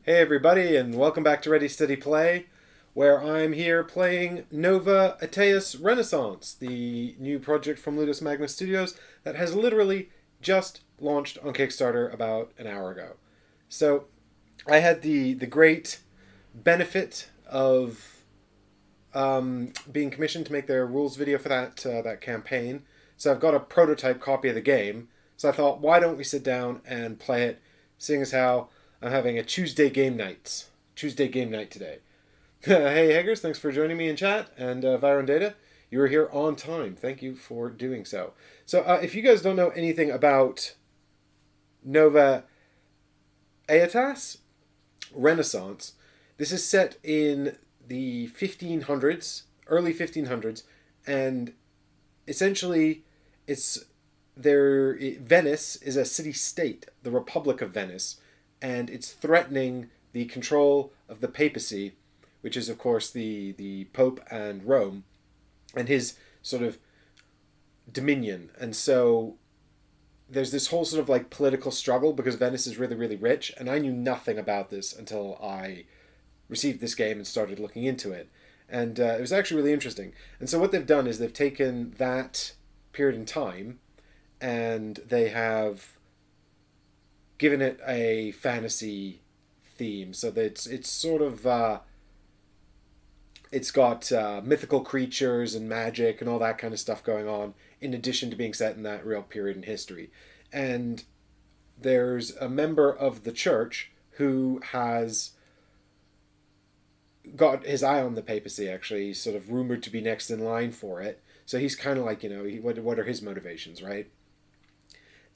Hey everybody, and welcome back to Ready Steady Play, where I'm here playing Nova Aetas Renaissance, the new project from Ludus Magnus Studios that has literally just launched on Kickstarter about an hour ago. So I had the great benefit of being commissioned to make their rules video for that campaign. So I've got a prototype copy of the game. So I thought, why don't we sit down and play it, seeing as how I'm having a Tuesday game night today. Hey Haggers, thanks for joining me in chat. And Viron Data, you were here on time. Thank you for doing so. So if you guys don't know anything about Nova Aetas Renaissance, this is set in the 1500s, early 1500s, and essentially Venice is a city-state, the Republic of Venice, and it's threatening the control of the papacy, which is, of course, the Pope and Rome, and his sort of dominion. And so there's this whole sort of like political struggle because Venice is really, really rich, and I knew nothing about this until I received this game and started looking into it. And it was actually really interesting. And so what they've done is they've taken that period in time and they have given it a fantasy theme, so that it's sort of it's got mythical creatures and magic and all that kind of stuff going on, in addition to being set in that real period in history. And there's a member of the church who has got his eye on the papacy. Actually, he's sort of rumored to be next in line for it. So he's kind of like, what are his motivations, right?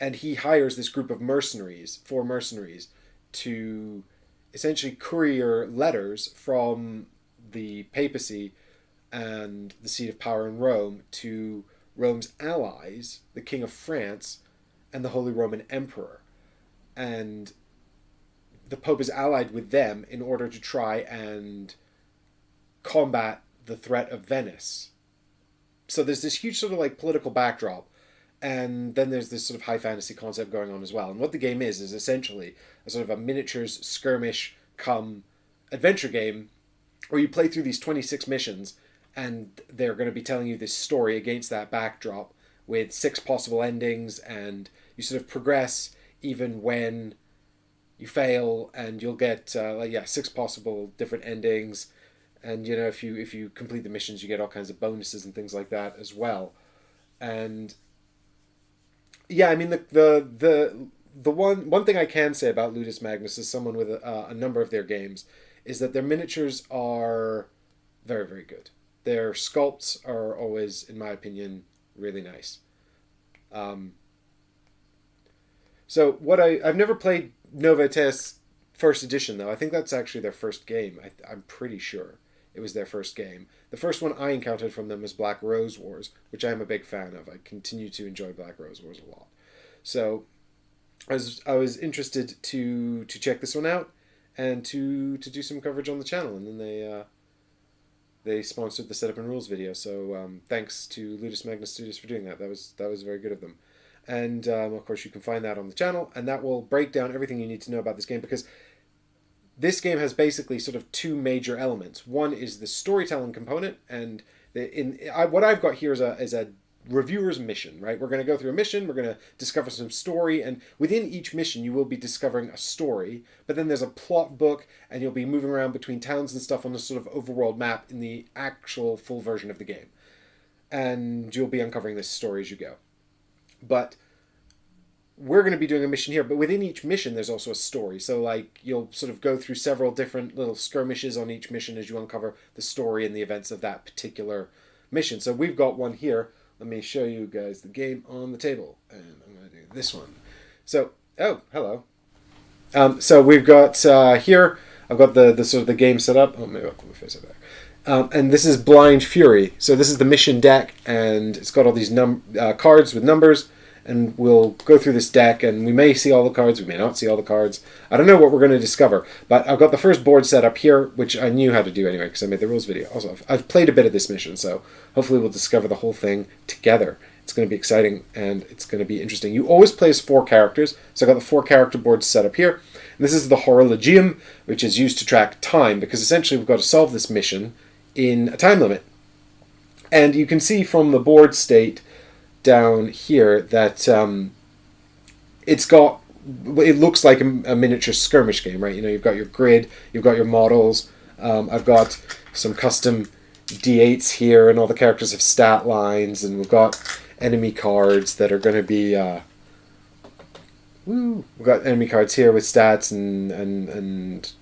And he hires this group of four mercenaries, to essentially courier letters from the papacy and the seat of power in Rome to Rome's allies, the King of France and the Holy Roman Emperor. And the Pope is allied with them in order to try and combat the threat of Venice. So there's this huge sort of like political backdrop. And then there's this sort of high fantasy concept going on as well. And what the game is essentially a sort of a miniatures skirmish come adventure game where you play through these 26 missions, and they're going to be telling you this story against that backdrop with 6 possible endings, and you sort of progress even when you fail, and you'll get 6 possible different endings. And if you complete the missions, you get all kinds of bonuses and things like that as well. And yeah, I mean, the one thing I can say about Ludus Magnus as someone with a number of their games is that their miniatures are very, very good. Their sculpts are always, in my opinion, really nice. So I've never played Nova Aetas first edition, though. I think that's actually their first game. I'm pretty sure it was their first game. The first one I encountered from them was Black Rose Wars, which I'm a big fan of. I continue to enjoy Black Rose Wars a lot. So I was interested to check this one out and to do some coverage on the channel. And then they sponsored the setup and rules video. So thanks to Ludus Magnus Studios for doing that. That was very good of them. And of course you can find that on the channel, and that will break down everything you need to know about this game, because this game has basically sort of 2 major elements. One is the storytelling component, and what I've got here is a reviewer's mission, right? We're going to go through a mission, we're going to discover some story, and within each mission you will be discovering a story, but then there's a plot book, and you'll be moving around between towns and stuff on a sort of overworld map in the actual full version of the game. And you'll be uncovering this story as you go. But we're going to be doing a mission here, but within each mission there's also a story. So like you'll sort of go through several different little skirmishes on each mission as you uncover the story and the events of that particular mission. So we've got one here. Let me show you guys the game on the table, and I'm going to do this one. So, oh, hello. So we've got here, I've got the sort of the game set up. Oh, maybe I'll put my face up there. And this is Blind Fury. So this is the mission deck, and it's got all these cards with numbers. And we'll go through this deck, and we may see all the cards, we may not see all the cards. I don't know what we're going to discover, but I've got the first board set up here, which I knew how to do anyway because I made the rules video. Also, I've played a bit of this mission, so hopefully we'll discover the whole thing together. It's going to be exciting, and it's going to be interesting. You always play as 4 characters, so I've got the 4 character boards set up here. And This is the Horologium, which is used to track time, because essentially we've got to solve this mission in a time limit. And you can see from the board state down here that it looks like a miniature skirmish game, right? You know, you've got your grid, you've got your models. I've got some custom D8s here, and all the characters have stat lines, and we've got enemy cards that are going to be... we've got enemy cards here with stats and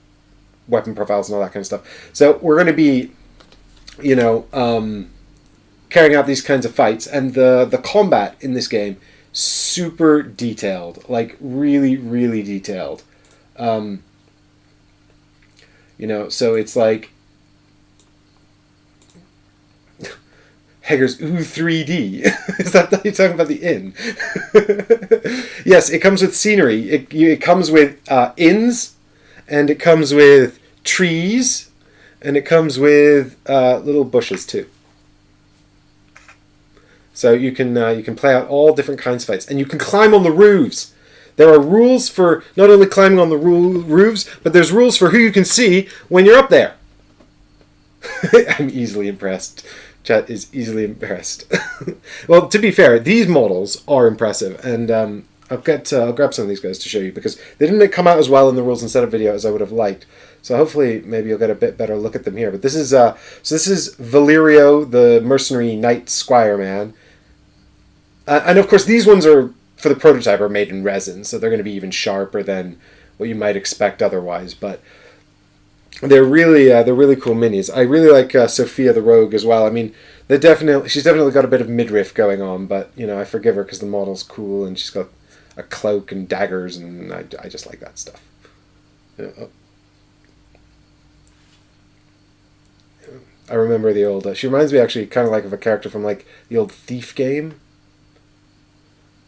weapon profiles and all that kind of stuff. So we're going to be, you know, carrying out these kinds of fights, and the combat in this game, super detailed, like really, really detailed. You know, so it's like Hager's 3D. Is that you're talking about the inn? Yes, it comes with scenery. It comes with inns, and it comes with trees, and it comes with little bushes too. So you can play out all different kinds of fights, and you can climb on the roofs. There are rules for not only climbing on the roofs, but there's rules for who you can see when you're up there. I'm easily impressed. Chat is easily impressed. Well, to be fair, these models are impressive, and I'll grab some of these guys to show you, because they didn't come out as well in the rules and setup video as I would have liked. So hopefully, maybe you'll get a bit better look at them here. But this is this is Valerio, the mercenary knight squire man. And of course, these ones are, for the prototype, are made in resin, so they're going to be even sharper than what you might expect otherwise. But they're really cool minis. I really like Sophia the Rogue as well. I mean, she's definitely got a bit of midriff going on, but you know, I forgive her because the model's cool and she's got a cloak and daggers, and I just like that stuff. I remember the old. She reminds me actually kind of like of a character from like the old Thief game.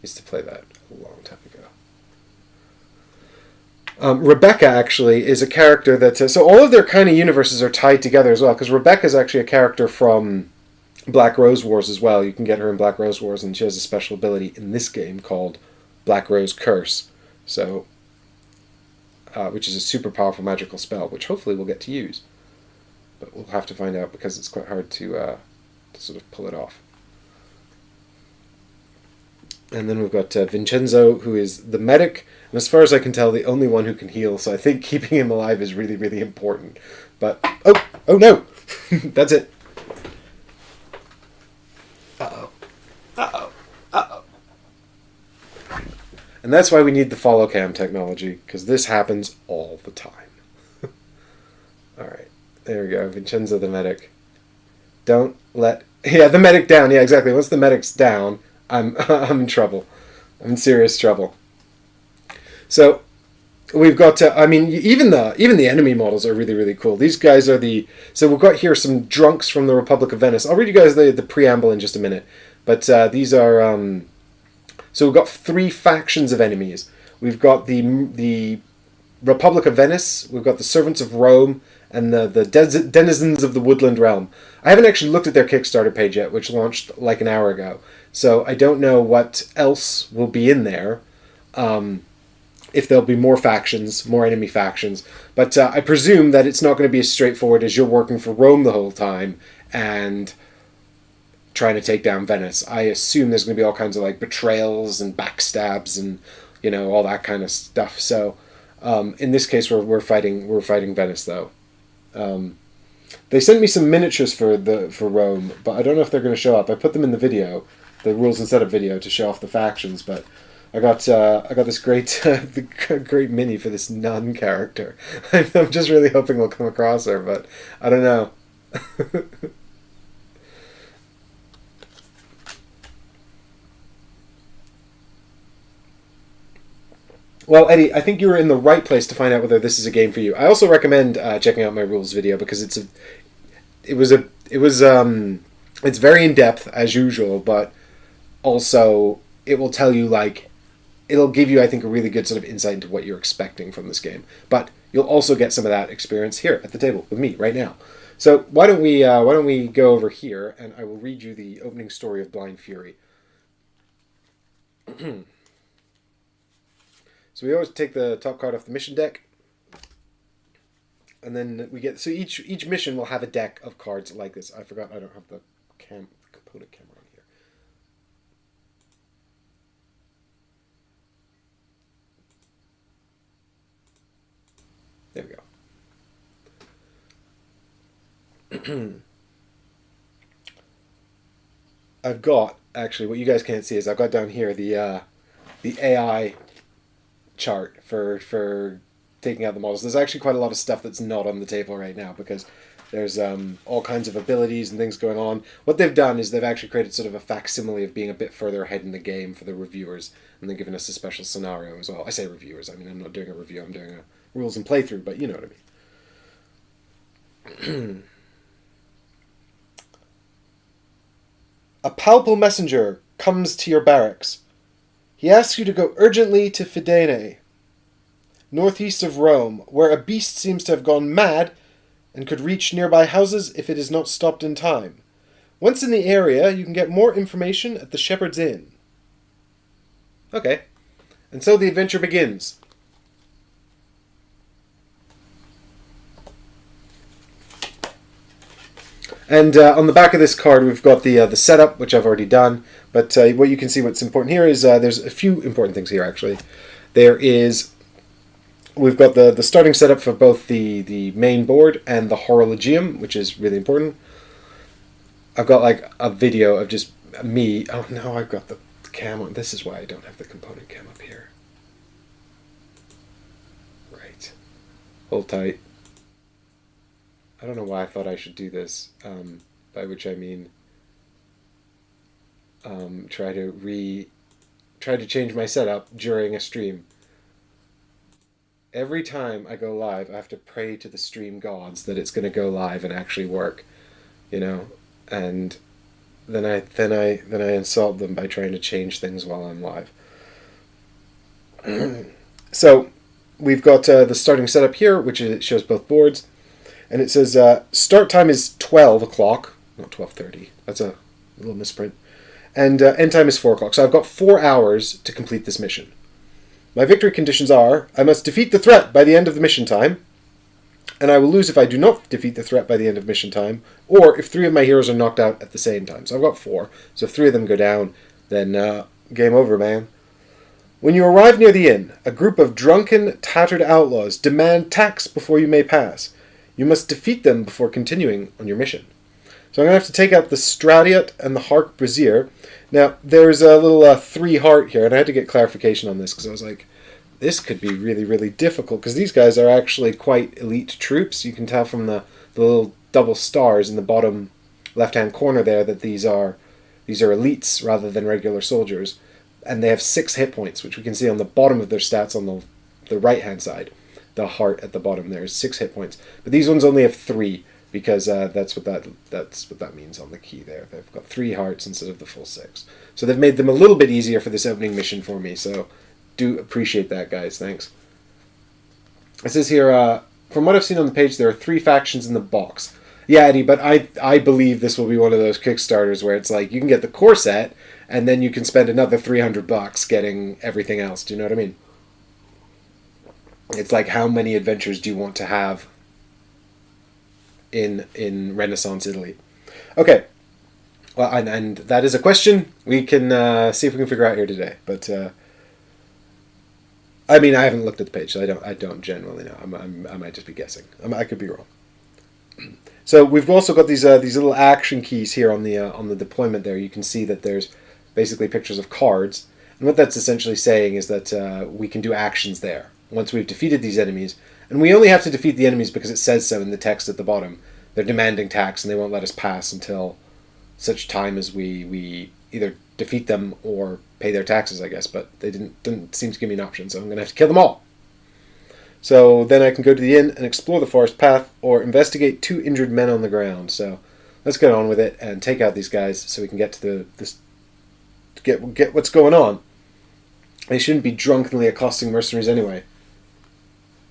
Used to play that a long time ago. Rebecca actually is a character that... so all of their kind of universes are tied together as well, because Rebecca is actually a character from Black Rose Wars as well. You can get her in Black Rose Wars, and she has a special ability in this game called Black Rose Curse. So, which is a super powerful magical spell, which hopefully we'll get to use. But we'll have to find out, because it's quite hard to sort of pull it off. And then we've got Vincenzo, who is the medic, and as far as I can tell, the only one who can heal, so I think keeping him alive is really, really important. But, oh no! That's it. Uh-oh. And that's why we need the follow cam technology, because this happens all the time. Alright, there we go, Vincenzo the medic. Don't let... yeah, the medic down, yeah, exactly. Once the medic's down... I'm in trouble. I'm in serious trouble. So we've got I mean, even the enemy models are really, really cool. These guys are so we've got here some drunks from the Republic of Venice. I'll read you guys the preamble in just a minute. But these are so we've got 3 factions of enemies. We've got the Republic of Venice, we've got the Servants of Rome, and the Denizens of the Woodland Realm. I haven't actually looked at their Kickstarter page yet, which launched like an hour ago. So I don't know what else will be in there, if there'll be more factions, more enemy factions. But I presume that it's not going to be as straightforward as you're working for Rome the whole time and trying to take down Venice. I assume there's going to be all kinds of like betrayals and backstabs and, you know, all that kind of stuff. So in this case, we're fighting Venice though. They sent me some miniatures for Rome, but I don't know if they're going to show up. I put them in the video, the rules and setup video, to show off the factions. But I got this great great mini for this nun character. I'm just really hoping we'll come across her, but I don't know. Well, Eddie, I think you were in the right place to find out whether this is a game for you. I also recommend checking out my rules video, because it's very in depth as usual, but also it will tell you it'll give you, I think, a really good sort of insight into what you're expecting from this game. But you'll also get some of that experience here at the table with me right now. So why don't we go over here, and I will read you the opening story of Blind Fury. So we always take the top card off the mission deck. And then we get, so each mission will have a deck of cards like this. I forgot I don't have the component camera on here. There we go. I've got, actually, what you guys can't see is I've got down here the AI chart for taking out the models. There's actually quite a lot of stuff that's not on the table right now because there's all kinds of abilities and things going on. What they've done is they've actually created sort of a facsimile of being a bit further ahead in the game for the reviewers, and they've given us a special scenario as well. I say reviewers, I mean, I'm not doing a review, I'm doing a rules and playthrough, but you know what I mean. A palpable messenger comes to your barracks. He asks you to go urgently to Fidene, northeast of Rome, where a beast seems to have gone mad and could reach nearby houses if it is not stopped in time. Once in the area, you can get more information at the Shepherd's Inn. Okay. And so the adventure begins. And on the back of this card, we've got the setup, which I've already done. But what you can see, what's important here is there's a few important things here, actually. We've got the starting setup for both the main board and the Horologium, which is really important. I've got like a video of just me. Oh no, I've got the cam on. This is why I don't have the component cam up here. Right. Hold tight. I don't know why I thought I should do this, by which I mean try to change my setup during a stream. Every time I go live, I have to pray to the stream gods that it's going to go live and actually work, you know, and then I insult them by trying to change things while I'm live. So we've got the starting setup here, which shows both boards. And it says start time is 12 o'clock, not 12:30. That's a little misprint. And end time is 4 o'clock. So I've got 4 hours to complete this mission. My victory conditions are, I must defeat the threat by the end of the mission time, and I will lose if I do not defeat the threat by the end of mission time, or if 3 of my heroes are knocked out at the same time. So I've got 4. So if 3 of them go down, then game over, man. When you arrive near the inn, a group of drunken, tattered outlaws demand tax before you may pass. You must defeat them before continuing on your mission. So I'm going to have to take out the Stradiot and the Hark Brazier. Now, there's a little 3 heart here, and I had to get clarification on this because I was like, this could be really, really difficult because these guys are actually quite elite troops. You can tell from the little double stars in the bottom left-hand corner there that these are elites rather than regular soldiers. And they have 6 hit points, which we can see on the bottom of their stats on the right-hand side. The heart at the bottom there is 6 hit points, but these ones only have 3 because that's what that means on the key there. They've got 3 hearts instead of the full 6, so they've made them a little bit easier for this opening mission for me. So do appreciate that, guys. Thanks. It says here, from what I've seen on the page, there are 3 factions in the box. Yeah, Eddie, but I believe this will be one of those Kickstarters where it's like you can get the core set and then you can spend another $300 getting everything else. Do you know what I mean? It's like, how many adventures do you want to have in Renaissance Italy? Okay. Well, and that is a question we can see if we can figure out here today. But I mean, I haven't looked at the page, so I don't generally know. I might just be guessing. I could be wrong. So we've also got these little action keys here on the deployment there. You can see that there's basically pictures of cards, and what that's essentially saying is that we can do actions there once we've defeated these enemies. And we only have to defeat the enemies because it says so in the text at the bottom. They're demanding tax and they won't let us pass until such time as we either defeat them or pay their taxes, I guess. But they didn't seem to give me an option, so I'm going to have to kill them all. So then I can go to the inn and explore the forest path or investigate 2 injured men on the ground. So let's get on with it and take out these guys so we can get to get what's going on. They shouldn't be drunkenly accosting mercenaries anyway.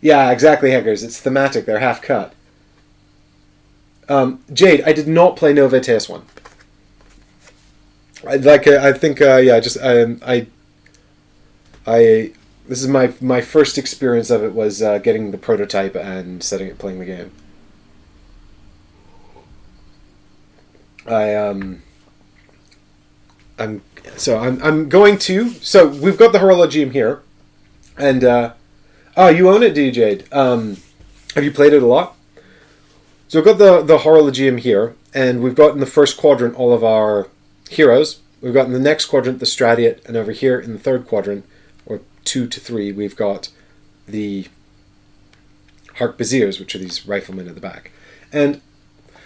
Yeah, exactly, Heckers. It's thematic. They're half cut. Jade, I did not play Nova Aetas 1. I think This is my first experience of it was getting the prototype and playing the game. I'm going to. So we've got the Horologium here, and oh, you own it, do you, Jade? Have you played it a lot? So we've got the Horologium here, and we've got in the first quadrant all of our heroes. We've got in the next quadrant the Stratiot, and over here in the third quadrant, or 2 to 3, we've got the Harquebusiers, which are these riflemen at the back. And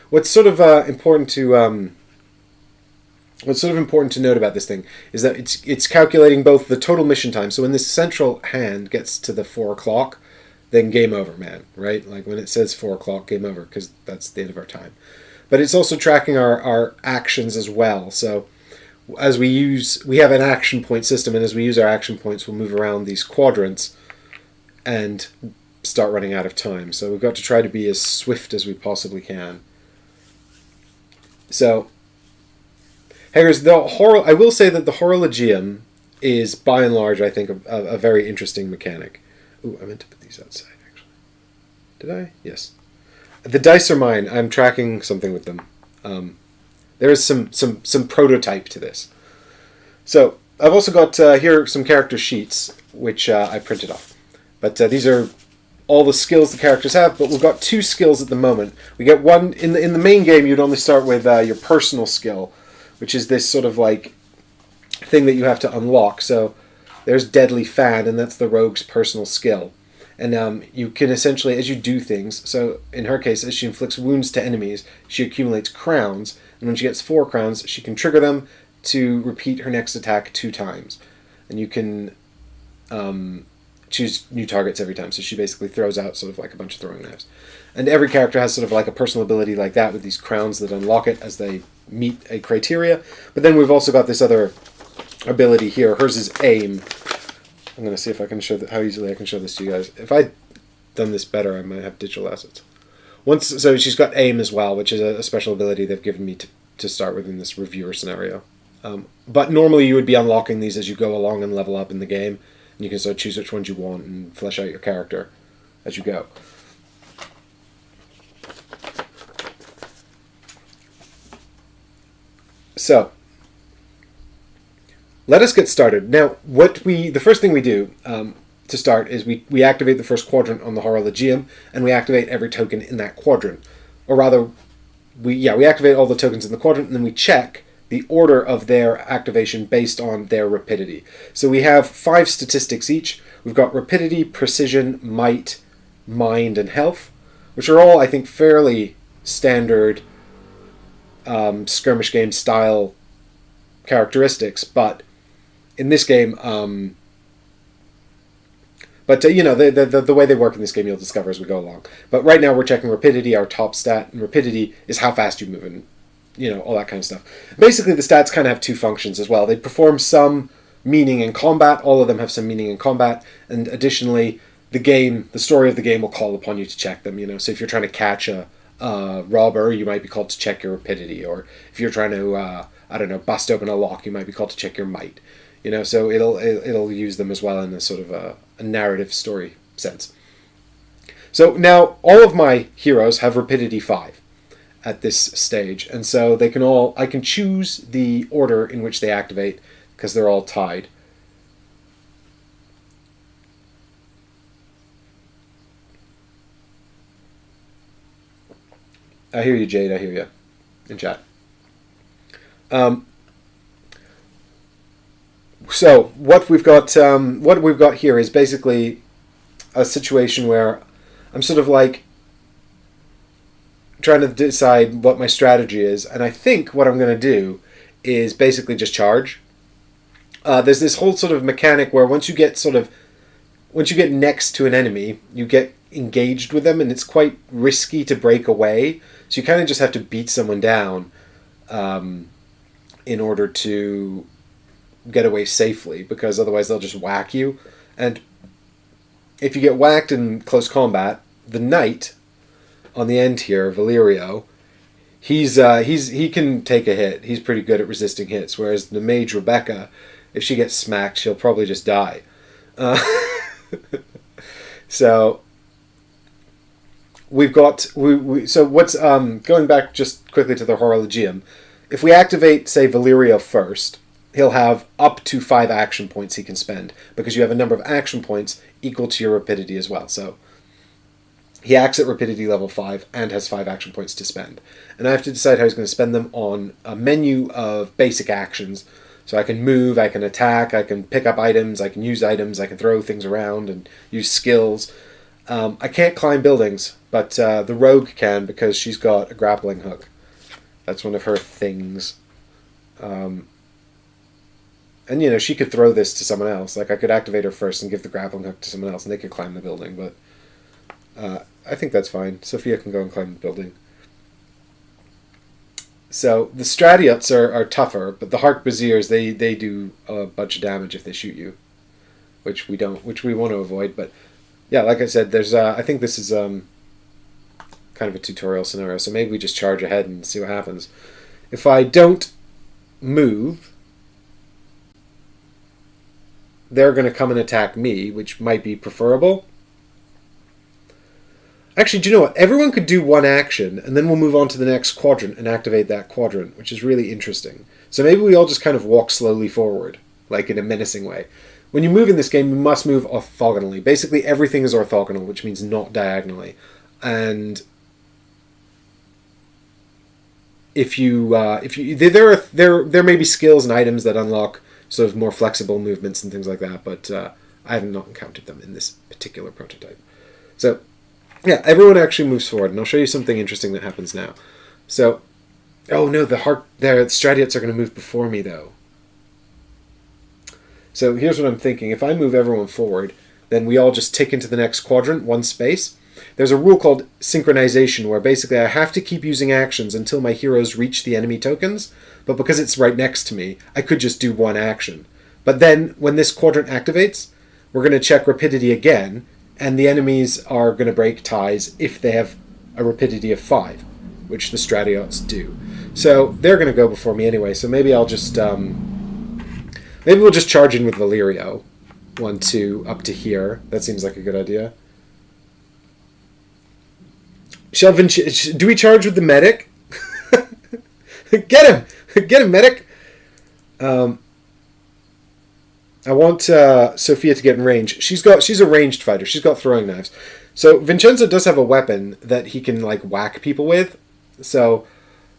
what's sort of important to note about this thing is that it's calculating both the total mission time. So when this central hand gets to the 4 o'clock, then game over, man, right? Like when it says 4 o'clock, game over, because that's the end of our time. But it's also tracking our actions as well. So as we have an action point system, and as we use our action points, we'll move around these quadrants and start running out of time. So we've got to try to be as swift as we possibly can. So, Haggers, I will say that the Horologium is, by and large, I think, a very interesting mechanic. Ooh, I meant to put these outside, actually. Did I? Yes. The dice are mine. I'm tracking something with them. There is some prototype to this. So, I've also got here some character sheets, which I printed off. But these are all the skills the characters have, but we've got 2 skills at the moment. We get one, in the main game, you'd only start with your personal skill, which is this sort of like thing that you have to unlock. So there's Deadly Fan, and that's the rogue's personal skill. And you can essentially, as you do things, so in her case, as she inflicts wounds to enemies, she accumulates crowns, and when she gets 4 crowns, she can trigger them to repeat her next attack 2 times. And you can choose new targets every time, so she basically throws out sort of like a bunch of throwing knives. And every character has sort of like a personal ability like that with these crowns that unlock it as they meet a criteria. But then we've also got this other ability here. Hers is aim. I'm going to see if I can show how easily I can show this to you guys. If I'd done this better, I might have digital assets. So she's got aim as well, which is a special ability they've given me to start with in this reviewer scenario. But normally you would be unlocking these as you go along and level up in the game. And you can sort of choose which ones you want and flesh out your character as you go. So, let us get started. Now, the first thing we do to start is we activate the first quadrant on the Horologium, and we activate every token in that quadrant. Or rather, we activate all the tokens in the quadrant, and then we check the order of their activation based on their rapidity. So we have 5 statistics each. We've got rapidity, precision, might, mind, and health, which are all, I think, fairly standard skirmish game style characteristics, but in this game, the way they work in this game you'll discover as we go along. But right now we're checking rapidity, our top stat, and rapidity is how fast you move and all that kind of stuff. Basically the stats kind of have 2 functions as well. They perform some meaning in combat, all of them have some meaning in combat, and additionally the story of the game will call upon you to check them, So if you're trying to catch a robber, you might be called to check your rapidity, or if you're trying to bust open a lock, you might be called to check your might. So it'll use them as well in a sort of a narrative story sense. So now all of my heroes have rapidity 5 at this stage, and so I can choose the order in which they activate because they're all tied. I hear you, Jade. I hear you in chat. So what we've got here is basically a situation where I'm sort of like trying to decide what my strategy is, and I think what I'm going to do is basically just charge. There's this whole sort of mechanic where once you get next to an enemy, you get engaged with them, and it's quite risky to break away. So you kind of just have to beat someone down in order to get away safely, because otherwise they'll just whack you. And if you get whacked in close combat, the knight on the end here, Valerio, he can take a hit. He's pretty good at resisting hits, whereas the mage Rebecca, if she gets smacked, she'll probably just die. Uh, so we've got so what's going back just quickly to the Horologium. If we activate, say, Valerio first, he'll have up to 5 action points he can spend because you have a number of action points equal to your rapidity as well. So he acts at rapidity level 5 and has 5 action points to spend. And I have to decide how he's going to spend them on a menu of basic actions. So I can move, I can attack, I can pick up items, I can use items, I can throw things around and use skills. I can't climb buildings, but the rogue can because she's got a grappling hook. That's one of her things. And, you know, she could throw this to someone else. Like, I could activate her first and give the grappling hook to someone else, and they could climb the building, but I think that's fine. Sophia can go and climb the building. So, the Stratiots are tougher, but the Harquebusiers, they do a bunch of damage if they shoot you, which we want to avoid, but yeah, like I said, there's I think this is kind of a tutorial scenario, so maybe we just charge ahead and see what happens. If I don't move, they're going to come and attack me, which might be preferable. Actually, do you know what? Everyone could do one action, and then we'll move on to the next quadrant and activate that quadrant, which is really interesting. So maybe we all just kind of walk slowly forward, like in a menacing way. When you move in this game, you must move orthogonally. Basically, everything is orthogonal, which means not diagonally. And if you there may be skills and items that unlock sort of more flexible movements and things like that, but I have not encountered them in this particular prototype. So yeah, everyone actually moves forward, and I'll show you something interesting that happens now. So, oh no, the Stratiots are going to move before me though. So here's what I'm thinking. If I move everyone forward, then we all just tick into the next quadrant, one space. There's a rule called synchronization where basically I have to keep using actions until my heroes reach the enemy tokens, but because it's right next to me, I could just do one action. But then when this quadrant activates, we're going to check rapidity again, and the enemies are going to break ties if they have a rapidity of 5, which the Stratiots do. So they're going to go before me anyway, so maybe I'll just... maybe we'll just charge in with Valerio. 1, 2, up to here. That seems like a good idea. Do we charge with the medic? Get him! Get him, medic! I want Sophia to get in range. She's a ranged fighter. She's got throwing knives. So Vincenzo does have a weapon that he can like whack people with. So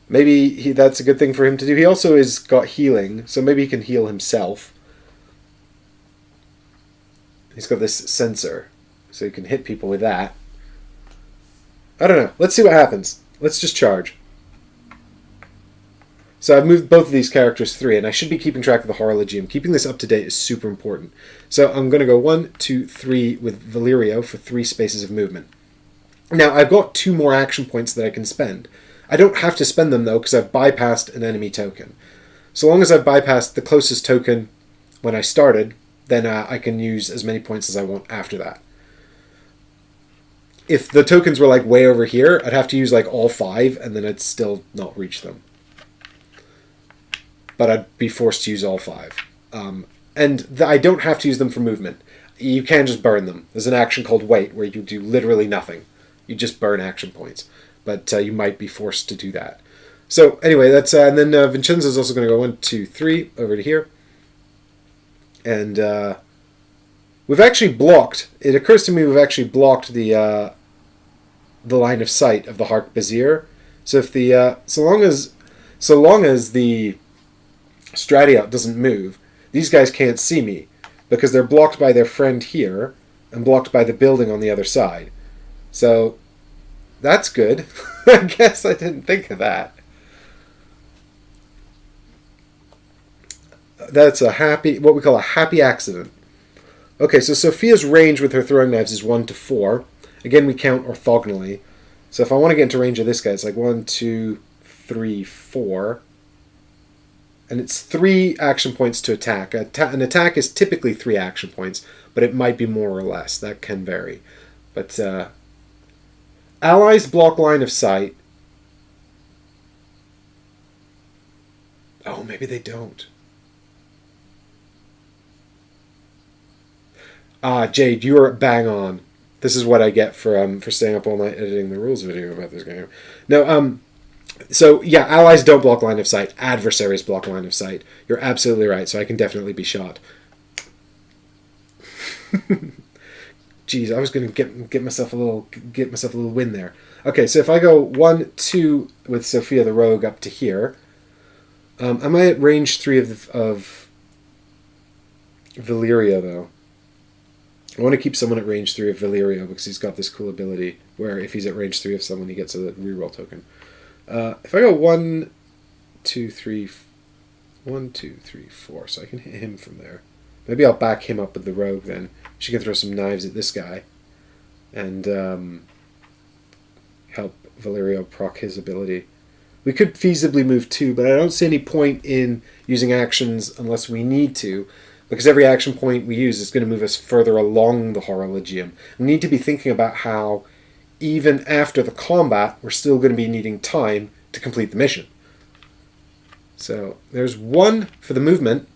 maybe that's a good thing for him to do. He also has got healing, so maybe he can heal himself. He's got this sensor, so he can hit people with that. I don't know. Let's see what happens. Let's just charge. So I've moved both of these characters 3, and I should be keeping track of the Horologium. Keeping this up to date is super important. So I'm going to go 1, 2, 3 with Valerio for 3 spaces of movement. Now, I've got 2 more action points that I can spend. I don't have to spend them, though, because I've bypassed an enemy token. So long as I've bypassed the closest token when I started, then I can use as many points as I want after that. If the tokens were like way over here, I'd have to use like all 5, and then I'd still not reach them. But I'd be forced to use all 5. I don't have to use them for movement. You can just burn them. There's an action called wait, where you do literally nothing. You just burn action points. But you might be forced to do that. So anyway, that's and then Vincenzo's also going to go 1, 2, 3 over to here. And we've actually blocked. It occurs to me we've actually blocked the line of sight of the Harquebusier. So if the so long as the Stratiot doesn't move, these guys can't see me because they're blocked by their friend here and blocked by the building on the other side. So that's good. I guess I didn't think of that. That's what we call a happy accident. Okay, so Sophia's range with her throwing knives is 1 to 4. Again, we count orthogonally. So if I want to get into range of this guy, it's like 1, 2, 3, 4. And it's 3 action points to attack. An attack is typically 3 action points, but it might be more or less. That can vary. But allies block line of sight. Oh, maybe they don't. Jade, you are bang on. This is what I get for staying up all night editing the rules video about this game. No, so yeah, allies don't block line of sight. Adversaries block line of sight. You're absolutely right. So I can definitely be shot. Jeez, I was gonna get myself a little win there. Okay, so if I go 1-2 with Sophia the Rogue up to here, am I at range 3 of Valyria though? I want to keep someone at range 3 of Valyria because he's got this cool ability where if he's at range 3 of someone, he gets a reroll token. If I go 1, 2, 3, 1, 2, 3, 4, so I can hit him from there. Maybe I'll back him up with the Rogue then. She can throw some knives at this guy and help Valerio proc his ability. We could feasibly move 2, but I don't see any point in using actions unless we need to, because every action point we use is going to move us further along the Horologium. We need to be thinking about how, even after the combat, we're still going to be needing time to complete the mission. So there's 1 for the movement,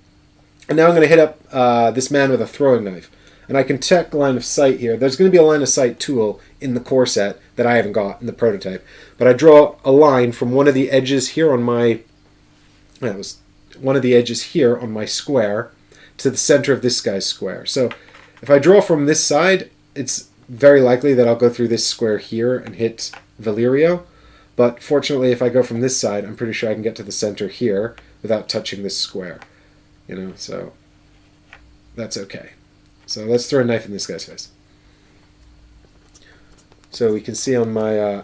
and now I'm going to hit up this man with a throwing knife. And I can check line of sight here. There's going to be a line of sight tool in the core set that I haven't got in the prototype. But I draw a line from one of the edges here on my... That was one of the edges here on my square to the center of this guy's square. So if I draw from this side, it's very likely that I'll go through this square here and hit Valyrio. But fortunately, if I go from this side, I'm pretty sure I can get to the center here without touching this square. You know, so that's okay. So let's throw a knife in this guy's face. So we can see on my...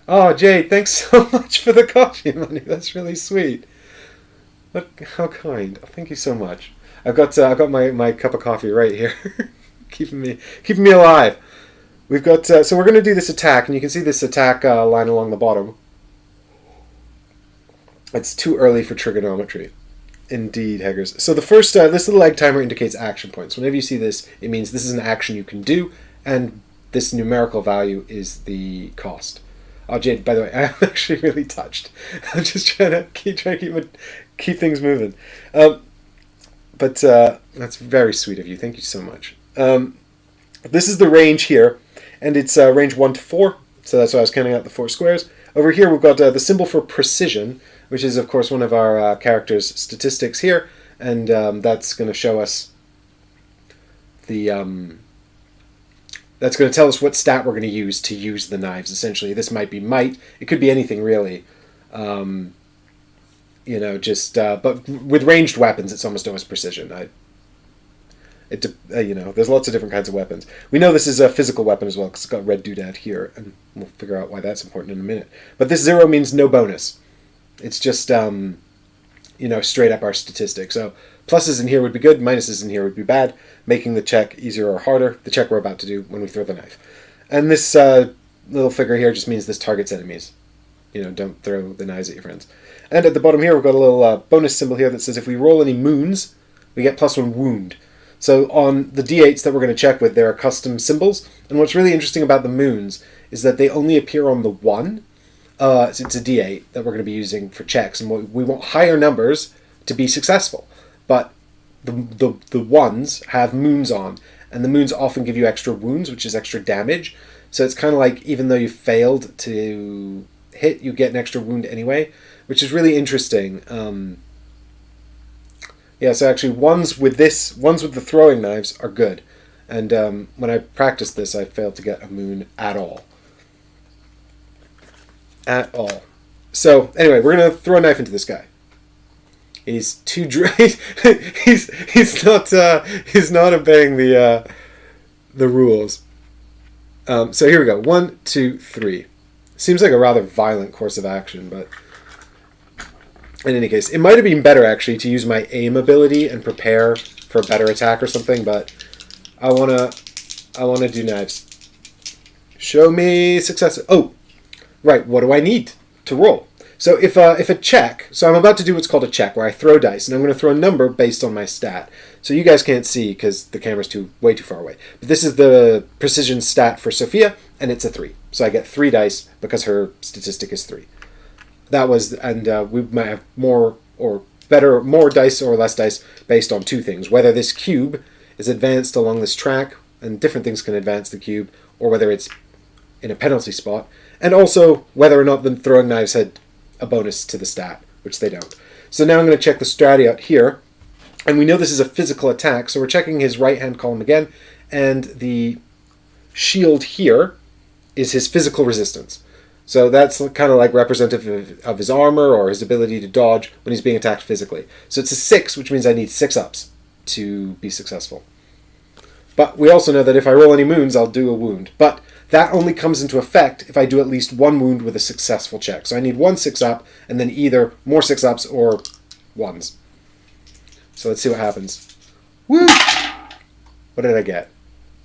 Oh, Jade, thanks so much for the coffee money. That's really sweet. Look, how kind. Thank you so much. I've got my cup of coffee right here, keeping me alive. We've got so we're going to do this attack, and you can see this attack line along the bottom. It's too early for trigonometry. Indeed, Heggers. So the first, this little egg timer indicates action points. Whenever you see this, it means this is an action you can do, and this numerical value is the cost. Oh, Jade, by the way, I'm actually really touched. I'm just trying to keep things moving. But that's very sweet of you. Thank you so much. This is the range here, and it's range 1 to 4. So that's why I was counting out the 4 squares. Over here, we've got the symbol for precision, which is, of course, one of our character's statistics here, and that's going to show us the... that's going to tell us what stat we're going to use the knives, essentially. This might be might. It could be anything, really. You know, just... but with ranged weapons, it's almost always precision. You know, there's lots of different kinds of weapons. We know this is a physical weapon as well, because it's got red doodad here, and we'll figure out why that's important in a minute. But this 0 means no bonus. It's just, you know, straight up our statistic. So pluses in here would be good, minuses in here would be bad, making the check easier or harder, the check we're about to do when we throw the knife. And this little figure here just means this targets enemies. You know, don't throw the knives at your friends. And at the bottom here, we've got a little bonus symbol here that says if we roll any moons, we get +1 wound. So on the d8s that we're going to check with, there are custom symbols. And what's really interesting about the moons is that they only appear on the 1. So it's a d8 that we're going to be using for checks. And we want higher numbers to be successful. But the ones have moons on. And the moons often give you extra wounds, which is extra damage. So it's kind of like even though you failed to hit, you get an extra wound anyway, which is really interesting. Yeah, so actually ones with the throwing knives are good. And when I practiced this, I failed to get a moon at all. At all. So anyway, we're gonna throw a knife into this guy. He's too he's not obeying the rules. So here we go. 1, 2, 3. Seems like a rather violent course of action, but in any case, it might have been better actually to use my aim ability and prepare for a better attack or something. But I wanna do knives. Show me success. Oh, right. What do I need to roll? So if a check, so I'm about to do what's called a check, where I throw dice, and I'm going to throw a number based on my stat. So you guys can't see because the camera's way too far away. But this is the precision stat for Sophia, and it's a 3. So I get 3 dice because her statistic is 3. That was, and we might have more or better, more dice or less dice based on two things. Whether this cube is advanced along this track, and different things can advance the cube, or whether it's in a penalty spot, and also whether or not the throwing knives had a bonus to the stat, which they don't. So now I'm going to check the strat out here, and we know this is a physical attack, so we're checking his right-hand column again, and the shield here is his physical resistance. So that's kind of like representative of his armor or his ability to dodge when he's being attacked physically. So it's a 6, which means I need 6 ups to be successful. But we also know that if I roll any moons, I'll do a wound. But that only comes into effect if I do at least one wound with a successful check. So I need 1 6-up, and then either more 6-ups or 1s. So let's see what happens. Woo! What did I get?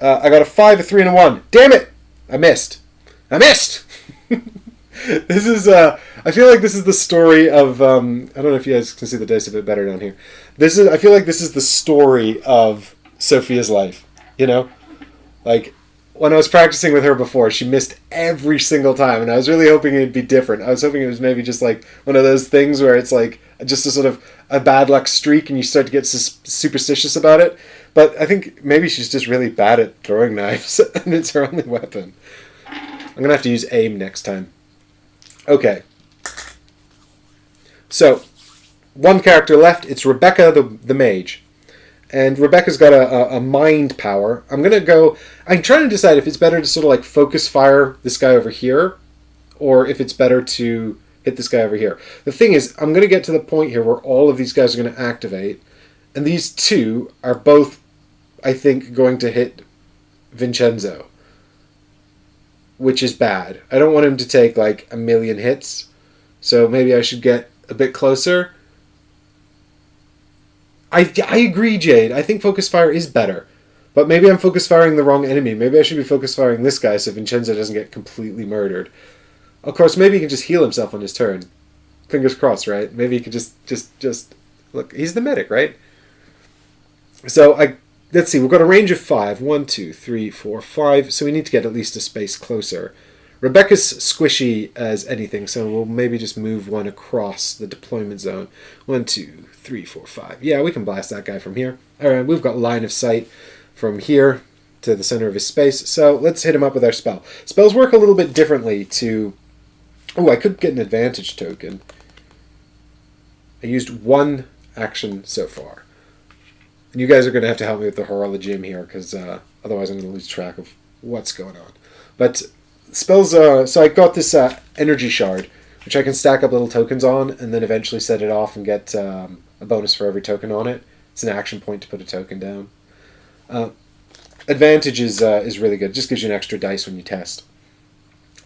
I got a 5, a 3, and a 1. Damn it! I missed. This is, I feel like this is the story of, I don't know if you guys can see the dice a bit better down here. I feel like this is the story of Sophia's life, you know? Like, when I was practicing with her before, she missed every single time, and I was really hoping it'd be different. I was hoping it was maybe just like one of those things where it's like just a sort of a bad luck streak and you start to get superstitious about it. But I think maybe she's just really bad at throwing knives, and it's her only weapon. I'm going to have to use aim next time. Okay. So, one character left. It's Rebecca the mage. And Rebecca's got a mind power. I'm trying to decide if it's better to sort of like focus fire this guy over here, or if it's better to hit this guy over here. The thing is, I'm going to get to the point here where all of these guys are going to activate, and these two are both, I think, going to hit Vincenzo, which is bad. I don't want him to take like a million hits, so maybe I should get a bit closer. I agree, Jade. I think focus fire is better. But maybe I'm focus firing the wrong enemy. Maybe I should be focus firing this guy so Vincenzo doesn't get completely murdered. Of course, maybe he can just heal himself on his turn. Fingers crossed, right? Maybe he could just look. He's the medic, right? So let's see. We've got a range of 5. 1, 2, 3, 4, 5. So we need to get at least a space closer. Rebecca's squishy as anything, so we'll maybe just move one across the deployment zone. 1, 2, 3, 4, 5. Yeah, we can blast that guy from here. All right, we've got line of sight from here to the center of his space, so let's hit him up with our spell. Spells work a little bit differently to... Oh, I could get an advantage token. I used 1 action so far. And you guys are going to have to help me with the Horologium here, because otherwise I'm going to lose track of what's going on. But spells, so I got this energy shard, which I can stack up little tokens on, and then eventually set it off and get a bonus for every token on it. It's an action point to put a token down. Advantage is really good. It just gives you an extra dice when you test.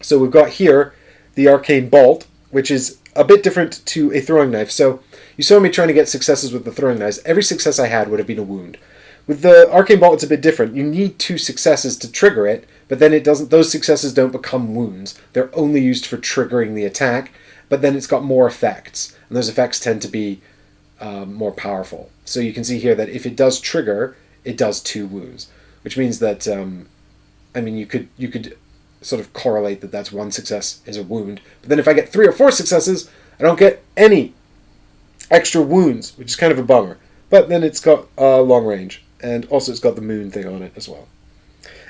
So we've got here the Arcane Bolt, which is a bit different to a throwing knife. So you saw me trying to get successes with the throwing knives. Every success I had would have been a wound. With the Arcane Bolt, it's a bit different. You need 2 successes to trigger it, but then it doesn't. Those successes don't become wounds. They're only used for triggering the attack, but then it's got more effects, and those effects tend to be more powerful. So you can see here that if it does trigger, it does 2 wounds, which means that you could sort of correlate that that's 1 success is a wound. But then if I get 3 or 4 successes, I don't get any extra wounds, which is kind of a bummer. But then it's got long range, and also it's got the moon thing on it as well.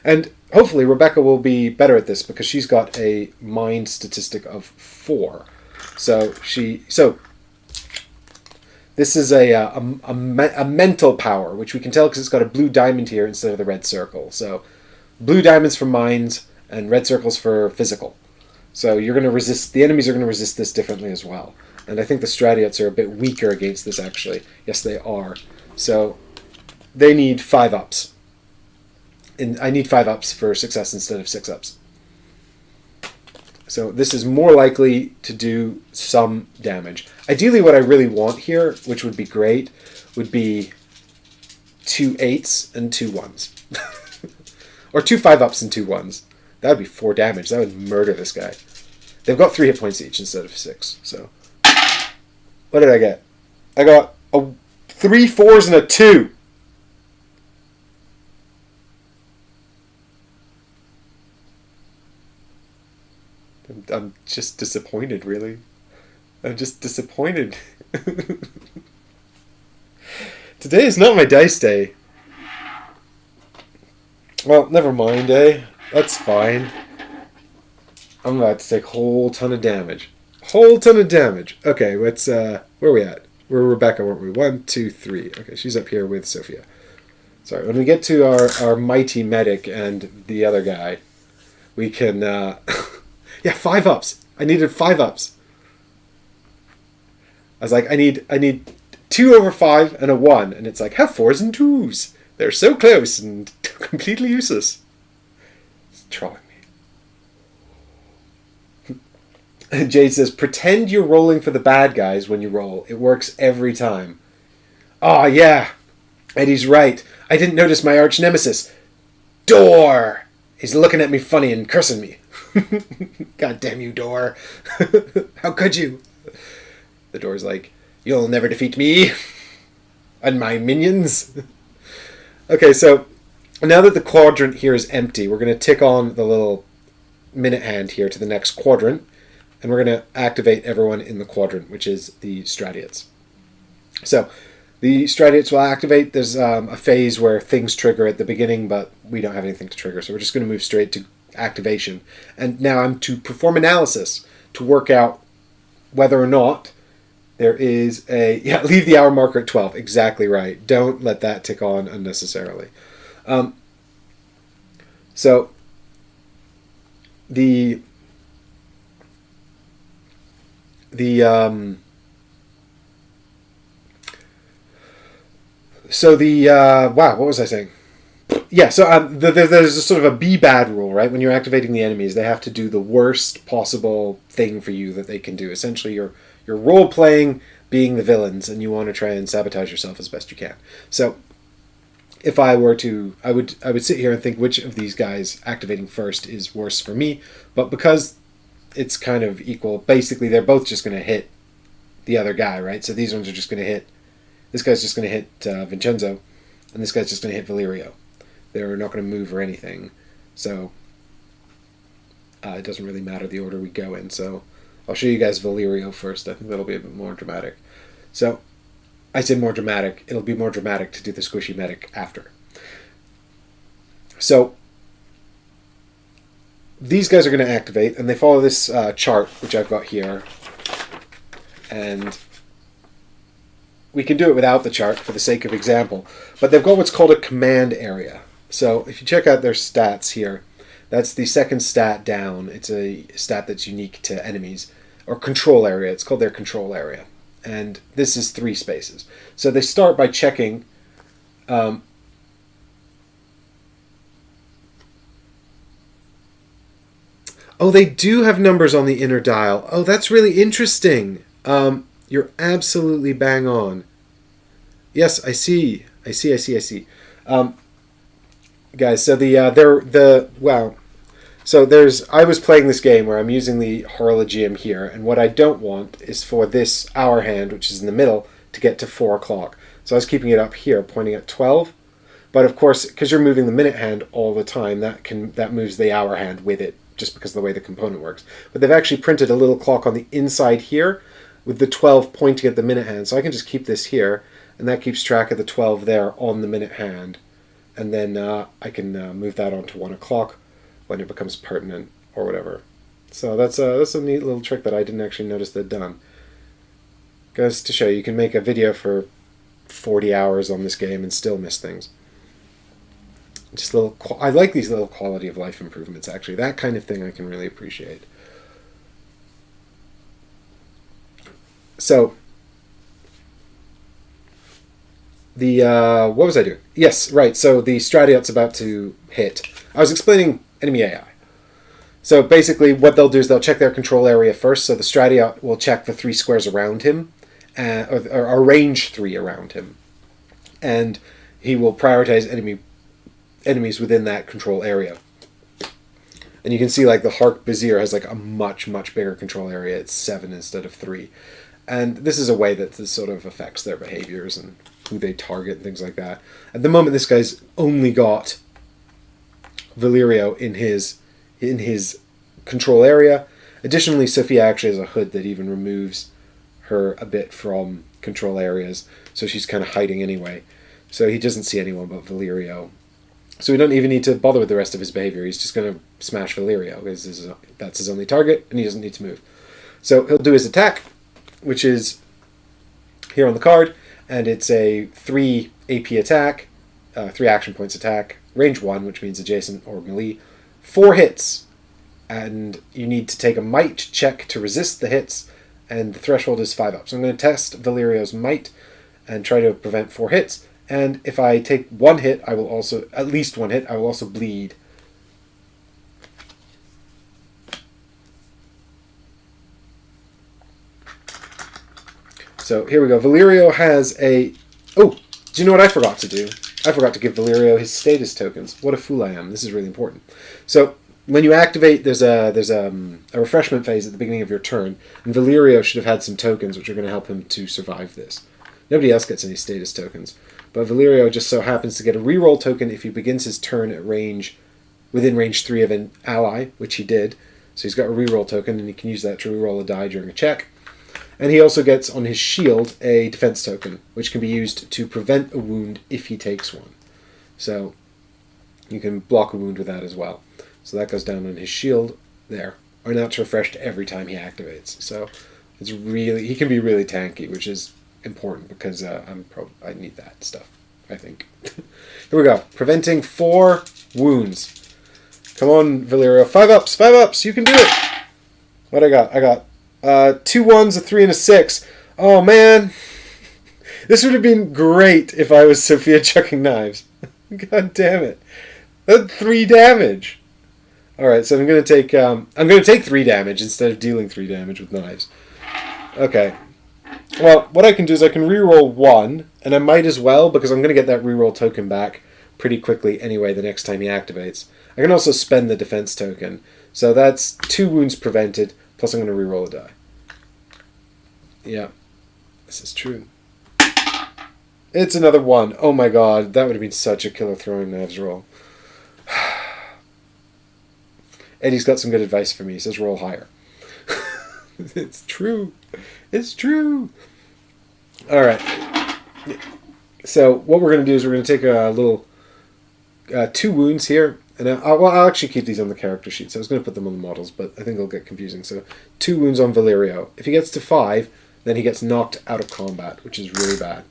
And hopefully Rebecca will be better at this because she's got a mind statistic of 4. So this is a mental power, which we can tell because it's got a blue diamond here instead of the red circle. So blue diamonds for minds and red circles for physical. So you're going to resist. The enemies are going to resist this differently as well. And I think the Stratiots are a bit weaker against this, actually. Yes, they are. So they need 5 ups. And I need 5 ups for success instead of 6 ups. So this is more likely to do some damage. Ideally, what I really want here, which would be great, would be 2 8s and 2 1s. Or 2 5 ups and 2 1s. That would be 4 damage. That would murder this guy. They've got 3 hit points each instead of 6. So what did I get? I got 3 4s and a 2. I'm just disappointed, really. I'm just disappointed. Today is not my dice day. Well, never mind, eh? That's fine. I'm about to take a whole ton of damage. Whole ton of damage. Okay, let's, where are we at? We're Rebecca, weren't we? 1, 2, 3. Okay, she's up here with Sophia. Sorry, when we get to our mighty medic and the other guy, we can, yeah, 5 ups. I needed 5 ups. I was like, I need 2 over 5 and a 1. And it's like, have 4s and 2s. They're so close and completely useless. It's trolling me. And Jade says, pretend you're rolling for the bad guys when you roll. It works every time. Oh, yeah. Eddie's right. I didn't notice my arch nemesis. Door! He's looking at me funny and cursing me. God damn you, Door. How could you? The Door's like, you'll never defeat me and my minions. Okay, so now that the quadrant here is empty, we're going to tick on the little minute hand here to the next quadrant, and we're going to activate everyone in the quadrant, which is the Stratiots. So the Stratiots will activate. There's a phase where things trigger at the beginning, but we don't have anything to trigger, so we're just going to move straight to activation. And now I'm to perform analysis to work out whether or not there is a... Yeah, leave the hour marker at 12. Exactly right. Don't let that tick on unnecessarily. So the wow, what was I saying? Yeah, so there's a sort of a be bad rule, right? When you're activating the enemies, they have to do the worst possible thing for you that they can do. Essentially, you're role-playing being the villains, and you want to try and sabotage yourself as best you can. So if I were to, I would sit here and think which of these guys activating first is worse for me, but because it's kind of equal, basically they're both just going to hit the other guy, right? So these ones are just going to hit, this guy's just going to hit Vincenzo, and this guy's just going to hit Valerio. They're not going to move or anything, so it doesn't really matter the order we go in. So I'll show you guys Valerio first. I think that'll be a bit more dramatic. So I say more dramatic. It'll be more dramatic to do the squishy medic after. So these guys are going to activate, and they follow this chart, which I've got here. And we can do it without the chart for the sake of example. But they've got what's called a command area. So if you check out their stats here, that's the second stat down. It's a stat that's unique to enemies. Or control area. It's called their control area. And this is 3 spaces. So they start by checking oh, they do have numbers on the inner dial. Oh, that's really interesting. You're absolutely bang on. Yes, I see. Guys, so wow. So I was playing this game where I'm using the Horologium here, and what I don't want is for this hour hand, which is in the middle, to get to 4 o'clock. So I was keeping it up here, pointing at 12. But of course, because you're moving the minute hand all the time, that moves the hour hand with it, just because of the way the component works. But they've actually printed a little clock on the inside here, with the 12 pointing at the minute hand. So I can just keep this here, and that keeps track of the 12 there on the minute hand. And then I can move that on to 1 o'clock when it becomes pertinent or whatever. So that's a neat little trick that I didn't actually notice they'd done. Goes to show you can make a video for 40 hours on this game and still miss things. Just I like these little quality of life improvements, actually. That kind of thing I can really appreciate. So what was I doing? Yes, right. So the Stratiot's about to hit. I was explaining enemy AI. So basically what they'll do is they'll check their control area first. So the Stratiot will check the 3 squares around him, or arrange 3 around him. And he will prioritize enemies within that control area. And you can see like the Hark Bazir has like a much, much bigger control area. It's 7 instead of 3. And this is a way that this sort of affects their behaviors and who they target and things like that. At the moment, this guy's only got Valerio in his control area. Additionally, Sophia actually has a hood that even removes her a bit from control areas, so she's kind of hiding anyway. So he doesn't see anyone but Valerio. So we don't even need to bother with the rest of his behavior. He's just going to smash Valerio, because that's his only target, and he doesn't need to move. So he'll do his attack, which is here on the card, and it's a 3 AP attack, 3 action points attack, range 1, which means adjacent or melee, 4 hits, and you need to take a might check to resist the hits, and the threshold is 5 up. So I'm going to test Valerio's might and try to prevent 4 hits, and if I take 1 hit, I will also, at least 1 hit, I will also bleed. So here we go. Valerio has a... Oh, do you know what I forgot to do? I forgot to give Valerio his status tokens. What a fool I am. This is really important. So when you activate, there's a refreshment phase at the beginning of your turn, and Valerio should have had some tokens which are going to help him to survive this. Nobody else gets any status tokens, but Valerio just so happens to get a reroll token if he begins his turn at within range 3 of an ally, which he did. So he's got a reroll token, and he can use that to reroll a die during a check. And he also gets on his shield a defense token, which can be used to prevent a wound if he takes one. So you can block a wound with that as well. So that goes down on his shield there. And that's refreshed every time he activates. So it's really, he can be really tanky, which is important because I need that stuff, I think. Here we go. Preventing 4 wounds. Come on, Valerio. 5 ups, 5 ups. You can do it. What I got? I got 2 1s, a 3, and a 6. Oh, man. This would have been great if I was Sophia chucking knives. God damn it. That's 3 damage. Alright, so I'm going to take 3 damage instead of dealing 3 damage with knives. Okay. Well, what I can do is I can reroll 1, and I might as well, because I'm going to get that reroll token back pretty quickly anyway the next time he activates. I can also spend the defense token. So that's 2 wounds prevented, plus I'm going to reroll a die. Yeah, this is true. It's another 1. Oh my god, that would have been such a killer throwing knives roll. Eddie's got some good advice for me. He says roll higher. It's true. It's true. Alright. So what we're going to do is we're going to take a little 2 wounds here. And I'll actually keep these on the character sheet. So I was going to put them on the models, but I think it'll get confusing. So 2 wounds on Valerio. If he gets to 5, then he gets knocked out of combat, which is really bad.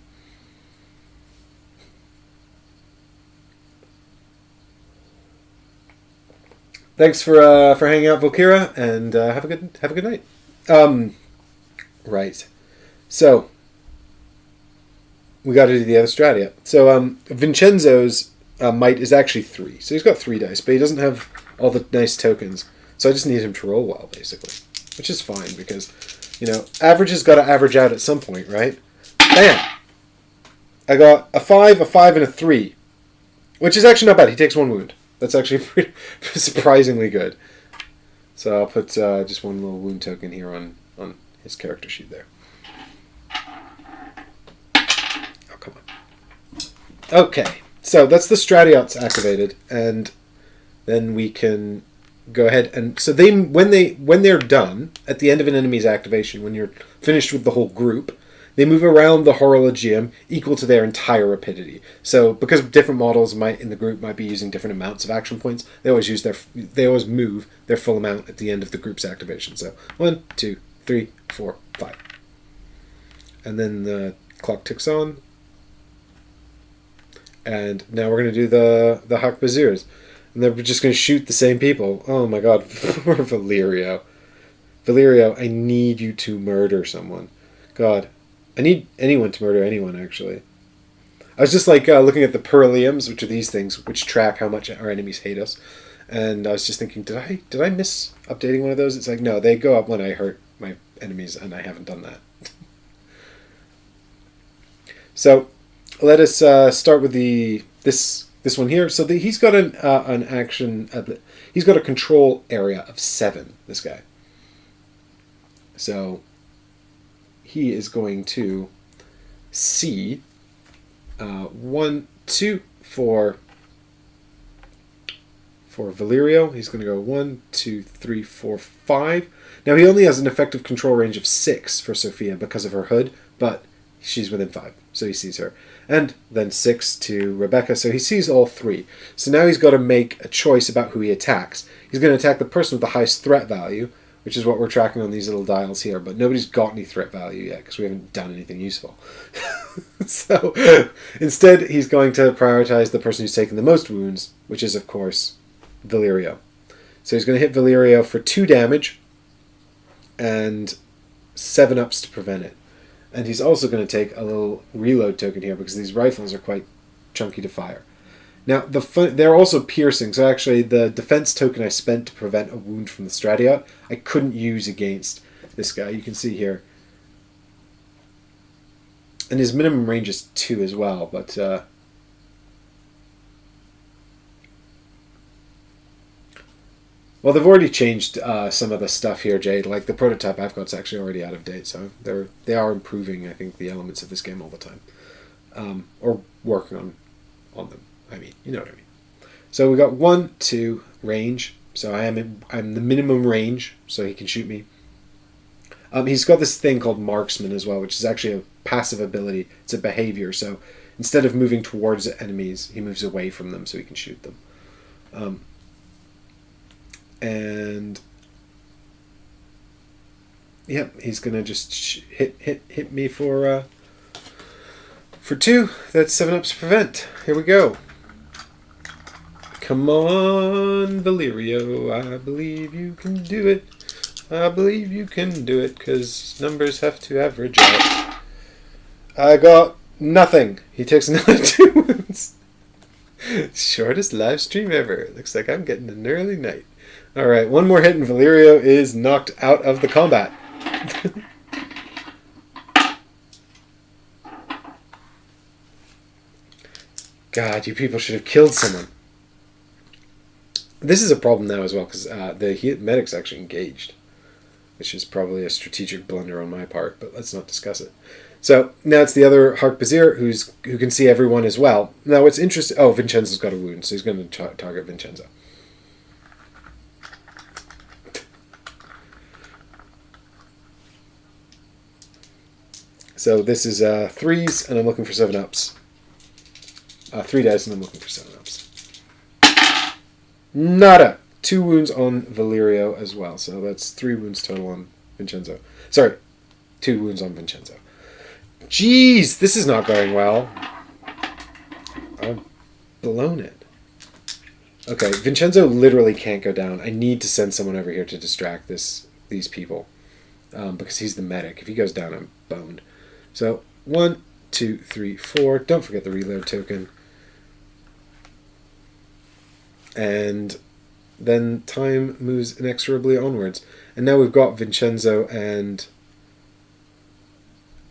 Thanks for hanging out, Volkira, and have a good night. Right. So we got to do the other strat yet. So Vincenzo's might is actually 3. So he's got 3 dice, but he doesn't have all the nice tokens. So I just need him to roll well, basically. Which is fine, because, average has got to average out at some point, right? Bam! I got a 5, and a 3. Which is actually not bad. He takes 1 wound. That's actually pretty surprisingly good. So I'll put just 1 little wound token here on his character sheet there. Oh, come on. Okay. So that's the Stratiots activated, and then we can go ahead and so when they're done at the end of an enemy's activation, when you're finished with the whole group, they move around the Horologium equal to their entire rapidity. So because different models in the group might be using different amounts of action points, they always move their full amount at the end of the group's activation. So 1, 2, 3, 4, 5, and then the clock ticks on. And now we're going to do the Hakbazirs. And they're just going to shoot the same people. Oh my god, poor Valerio. Valerio, I need you to murder someone. God, I need anyone to murder anyone, actually. I was just looking at the Perliums, which are these things, which track how much our enemies hate us. And I was just thinking, did I miss updating one of those? It's like, no, they go up when I hurt my enemies, and I haven't done that. So let us start with this one here. So he's got an action. He's got a control area of 7. This guy. So he is going to see 1, 2, 4, for Valerio. He's going to go 1, 2, 3, 4, 5. Now he only has an effective control range of 6 for Sophia because of her hood, but she's within 5, so he sees her. And then 6 to Rebecca, so he sees all 3. So now he's got to make a choice about who he attacks. He's going to attack the person with the highest threat value, which is what we're tracking on these little dials here, but nobody's got any threat value yet because we haven't done anything useful. So instead, he's going to prioritize the person who's taken the most wounds, which is, of course, Valerio. So he's going to hit Valerio for 2 damage and 7 ups to prevent it. And he's also going to take a little reload token here because these rifles are quite chunky to fire. Now, they're also piercing, so actually the defense token I spent to prevent a wound from the Stratiot, I couldn't use against this guy. You can see here. And his minimum range is 2 as well, but... well, they've already changed some of the stuff here, Jade. Like the prototype I've got is actually already out of date, so they are improving, I think, the elements of this game all the time. Or working on them. I mean, you know what I mean. So we got 1, 2 range. So I'm the minimum range, so he can shoot me. He's got this thing called Marksman as well, which is actually a passive ability. It's a behavior. So instead of moving towards enemies, he moves away from them so he can shoot them. And yep, he's gonna just hit me for 2. That's 7 ups to prevent. Here we go. Come on, Valerio. I believe you can do it. I believe you can do it, because numbers have to average out. I got nothing. He takes another 2 wounds. Shortest live stream ever. Looks like I'm getting an early night. Alright, 1 more hit and Valerio is knocked out of the combat. God, you people should have killed someone. This is a problem now as well, because the medic's actually engaged, which is probably a strategic blunder on my part, but let's not discuss it. So now it's the other Harpazir who can see everyone as well. Now what's interesting... Oh, Vincenzo's got a wound, so he's going to target Vincenzo. So this is 3s, and I'm looking for 7 ups. 3 dice, and I'm looking for 7 ups. Nada! 2 wounds on Valerio as well, so that's 3 wounds total on Vincenzo. Sorry, 2 wounds on Vincenzo. Jeez, this is not going well. I've blown it. Okay, Vincenzo literally can't go down. I need to send someone over here to distract these people. Because he's the medic. If he goes down, I'm boned. So, 1, 2, 3, 4. Don't forget the reload token. And then time moves inexorably onwards. And now we've got Vincenzo and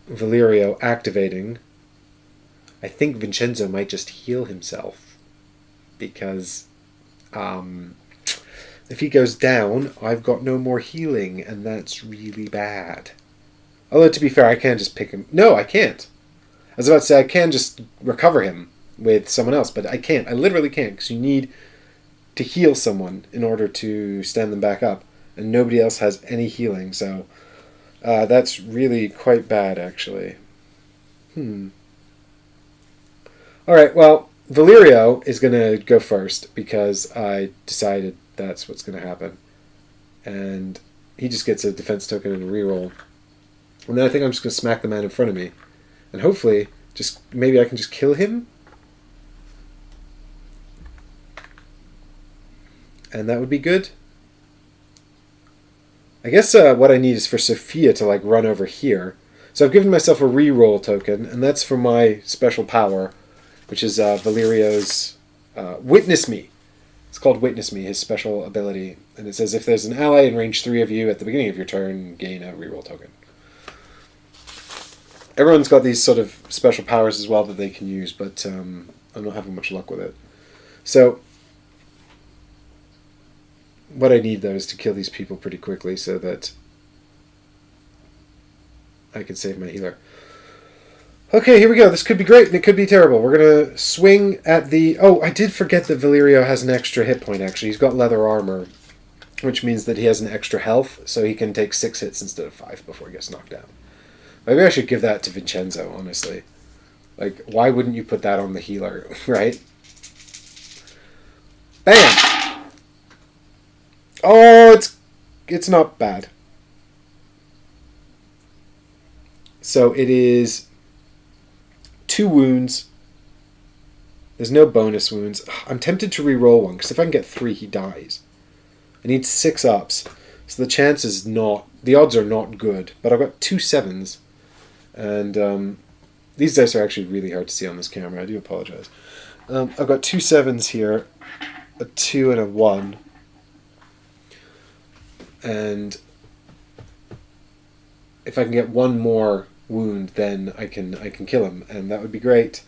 Valerio activating. I think Vincenzo might just heal himself. Because if he goes down, I've got no more healing. And that's really bad. Although, to be fair, I can just pick him. No, I can't. I was about to say I can just recover him with someone else. But I can't. I literally can't. Because you need to heal someone in order to stand them back up, and nobody else has any healing, so that's really quite bad, actually. Alright, well, Valerio is going to go first, because I decided that's what's going to happen. And he just gets a defense token and a reroll. And then I think I'm just going to smack the man in front of me. And hopefully, maybe I can just kill him? And that would be good. I guess what I need is for Sophia to run over here. So I've given myself a reroll token, and that's for my special power, which is Valerio's Witness Me. It's called Witness Me, his special ability. And it says if there's an ally in range 3 of you at the beginning of your turn, gain a reroll token. Everyone's got these sort of special powers as well that they can use, but I'm not having much luck with it. So what I need, though, is to kill these people pretty quickly so that I can save my healer. Okay, here we go. This could be great and it could be terrible. We're going to swing at the... Oh, I did forget that Valerio has an extra hit point, actually. He's got leather armor, which means that he has an extra health, so he can take 6 hits instead of 5 before he gets knocked down. Maybe I should give that to Vincenzo, honestly. Like, why wouldn't you put that on the healer, right? Bam! Oh, it's not bad. So it is 2 wounds. There's no bonus wounds. I'm tempted to re-roll one, because if I can get 3, he dies. I need 6 ups. So the chance is not... The odds are not good. But I've got 2 7s. And these dice are actually really hard to see on this camera. I do apologize. I've got 2 7s here. A 2 and a 1. And if I can get 1 more wound, then I can kill him. And that would be great.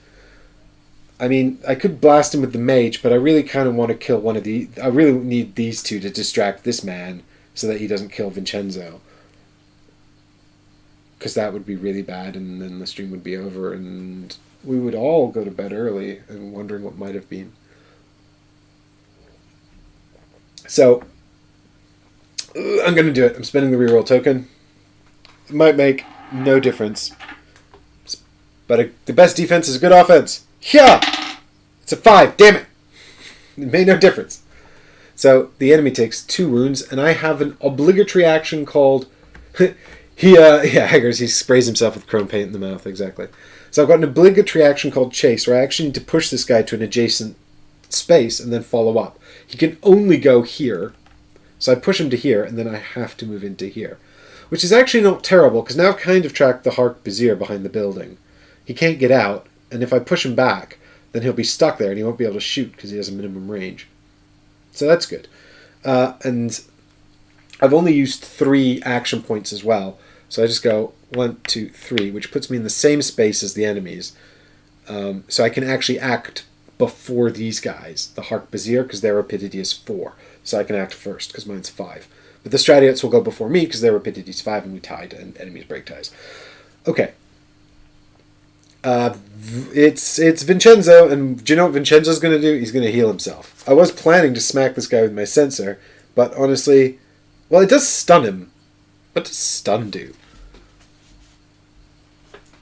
I mean, I could blast him with the mage, but I really kind of want to kill one of the... I really need these 2 to distract this man so that he doesn't kill Vincenzo. Because that would be really bad, and then the stream would be over, and we would all go to bed early and wondering what might have been. So, I'm going to do it. I'm spending the reroll token. It might make no difference. But the best defense is good offense. Yeah! It's a 5. Damn it! It made no difference. So, the enemy takes 2 wounds, and I have an obligatory action called... Haggers, he sprays himself with chrome paint in the mouth, exactly. So I've got an obligatory action called Chase, where I actually need to push this guy to an adjacent space and then follow up. He can only go here, so I push him to here, and then I have to move into here. Which is actually not terrible, because now I've kind of tracked the Hark-Bazir behind the building. He can't get out, and if I push him back, then he'll be stuck there, and he won't be able to shoot, because he has a minimum range. So that's good. And I've only used 3 action points as well. So I just go 1, 2, 3, which puts me in the same space as the enemies. So I can actually act before these guys, the Hark-Bazir, because their rapidity is 4. So I can act first, because mine's 5. But the Stratiots will go before me, because their rapidity is 5, and we tied, and enemies break ties. Okay. It's Vincenzo, and do you know what Vincenzo's going to do? He's going to heal himself. I was planning to smack this guy with my sensor, but honestly... Well, it does stun him. What does stun do?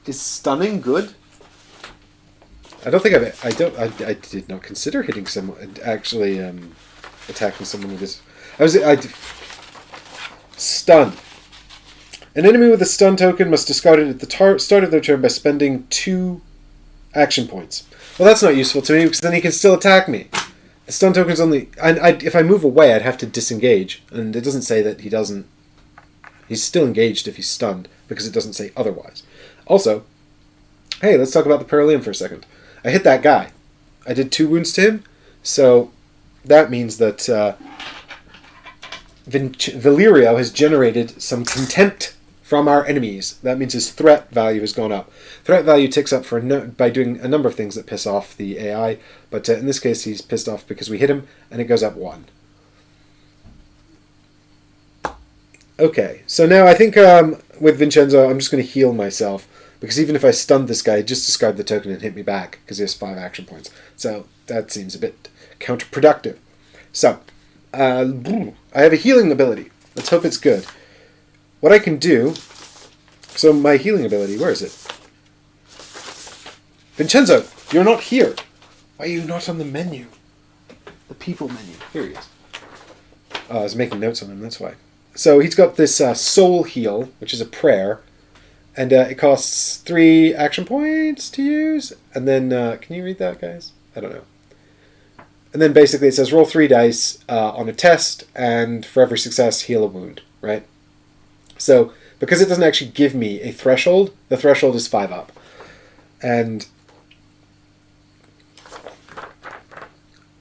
Is stunning good? I don't think I did not consider hitting someone, actually attacking someone with this. Stun. An enemy with a stun token must discard it at the start of their turn by spending 2 action points. Well, that's not useful to me, because then he can still attack me. The stun token's only... if I move away, I'd have to disengage, and it doesn't say that he doesn't... He's still engaged if he's stunned, because it doesn't say otherwise. Also, hey, let's talk about the Paralyum for a second. I hit that guy. I did 2 wounds to him, so that means that Valerio has generated some contempt from our enemies. That means his threat value has gone up. Threat value ticks up by doing a number of things that piss off the AI, but in this case he's pissed off because we hit him, and it goes up 1. Okay, so now I think with Vincenzo, I'm just going to heal myself, because even if I stunned this guy, just discard the token and hit me back, because he has 5 action points. So that seems a bit counterproductive. So, I have a healing ability. Let's hope it's good. What I can do... So my healing ability, where is it? Vincenzo, you're not here. Why are you not on the menu? The people menu. Here he is. I was making notes on him, that's why. So he's got this soul heal, which is a prayer, and it costs 3 action points to use. And then, can you read that, guys? I don't know. And then basically it says roll 3 dice on a test, and for every success, heal a wound, right? So because it doesn't actually give me a threshold, the threshold is 5 up. And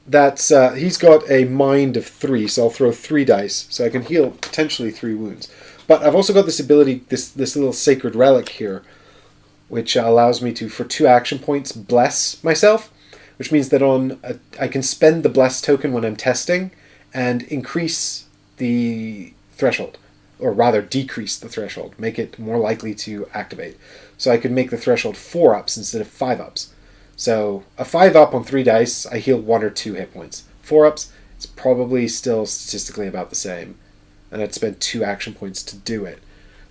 that's he's got a mind of 3, so I'll throw 3 dice, so I can heal potentially 3 wounds. But I've also got this ability, this little sacred relic here, which allows me to, for 2 action points, bless myself, which means that I can spend the bless token when I'm testing and increase the threshold. or rather decrease the threshold, make it more likely to activate. So I could make the threshold 4 ups instead of 5 ups. So a 5 up on 3 dice, I heal 1 or 2 hit points. 4 ups, it's probably still statistically about the same. And I'd spend 2 action points to do it,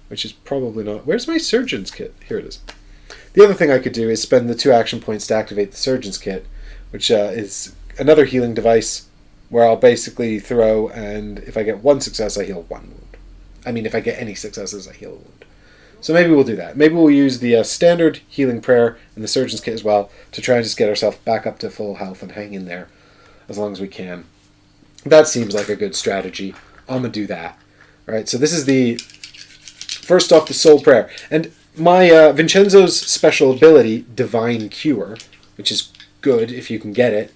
which is probably not... Where's my Surgeon's Kit? Here it is. The other thing I could do is spend the 2 action points to activate the Surgeon's Kit, which is another healing device where I'll basically throw, and if I get 1 success, I heal 1 wound. I mean, if I get any successes, I heal a wound. So maybe we'll do that. Maybe we'll use the standard healing prayer and the Surgeon's Kit as well to try and just get ourselves back up to full health and hang in there as long as we can. That seems like a good strategy. I'm going to do that. All right, so this is the... First off, the Soul Prayer. And my Vincenzo's special ability, Divine Cure, which is good if you can get it,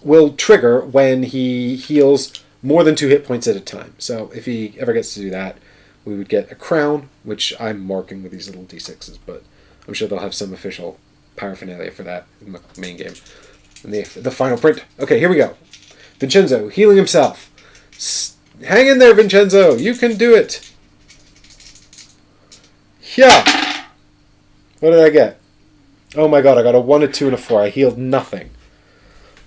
will trigger when he heals more than 2 hit points at a time. So if he ever gets to do that, we would get a crown, which I'm marking with these little d6s, but I'm sure they'll have some official paraphernalia for that in the main game. And the final print. Okay, here we go. Vincenzo, healing himself. Hang in there, Vincenzo. You can do it. Yeah. What did I get? Oh my god, I got a 1, a 2, and a 4. I healed nothing.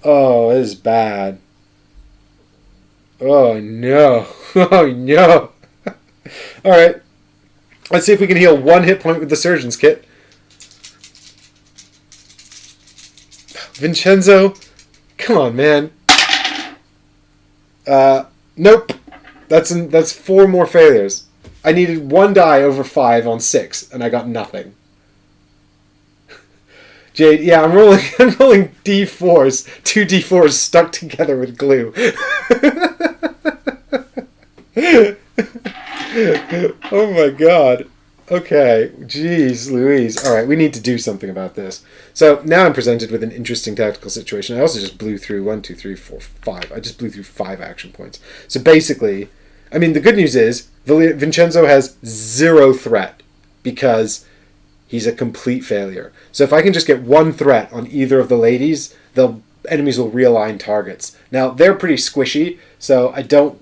Oh, this is bad. Oh no. Oh no. Alright. Let's see if we can heal 1 hit point with the Surgeon's Kit. Vincenzo. Come on, man. Nope. That's 4 more failures. I needed 1 die over 5 on 6, and I got nothing. Jade, yeah, I'm rolling D4s. 2 D4s stuck together with glue. Oh my god. Okay. Jeez Louise. Alright, we need to do something about this. So now I'm presented with an interesting tactical situation. I also just blew through 1, 2, 3, 4, 5. I just blew through 5 action points. So basically, I mean, the good news is Vincenzo has 0 threat because he's a complete failure. So if I can just get 1 threat on either of the ladies, the enemies will realign targets. Now, they're pretty squishy, so I don't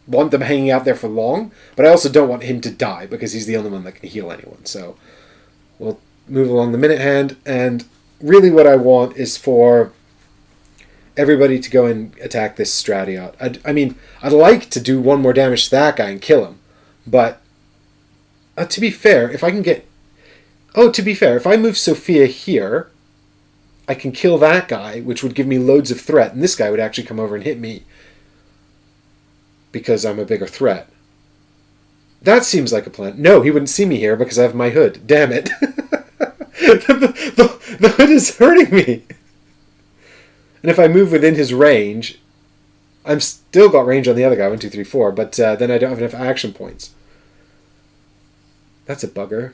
want them hanging out there for long, but I also don't want him to die because he's the only one that can heal anyone. So we'll move along the minute hand, and really what I want is for everybody to go and attack this Stratiot. I mean, I'd like to do 1 more damage to that guy and kill him, but to be fair, if I can get... Oh, to be fair, if I move Sophia here, I can kill that guy, which would give me loads of threat, and this guy would actually come over and hit me because I'm a bigger threat. That seems like a plan. No, he wouldn't see me here because I have my hood. Damn it. the hood is hurting me. And if I move within his range, I'm still got range on the other guy, 1, 2, 3, 4, but then I don't have enough action points. That's a bugger.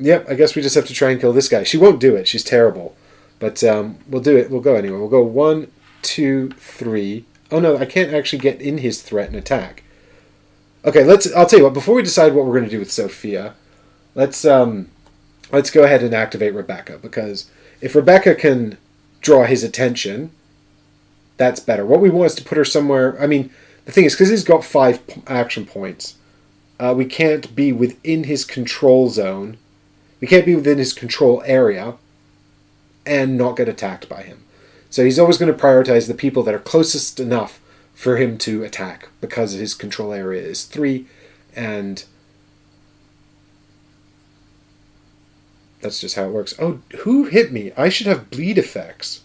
Yep, I guess we just have to try and kill this guy. She won't do it. She's terrible. But we'll do it. We'll go anyway. We'll go 1, 2, 3. Oh no, I can't actually get in his threat and attack. Okay, I'll tell you what, before we decide what we're going to do with Sophia, let's go ahead and activate Rebecca, because if Rebecca can draw his attention, that's better. What we want is to put her somewhere... I mean, the thing is, because he's got 5 action points, we can't be within his control zone. We can't be within his control area and not get attacked by him. So he's always going to prioritize the people that are closest enough for him to attack, because his control area is 3, and that's just how it works. Oh, who hit me? I should have bleed effects.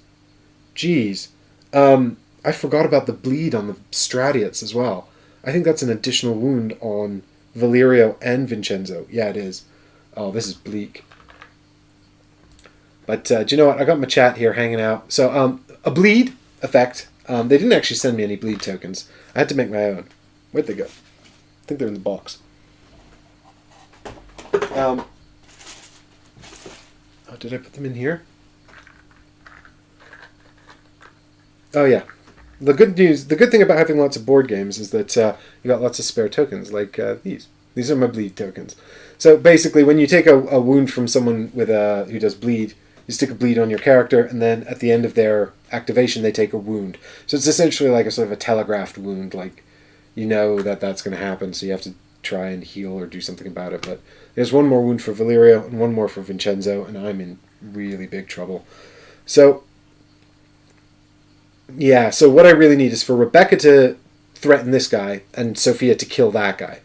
Jeez. I forgot about the bleed on the Stratiots as well. I think that's an additional wound on Valerio and Vincenzo. Yeah, it is. Oh, this is bleak. But do you know what? I got my chat here hanging out. So a bleed effect. They didn't actually send me any bleed tokens. I had to make my own. Where'd they go? I think they're in the box. Oh, did I put them in here? Oh yeah. The good thing about having lots of board games is that you got lots of spare tokens, like these. These are my bleed tokens. So basically, when you take a wound from someone with who does bleed, you stick a bleed on your character, and then at the end of their activation, they take a wound. So it's essentially like a sort of a telegraphed wound, like you know that that's going to happen, so you have to try and heal or do something about it. But there's one more wound for Valerio and one more for Vincenzo, and I'm in really big trouble. So, yeah, so what I really need is for Rebecca to threaten this guy and Sophia to kill that guy.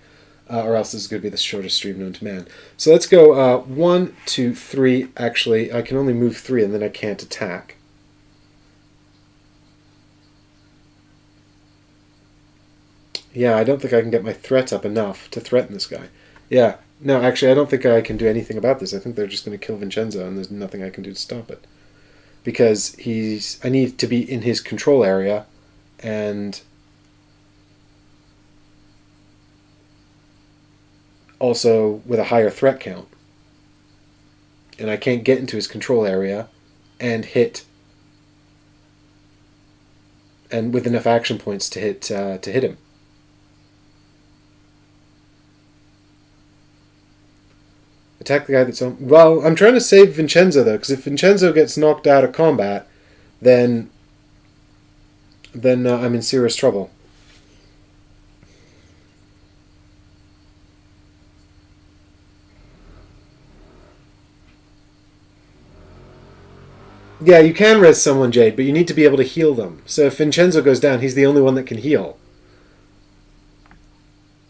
Or else this is going to be the shortest stream known to man. So let's go 1, 2, 3. Actually, I can only move 3 and then I can't attack. Yeah, I don't think I can get my threat up enough to threaten this guy. Yeah, no, actually, I don't think I can do anything about this. I think they're just going to kill Vincenzo, and there's nothing I can do to stop it. Because I need to be in his control area, and also with a higher threat count. And I can't get into his control area and hit, and with enough action points to hit him. Attack the guy that's on... Well, I'm trying to save Vincenzo, though, because if Vincenzo gets knocked out of combat, then I'm in serious trouble. Yeah, you can res someone, Jade, but you need to be able to heal them. So if Vincenzo goes down, he's the only one that can heal.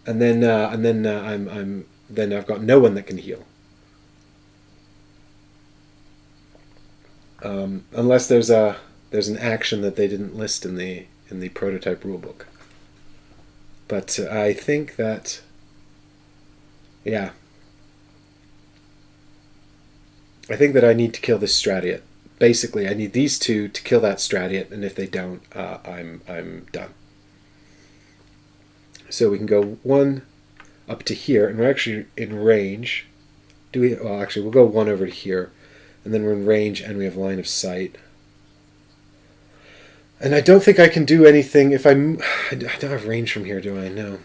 And then I've got no one that can heal. Unless there's an action that they didn't list in the prototype rulebook. But I think that, yeah, I think that I need to kill this Stratiot. Basically, I need these two to kill that Stratiot, and if they don't, I'm done. So we can go 1 up to here, and we're actually in range. Well, actually, we'll go 1 over to here. And then we're in range and we have line of sight. And I don't think I can do anything if I don't have range from here, do I? No.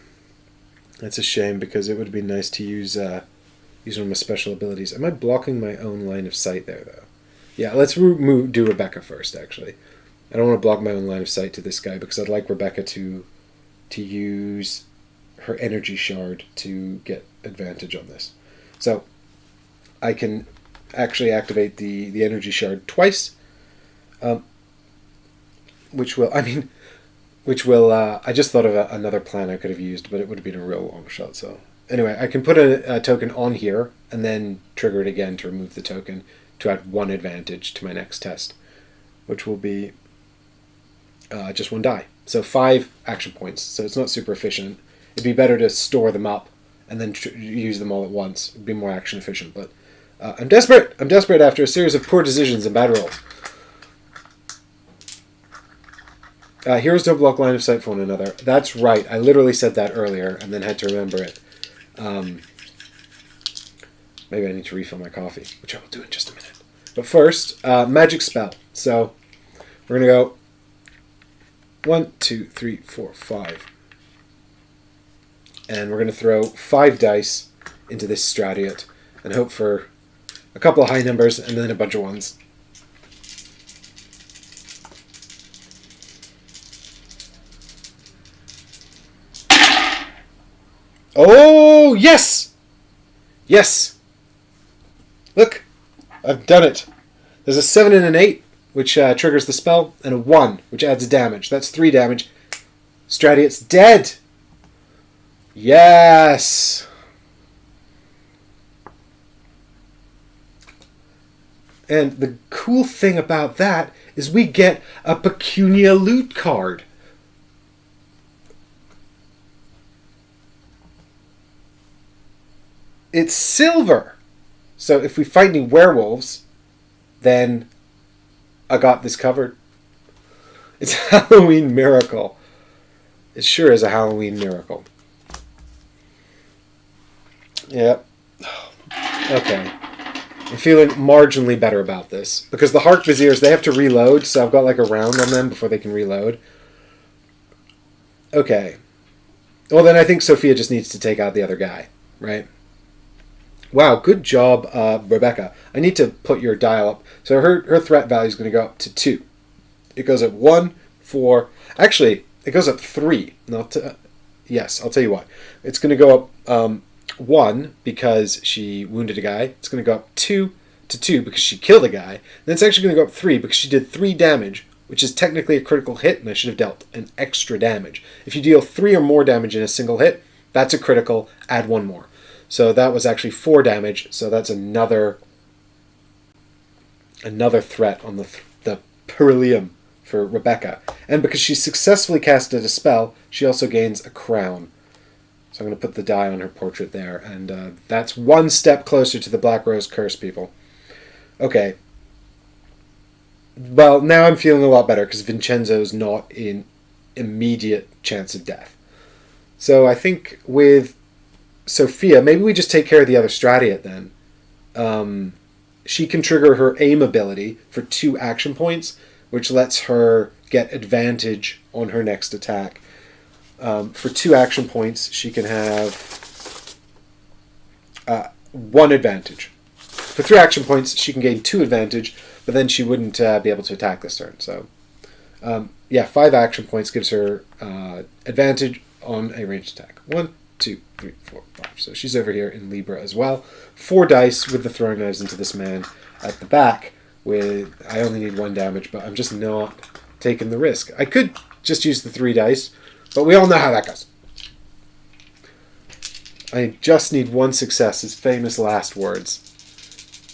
That's a shame because it would be nice to use one of my special abilities. Am I blocking my own line of sight there, though? Yeah, let's do Rebecca first, actually. I don't want to block my own line of sight to this guy because I'd like Rebecca to use her energy shard to get advantage on this. So I can actually activate the energy shard twice, which will I just thought of another plan I could have used, but it would have been a real long shot. So anyway, I can put a token on here and then trigger it again to remove the token to add 1 advantage to my next test, which will be just 1 die. So 5 action points. So it's not super efficient. It'd be better to store them up and then use them all at once. It'd be more action efficient, but I'm desperate. I'm desperate after a series of poor decisions and bad rolls. Heroes don't block line of sight for one another. That's right. I literally said that earlier and then had to remember it. Maybe I need to refill my coffee, which I will do in just a minute. But first, magic spell. So we're going to go 1, 2, 3, 4, 5. And we're going to throw 5 dice into this Stratiot and hope for a couple of high numbers and then a bunch of ones. Oh, yes! Yes! Look, I've done it. There's a 7 and an 8, which triggers the spell, and a 1, which adds damage. That's 3 damage. Stratiot's dead! Yes! And the cool thing about that is we get a Pecunia loot card. It's silver. So if we fight any werewolves, then I got this covered. It's a Halloween miracle. It sure is a Halloween miracle. Yep. Okay. I'm feeling marginally better about this. Because the Hark Viziers, they have to reload, so I've got like a round on them before they can reload. Okay. Well, then I think Sophia just needs to take out the other guy, right? Wow, good job, Rebecca. I need to put your dial up. So her threat value is going to go up to 2. It goes up 1, 4. Actually, it goes up 3. Yes, I'll tell you why. It's going to go up 1 because she wounded a guy. It's going to go up 2 to 2 because she killed a guy. And it's actually going to go up 3 because she did 3 damage, which is technically a critical hit, and I should have dealt an extra damage. If you deal 3 or more damage in a single hit, that's a critical, add 1 more. So that was actually 4 damage, so that's another threat on the Horologium for Rebecca. And because she successfully casted a spell, she also gains a crown. So I'm going to put the die on her portrait there, and that's 1 step closer to the Black Rose curse, people. Okay. Well, now I'm feeling a lot better because Vincenzo's not in immediate chance of death. So I think with Sophia, maybe we just take care of the other Stratiate then. She can trigger her aim ability for 2 action points, which lets her get advantage on her next attack. For 2 action points, she can have 1 advantage. For 3 action points, she can gain 2 advantage, but then she wouldn't be able to attack this turn. So, 5 action points gives her advantage on a ranged attack. 1, 2, 3, 4, 5. So she's over here in Libra as well. 4 dice with the throwing knives into this man at the back. I only need 1 damage, but I'm just not taking the risk. I could just use the 3 dice, but we all know how that goes. I just need 1 success, his famous last words.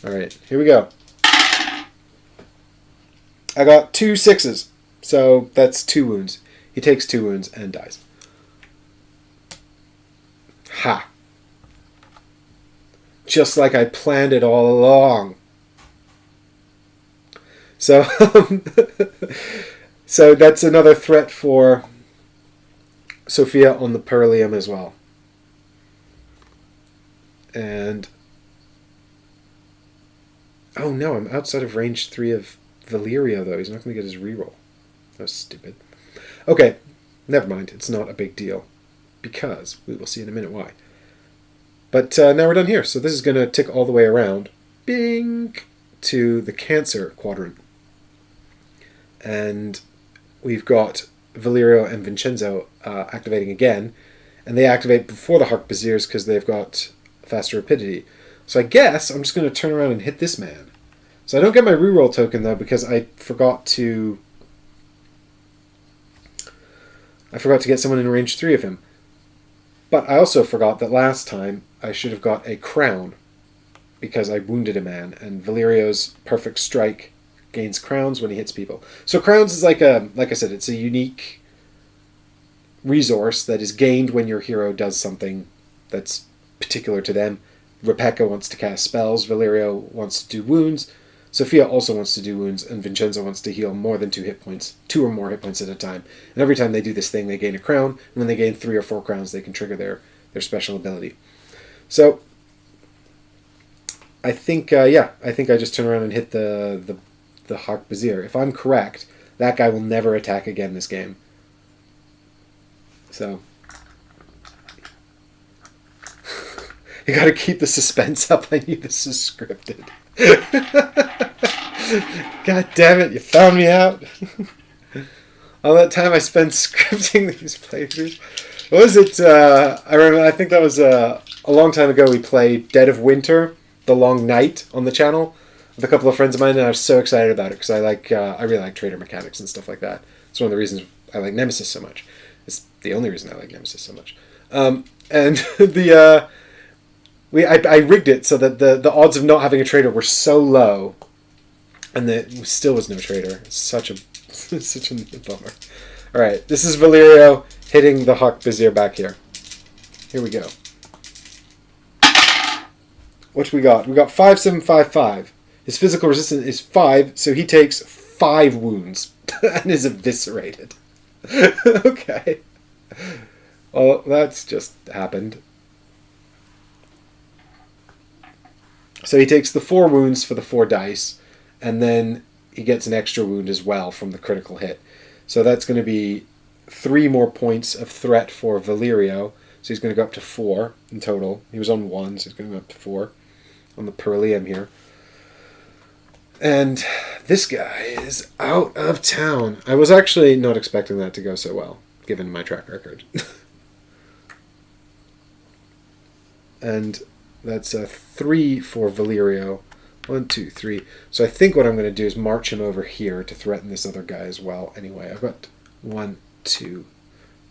Alright, here we go. I got 2 6s, so that's 2 wounds. He takes 2 wounds and dies. Ha! Just like I planned it all along. So, so that's another threat for Sophia on the Horologium as well. And oh no, I'm outside of range 3 of Valerio though. He's not going to get his reroll. That was stupid. Okay, never mind. It's not a big deal because we will see in a minute why. But now we're done here. So this is going to tick all the way around. Bing! To the Cancer quadrant. And we've got Valerio and Vincenzo activating again. And they activate before the Harquebusiers because they've got faster rapidity. So I guess I'm just going to turn around and hit this man. So I don't get my reroll token though because I forgot to get someone in range 3 of him. But I also forgot that last time I should have got a crown because I wounded a man, and Valerio's perfect strike gains crowns when he hits people. So crowns is like I said, it's a unique resource that is gained when your hero does something that's particular to them. Rebecca wants to cast spells, Valerio wants to do wounds, Sophia also wants to do wounds, and Vincenzo wants to heal more than 2 hit points, 2 or more hit points at a time. And every time they do this thing, they gain a crown, and when they gain 3 or 4 crowns, they can trigger their special ability. So, I think I just turn around and hit the Harquebusier. If I'm correct, that guy will never attack again this game. So, you gotta keep the suspense up. I knew this is scripted. God damn it, you found me out. All that time I spent scripting these playthroughs. What was it? I remember. I think that was a long time ago. We played Dead of Winter, The Long Night on the channel with a couple of friends of mine, and I was so excited about it because I really like trader mechanics and stuff like that. It's one of the reasons I like Nemesis so much. It's the only reason I like Nemesis so much. And I rigged it so that the odds of not having a trader were so low, and there still was no trader. It's such a bummer. All right, this is Valerio hitting the Harquebusier back here. Here we go. What we got? We got 5, 7, 5, 5. His physical resistance is 5, so he takes 5 wounds and is eviscerated. Okay. Well, that's just happened. So he takes the 4 wounds for the 4 dice, and then he gets an extra wound as well from the critical hit. So that's going to be 3 more points of threat for Valerio. So he's going to go up to 4 in total. He was on 1, so he's going to go up to 4 on the Horologium here. And this guy is out of town. I was actually not expecting that to go so well, given my track record. And that's a 3 for Valerio. 1, 2, 3. So I think what I'm going to do is march him over here to threaten this other guy as well. Anyway, I've got 1, 2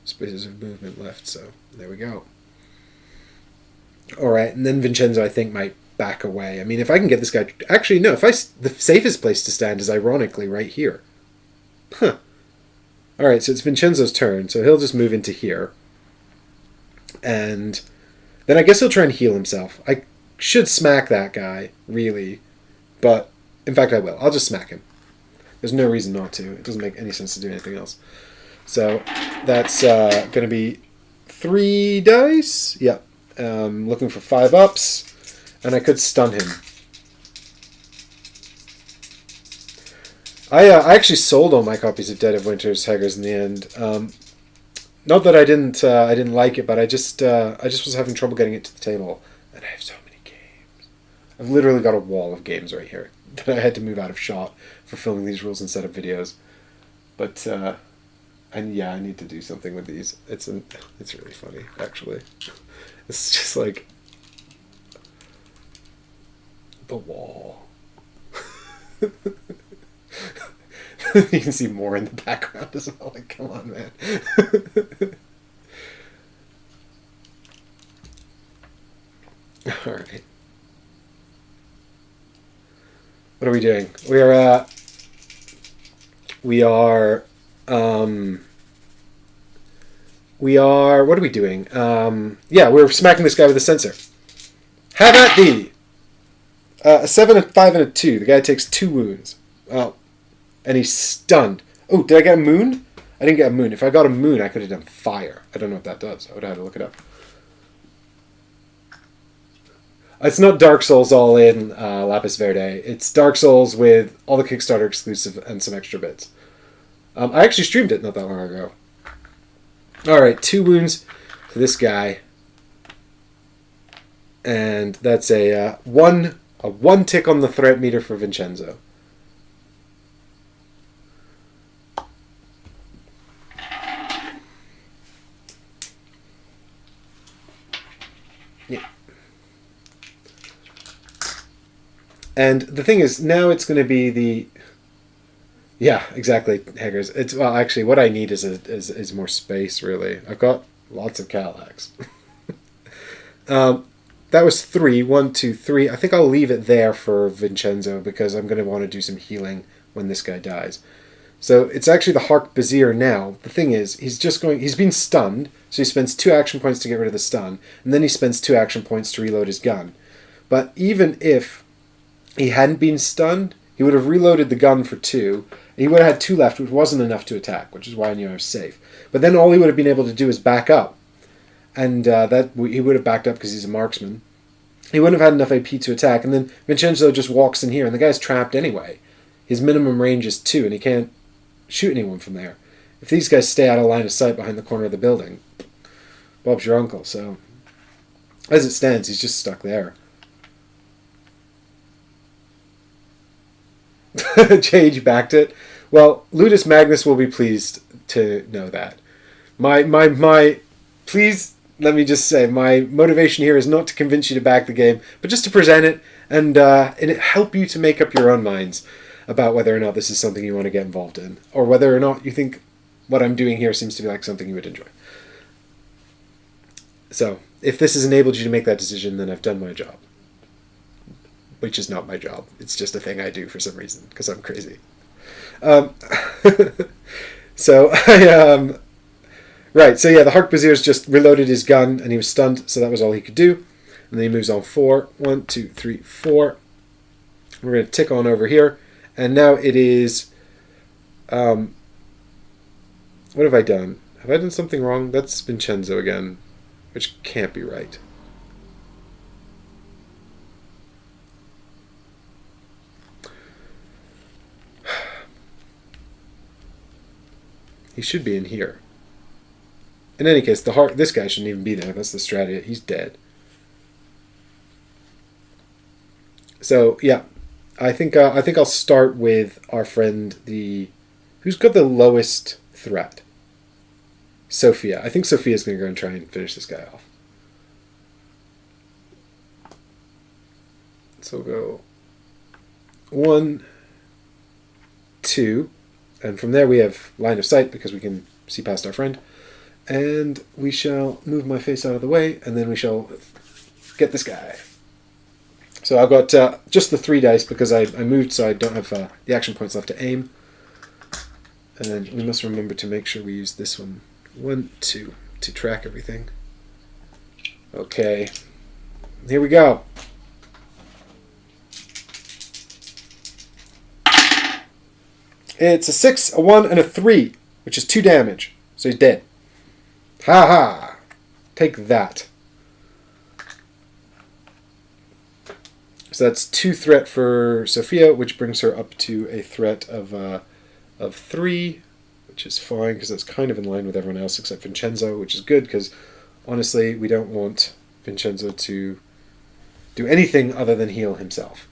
spaces of movement left, so there we go. Alright, and then Vincenzo, I think, might back away. I mean, if I can get this guy... Actually, no, the safest place to stand is ironically right here. Huh. Alright, so it's Vincenzo's turn, so he'll just move into here. And then I guess he'll try and heal himself. I should smack that guy, really. But, in fact, I will. I'll just smack him. There's no reason not to. It doesn't make any sense to do anything else. So, that's going to be 3 dice. Yep. Looking for 5 ups. And I could stun him. I actually sold all my copies of Dead of Winter's Haggers in the end. Not that I didn't like it, but I just was having trouble getting it to the table. And I have so many games. I've literally got a wall of games right here that I had to move out of shot for filming these rules and setup videos. But and yeah, I need to do something with these. It's really funny, actually. It's just like the wall. You can see more in the background as well. Like, come on, man. All right. What are we doing? We are. What are we doing? Yeah, we're smacking this guy with a sensor. Have at thee! A 7, a 5, and a 2. The guy takes 2 wounds. Oh. And he's stunned. Oh, did I get a moon? I didn't get a moon. If I got a moon, I could have done fire. I don't know what that does. I would have had to look it up. It's not Dark Souls all in Lapis Verde. It's Dark Souls with all the Kickstarter exclusive and some extra bits. I actually streamed it not that long ago. Alright, 2 wounds to this guy. And that's a 1 tick on the threat meter for Vincenzo. Yeah. And the thing is, now it's going to be the... Yeah, exactly, Haggers. It's, well, actually, what I need is more space, really. I've got lots of Cadillacs. That was 3. 1, 2, 3. I think I'll leave it there for Vincenzo because I'm going to want to do some healing when this guy dies. So it's actually the Hark-Bazir now. The thing is, he's been stunned, so he spends 2 action points to get rid of the stun, and then he spends 2 action points to reload his gun. But even if he hadn't been stunned, he would have reloaded the gun for 2, and he would have had 2 left, which wasn't enough to attack, which is why I knew I was safe. But then all he would have been able to do is back up. And he would have backed up because he's a marksman. He wouldn't have had enough AP to attack, and then Vincenzo just walks in here, and the guy's trapped anyway. His minimum range is 2, and he can't shoot anyone from there. If these guys stay out of line of sight behind the corner of the building, Bob's your uncle, so... As it stands, he's just stuck there. JH backed it. Well, Ludus Magnus will be pleased to know that. Please, let me just say, my motivation here is not to convince you to back the game, but just to present it and help you to make up your own minds about whether or not this is something you want to get involved in, or whether or not you think what I'm doing here seems to be like something you would enjoy. So, if this has enabled you to make that decision, then I've done my job. Which is not my job. It's just a thing I do for some reason, because I'm crazy. So, right, so yeah, the Hark-Bazir's just reloaded his gun, and he was stunned, so that was all he could do. And then he moves on 4. 1, 2, 3, 4. We're going to tick on over here. And now it is... what have I done? Have I done something wrong? That's Vincenzo again, which can't be right. He should be in here. In any case, this guy shouldn't even be there. That's the strategy. He's dead. So, yeah. I think I'll start with our friend who's got the lowest threat. Sophia. I think Sophia's going to go and try and finish this guy off. So we'll go 1, 2, and from there we have line of sight because we can see past our friend. And we shall move my face out of the way, and then we shall get this guy. So I've got just the 3 dice because I moved, so I don't have the action points left to aim. And we must remember to make sure we use this one. 1, 2, to track everything. Okay. Here we go. It's a 6, a 1, and a 3, which is 2 damage. So he's dead. Ha ha! Take that. So that's 2 threat for Sophia, which brings her up to a threat of 3, which is fine because that's kind of in line with everyone else except Vincenzo, which is good because honestly we don't want Vincenzo to do anything other than heal himself.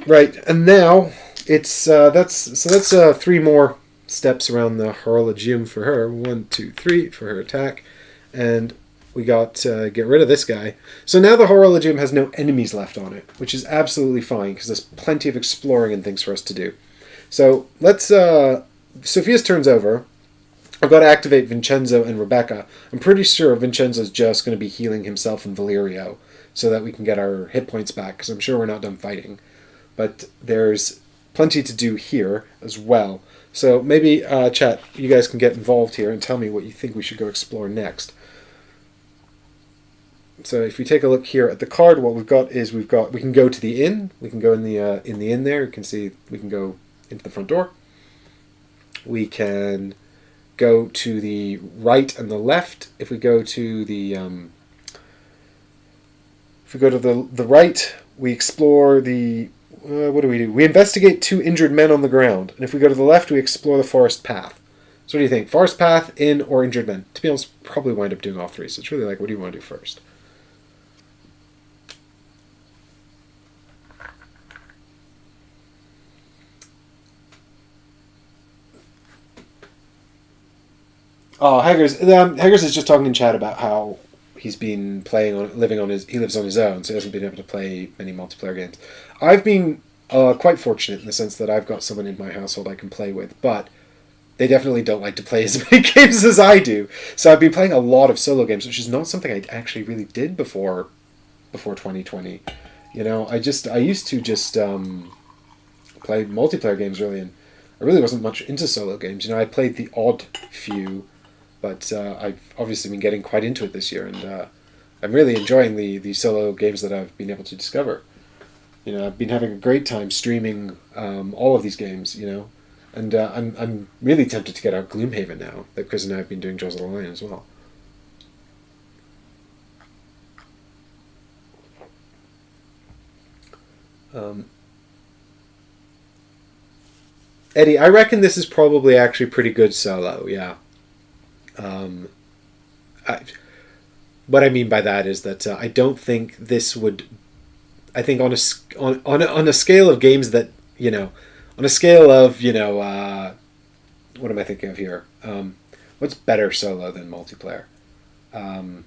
Right, and now it's that's 3 more steps around the Horologium for her. 1, 2, 3 for her attack, and we got get rid of this guy. So now the Horologium has no enemies left on it, which is absolutely fine because there's plenty of exploring and things for us to do. So let's Sophia's turn's over. I've got to activate Vincenzo and Rebecca. I'm pretty sure Vincenzo's just going to be healing himself and Valerio so that we can get our hit points back because I'm sure we're not done fighting. But there's plenty to do here as well. So maybe, chat, you guys can get involved here and tell me what you think we should go explore next. So if we take a look here at the card, what we've got is we can go to the inn. We can go in the inn there. You can see we can go into the front door. We can go to the right and the left. If we go to the right, we explore the what do? We investigate 2 injured men on the ground. And if we go to the left, we explore the forest path. So what do you think? Forest path, inn, or injured men? To be honest, probably wind up doing all 3. So it's really like, what do you want to do first? Oh, Haggers is just talking in chat about how he's been he lives on his own, so he hasn't been able to play many multiplayer games. I've been quite fortunate in the sense that I've got someone in my household I can play with, but they definitely don't like to play as many games as I do. So I've been playing a lot of solo games, which is not something I actually really did before 2020. You know, I used to just play multiplayer games really, and I really wasn't much into solo games. You know, I played the odd few, but I've obviously been getting quite into it this year, and I'm really enjoying the solo games that I've been able to discover. You know, I've been having a great time streaming all of these games, you know, and I'm really tempted to get out Gloomhaven now that Chris and I have been doing Jaws of the Lion as well. Eddie, I reckon this is probably actually pretty good solo, yeah. What I mean by that is that I don't think this would. I think on a scale of games that on a scale of what am I thinking of here? What's better solo than multiplayer? I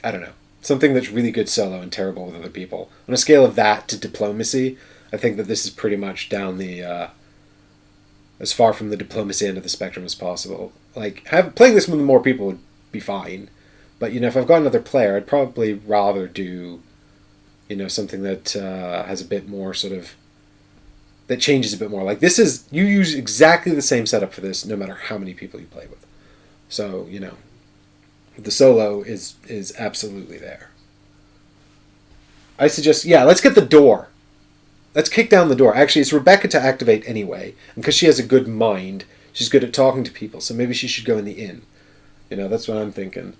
don't know. Something that's really good solo and terrible with other people. On a scale of that to diplomacy, I think that this is pretty much down the as far from the diplomacy end of the spectrum as possible. Like playing this with more people would be fine, but if I've got another player, I'd probably rather do something that has a bit more sort of that changes a bit more. Like this is you use exactly the same setup for this, no matter how many people you play with. So the solo is absolutely there. I suggest let's get the door. Let's kick down the door. Actually, it's Rebecca to activate anyway, and because she has a good mind, she's good at talking to people. So maybe she should go in the inn. That's what I'm thinking.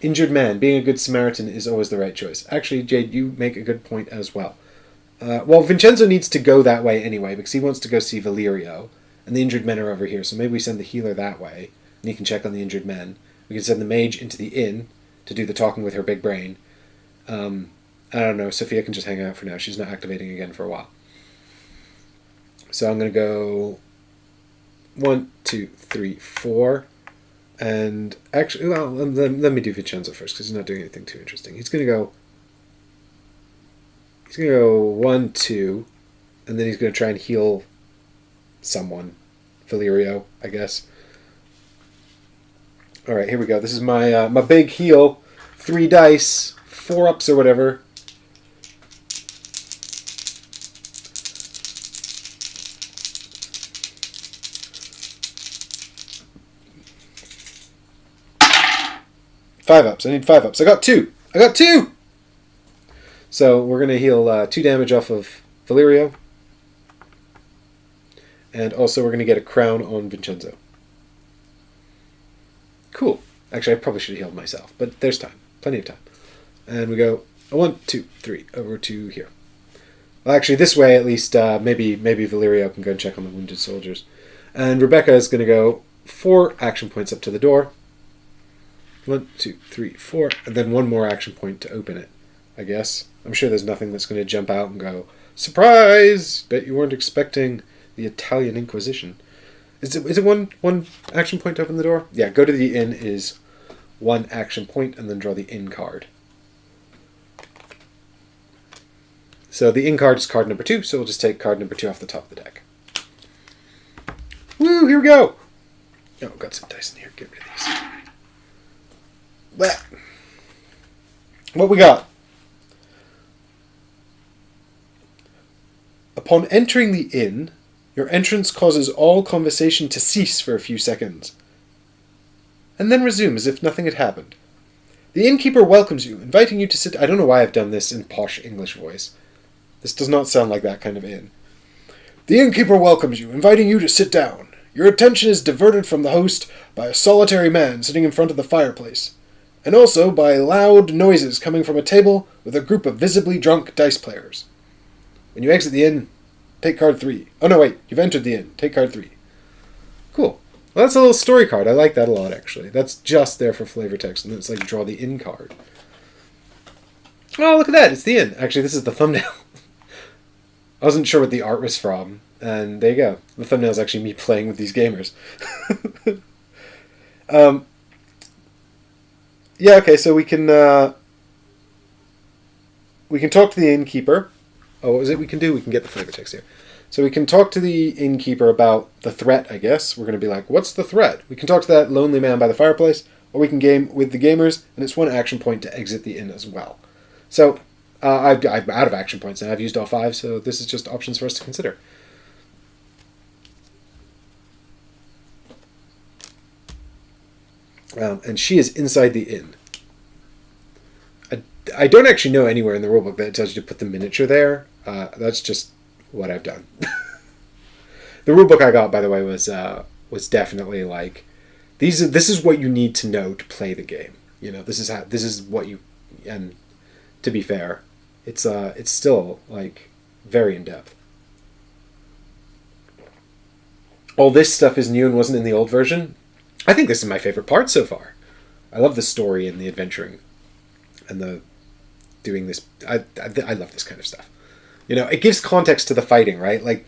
Injured man, being a good Samaritan is always the right choice. Actually, Jade, you make a good point as well. Well, Vincenzo needs to go that way anyway because he wants to go see Valerio, and the injured men are over here. So maybe we send the healer that way, and he can check on the injured men. We can send the mage into the inn to do the talking with her big brain. I don't know. Sophia can just hang out for now. She's not activating again for a while. So I'm going to go 1, 2, 3, 4. And actually, well, let me do Vincenzo first because he's not doing anything too interesting. He's going to go 1, 2, and then he's going to try and heal someone. Valerio, I guess. All right, here we go. This is my my big heal. 3 dice, 4 ups or whatever. Five ups. I need 5 ups. I got 2. So we're going to heal 2 damage off of Valerio. And also we're going to get a crown on Vincenzo. Cool. Actually, I probably should have healed myself, but there's time. Plenty of time. And we go 1, 2, 3 over to here. Well, actually, this way at least maybe Valerio can go and check on the wounded soldiers. And Rebecca is going to go 4 action points up to the door. 1, 2, 3, 4, and then 1 more action point to open it, I guess. I'm sure there's nothing that's going to jump out and go, surprise! Bet you weren't expecting the Italian Inquisition. Is it one action point to open the door? Yeah, go to the inn is 1 action point, and then draw the inn card. So the inn card is card number 2, so we'll just take card number 2 off the top of the deck. Woo, here we go! Oh, I've got some dice in here, get rid of these. What we got? Upon entering the inn, your entrance causes all conversation to cease for a few seconds, and then resume as if nothing had happened. The innkeeper welcomes you, inviting you to sit... I don't know why I've done this in posh English voice. This does not sound like that kind of inn. The innkeeper welcomes you, inviting you to sit down. Your attention is diverted from the host by a solitary man sitting in front of the fireplace, and also by loud noises coming from a table with a group of visibly drunk dice players. When you exit the inn, take card 3. Oh no, wait, you've entered the inn. Take card 3. Cool. Well, that's a little story card. I like that a lot, actually. That's just there for flavor text, and it's like draw the inn card. Oh, look at that. It's the inn. Actually, this is the thumbnail. I wasn't sure what the art was from, and there you go. The thumbnail is actually me playing with these gamers. Yeah, okay, so we can talk to the innkeeper. Oh, what was it we can do? We can get the flavor text here. So we can talk to the innkeeper about the threat, I guess. We're going to be like, what's the threat? We can talk to that lonely man by the fireplace, or we can game with the gamers, and it's 1 action point to exit the inn as well. So I'm out of action points, and I've used all 5, so this is just options for us to consider. And she is inside the inn. I don't actually know anywhere in the rulebook that it tells you to put the miniature there. That's just what I've done. The rulebook I got, by the way, was definitely like this is what you need to know to play the game. You know, this is what you. And to be fair, it's still like very in depth. All this stuff is new and wasn't in the old version. I think this is my favorite part so far. I love the story and the adventuring, and the doing this. I love this kind of stuff. You know, it gives context to the fighting, right? Like,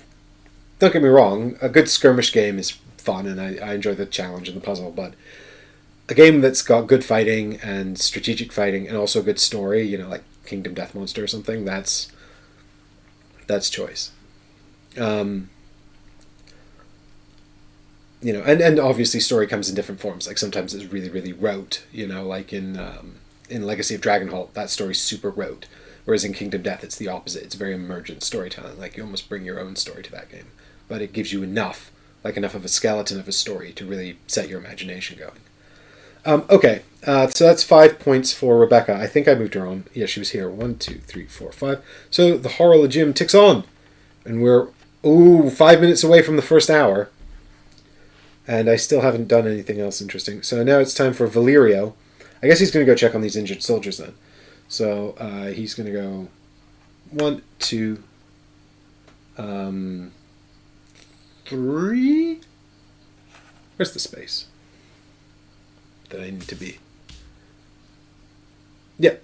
don't get me wrong, a good skirmish game is fun, and I enjoy the challenge and the puzzle, but a game that's got good fighting and strategic fighting and also a good story, you know, like Kingdom Death Monster or something, that's choice. You know, and obviously story comes in different forms. Like sometimes it's really, really rote, you know, like in Legacy of Dragonholt, that story's super rote. Whereas in Kingdom Death, it's the opposite. It's very emergent storytelling. Like you almost bring your own story to that game. But it gives you enough of a skeleton of a story to really set your imagination going. Okay, so that's 5 points for Rebecca. I think I moved her on. Yeah, she was here. 1, 2, 3, 4, 5. So the Horologium ticks on. And we're, 5 minutes away from the first hour. And I still haven't done anything else interesting. So now it's time for Valerio. I guess he's going to go check on these injured soldiers then. So he's going to go 1, 2, 3. Where's the space that I need to be? Yep.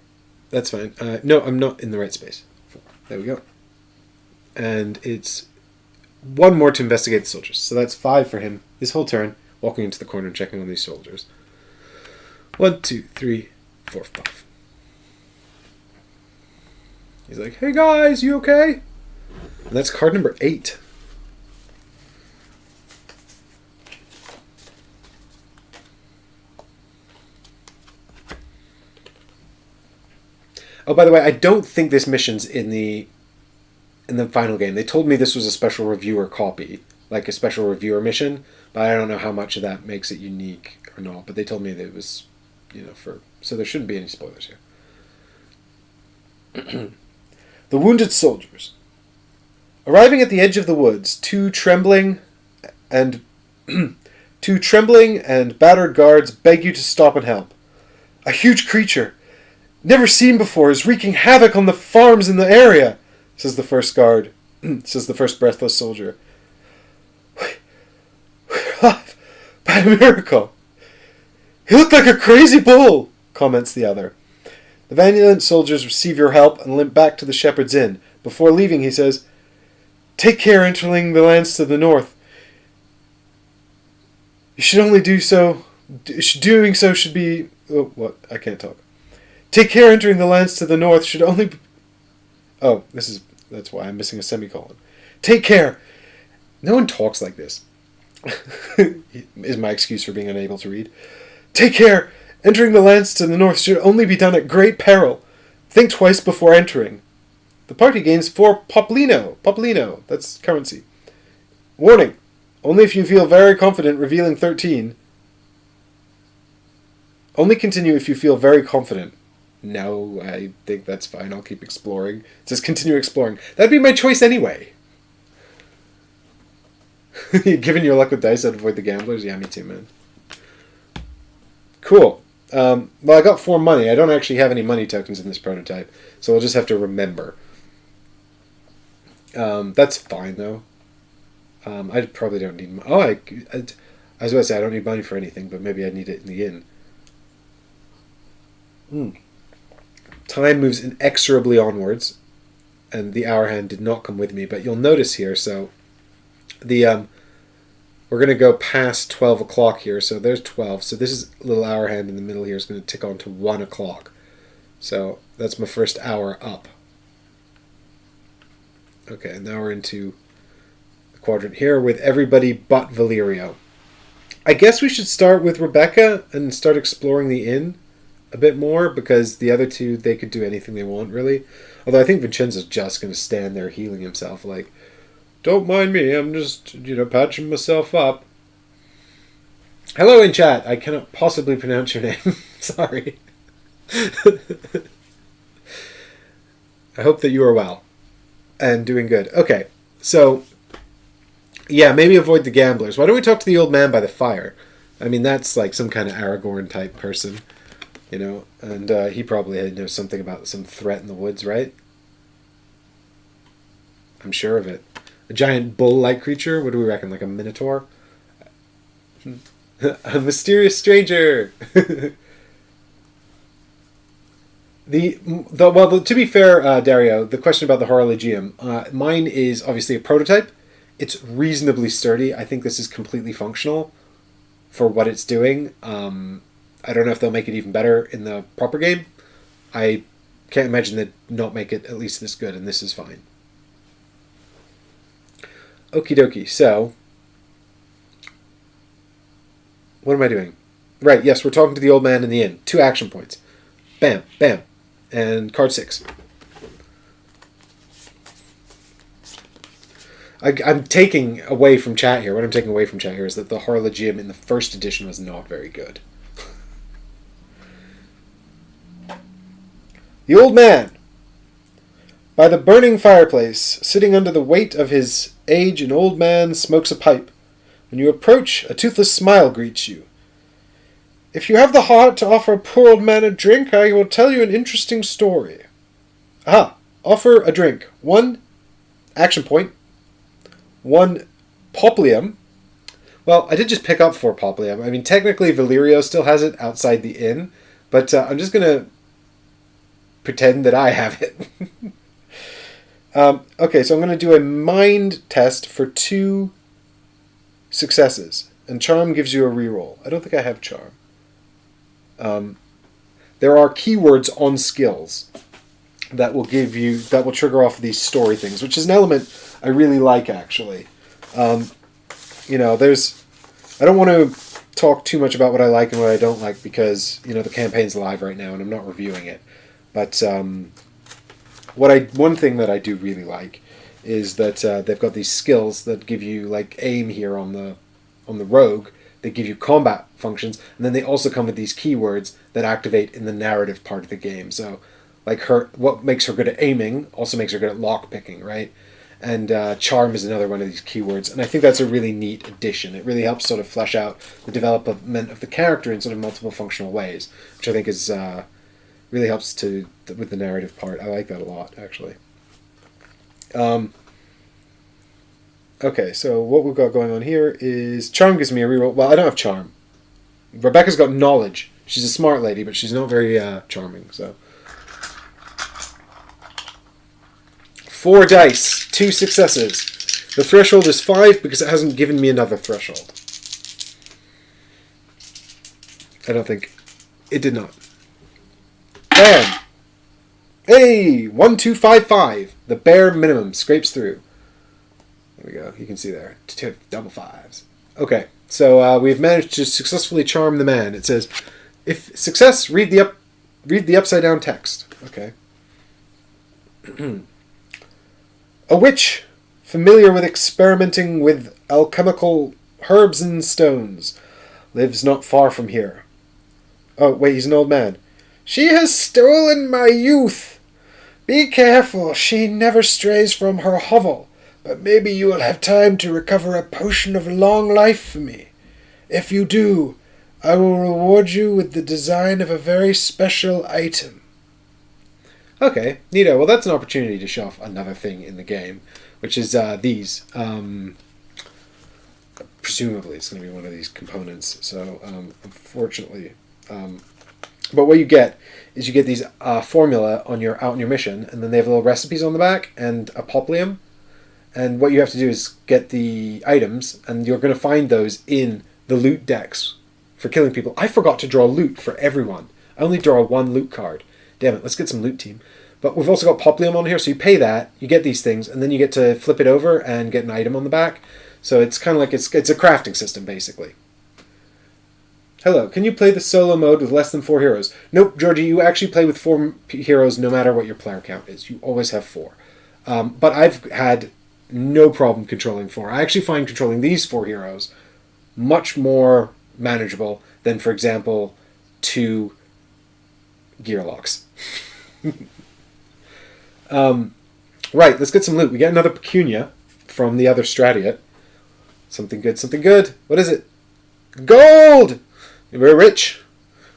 That's fine. No, I'm not in the right space. 4. There we go. And it's 1 more to investigate the soldiers. So that's 5 for him. His whole turn, walking into the corner and checking on these soldiers. 1, 2, 3, 4, 5. He's like, hey guys, you okay? And that's card number 8. Oh, by the way, I don't think this mission's in the final game. They told me this was a special reviewer copy, like a special reviewer mission, but I don't know how much of that makes it unique or not. But they told me that it was, so there shouldn't be any spoilers here. The wounded soldiers. Arriving at the edge of the woods, two trembling and battered guards beg you to stop and help. A huge creature, never seen before, is wreaking havoc on the farms in the area, says the first guard. Says the first breathless soldier. We're alive by a miracle. He looked like a crazy bull, comments the other. The valiant soldiers receive your help and limp back to the Shepherd's Inn. Before leaving, he says, take care entering the lands to the north. You should only do so. Doing so should be... Oh, what? I can't talk. Take care entering the lands to the north should only be... Oh, that's why I'm missing a semicolon. Take care. No one talks like this. Is my excuse for being unable to read. Take care. Entering the lands to the north should only be done at great peril. Think twice before entering. The party gains 4 poplino. Poplino, that's currency. Warning. Only if you feel very confident, revealing 13. Only continue if you feel very confident. No, I think that's fine. I'll keep exploring. It says continue exploring. That'd be my choice anyway. Given your luck with dice, I'd avoid the gamblers. Yeah, me too, man. Cool. Well, I got 4 money. I don't actually have any money tokens in this prototype, so I'll just have to remember. That's fine, though. I probably don't need... I was about to say I don't need money for anything, but maybe I need it in the inn. Time moves inexorably onwards, and the hour hand did not come with me, but you'll notice here, so... We're going to go past 12 o'clock here, so there's 12. So this is little hour hand in the middle here is going to tick on to 1 o'clock. So that's my first hour up. Okay, now we're into the quadrant here with everybody but Valerio. I guess we should start with Rebecca and start exploring the inn a bit more, because the other two, they could do anything they want, really. Although I think Vincenzo's just going to stand there healing himself, like... Don't mind me, I'm just, patching myself up. Hello in chat. I cannot possibly pronounce your name. Sorry. I hope that you are well and doing good. Okay, so, yeah, maybe avoid the gamblers. Why don't we talk to the old man by the fire? I mean, that's like some kind of Aragorn-type person, and he probably knows something about some threat in the woods, right? I'm sure of it. A giant bull-like creature? What do we reckon, like a minotaur? A mysterious stranger! To be fair, Dario, the question about the Horologium, mine is obviously a prototype. It's reasonably sturdy. I think this is completely functional for what it's doing. I don't know if they'll make it even better in the proper game. I can't imagine they'd not make it at least this good, and this is fine. Okie dokie, so... What am I doing? Right, yes, we're talking to the old man in the inn. 2 action points. Bam, bam. And card 6. I'm taking away from chat here. What I'm taking away from chat here is that the Horologium in the first edition was not very good. The old man. By the burning fireplace, sitting under the weight of his age, an old man smokes a pipe. When you approach, a toothless smile greets you. If you have the heart to offer a poor old man a drink, I will tell you an interesting story. Aha! Offer a drink. 1 action point. 1 poplium. Well, I did just pick up 4 poplium. I mean, technically Valerio still has it outside the inn, but I'm just going to pretend that I have it. Okay, so I'm going to do a mind test for 2 successes. And charm gives you a reroll. I don't think I have charm. There are keywords on skills that will trigger off these story things, which is an element I really like, actually. I don't want to talk too much about what I like and what I don't like because, the campaign's live right now and I'm not reviewing it. But one thing that I do really like is that they've got these skills that give you like aim here on the rogue. They give you combat functions, and then they also come with these keywords that activate in the narrative part of the game. So, like what makes her good at aiming also makes her good at lockpicking, right? And charm is another one of these keywords, and I think that's a really neat addition. It really helps sort of flesh out the development of the character in sort of multiple functional ways, which I think is really helps with the narrative part. I like that a lot, actually. Okay, so what we've got going on here is charm gives me a reroll. Well, I don't have charm. Rebecca's got knowledge. She's a smart lady, but she's not very charming. So 4 dice, 2 successes. The threshold is 5 because it hasn't given me another threshold. I don't think it did not. Bam! Hey, 1, 2, 5, 5. The bare minimum scrapes through. There we go. You can see there. 2 double 5s. Okay, so we've managed to successfully charm the man. It says, if success, read the upside down text. Okay. A witch, familiar with experimenting with alchemical herbs and stones, lives not far from here. Oh, wait, he's an old man. She has stolen my youth. Be careful, she never strays from her hovel, but maybe you will have time to recover a potion of long life for me. If you do, I will reward you with the design of a very special item. Okay, neato. Well, that's an opportunity to show off another thing in the game, which is these. Presumably, it's going to be one of these components. So, unfortunately, but what you get is you get these formula out on your mission, and then they have little recipes on the back and a poplium. And what you have to do is get the items, and you're going to find those in the loot decks for killing people. I forgot to draw loot for everyone. I only draw 1 loot card. Damn it, let's get some loot, team. But we've also got poplium on here, so you pay that, you get these things, and then you get to flip it over and get an item on the back. So it's kind of like it's a crafting system, basically. Hello, can you play the solo mode with less than 4 heroes? Nope, Georgie, you actually play with 4 heroes no matter what your player count is. You always have 4. But I've had no problem controlling 4. I actually find controlling these 4 heroes much more manageable than, for example, 2 Gearlocks. Right, let's get some loot. We get another pecunia from the other Stratiot. Something good, something good. What is it? Gold! We're rich.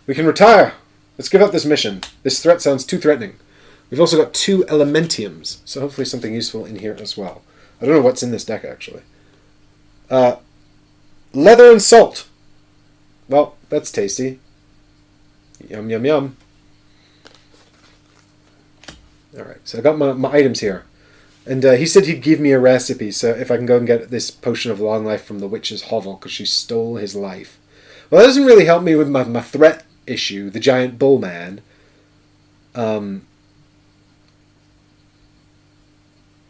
We can retire. Let's give up this mission. This threat sounds too threatening. We've also got 2 elementiums, so hopefully something useful in here as well. I don't know what's in this deck, actually. Leather and salt. Well, that's tasty. Yum, yum, yum. Alright, so I got my items here. And he said he'd give me a recipe, so if I can go and get this potion of long life from the witch's hovel, because she stole his life. Well, that doesn't really help me with my threat issue, the giant bull man. That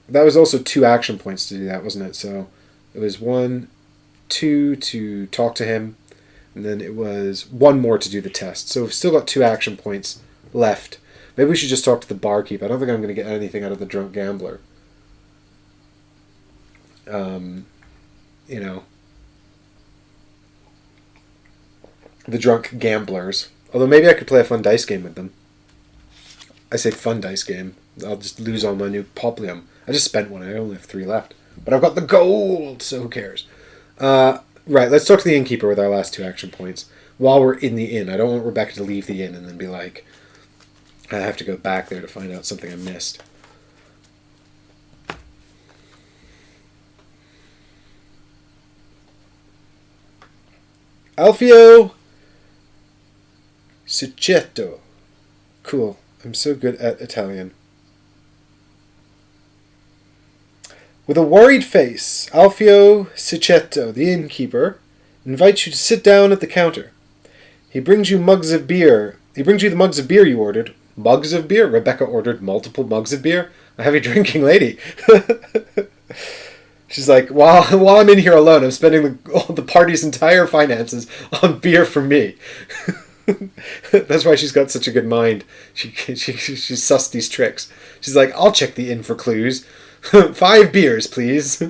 was also 2 action points to do that, wasn't it? So it was 1, 2 to talk to him, and then it was 1 more to do the test. So we've still got 2 action points left. Maybe we should just talk to the barkeep. I don't think I'm going to get anything out of the drunk gambler. The drunk gamblers. Although maybe I could play a fun dice game with them. I say fun dice game. I'll just lose all my new poplium. I just spent 1. I only have 3 left. But I've got the gold, so who cares? Right, let's talk to the innkeeper with our last 2 action points. While we're in the inn. I don't want Rebecca to leave the inn and then be like, I have to go back there to find out something I missed. Alfio Succetto. Cool. I'm so good at Italian. With a worried face, Alfio Cicetto, the innkeeper, invites you to sit down at the counter. He brings you mugs of beer. He brings you the mugs of beer you ordered. Mugs of beer? Rebecca ordered multiple mugs of beer? A heavy drinking lady. She's like, while I'm in here alone, I'm spending the party's entire finances on beer for me. That's why she's got such a good mind. She sussed these tricks. She's like, I'll check the inn for clues. 5 beers, please.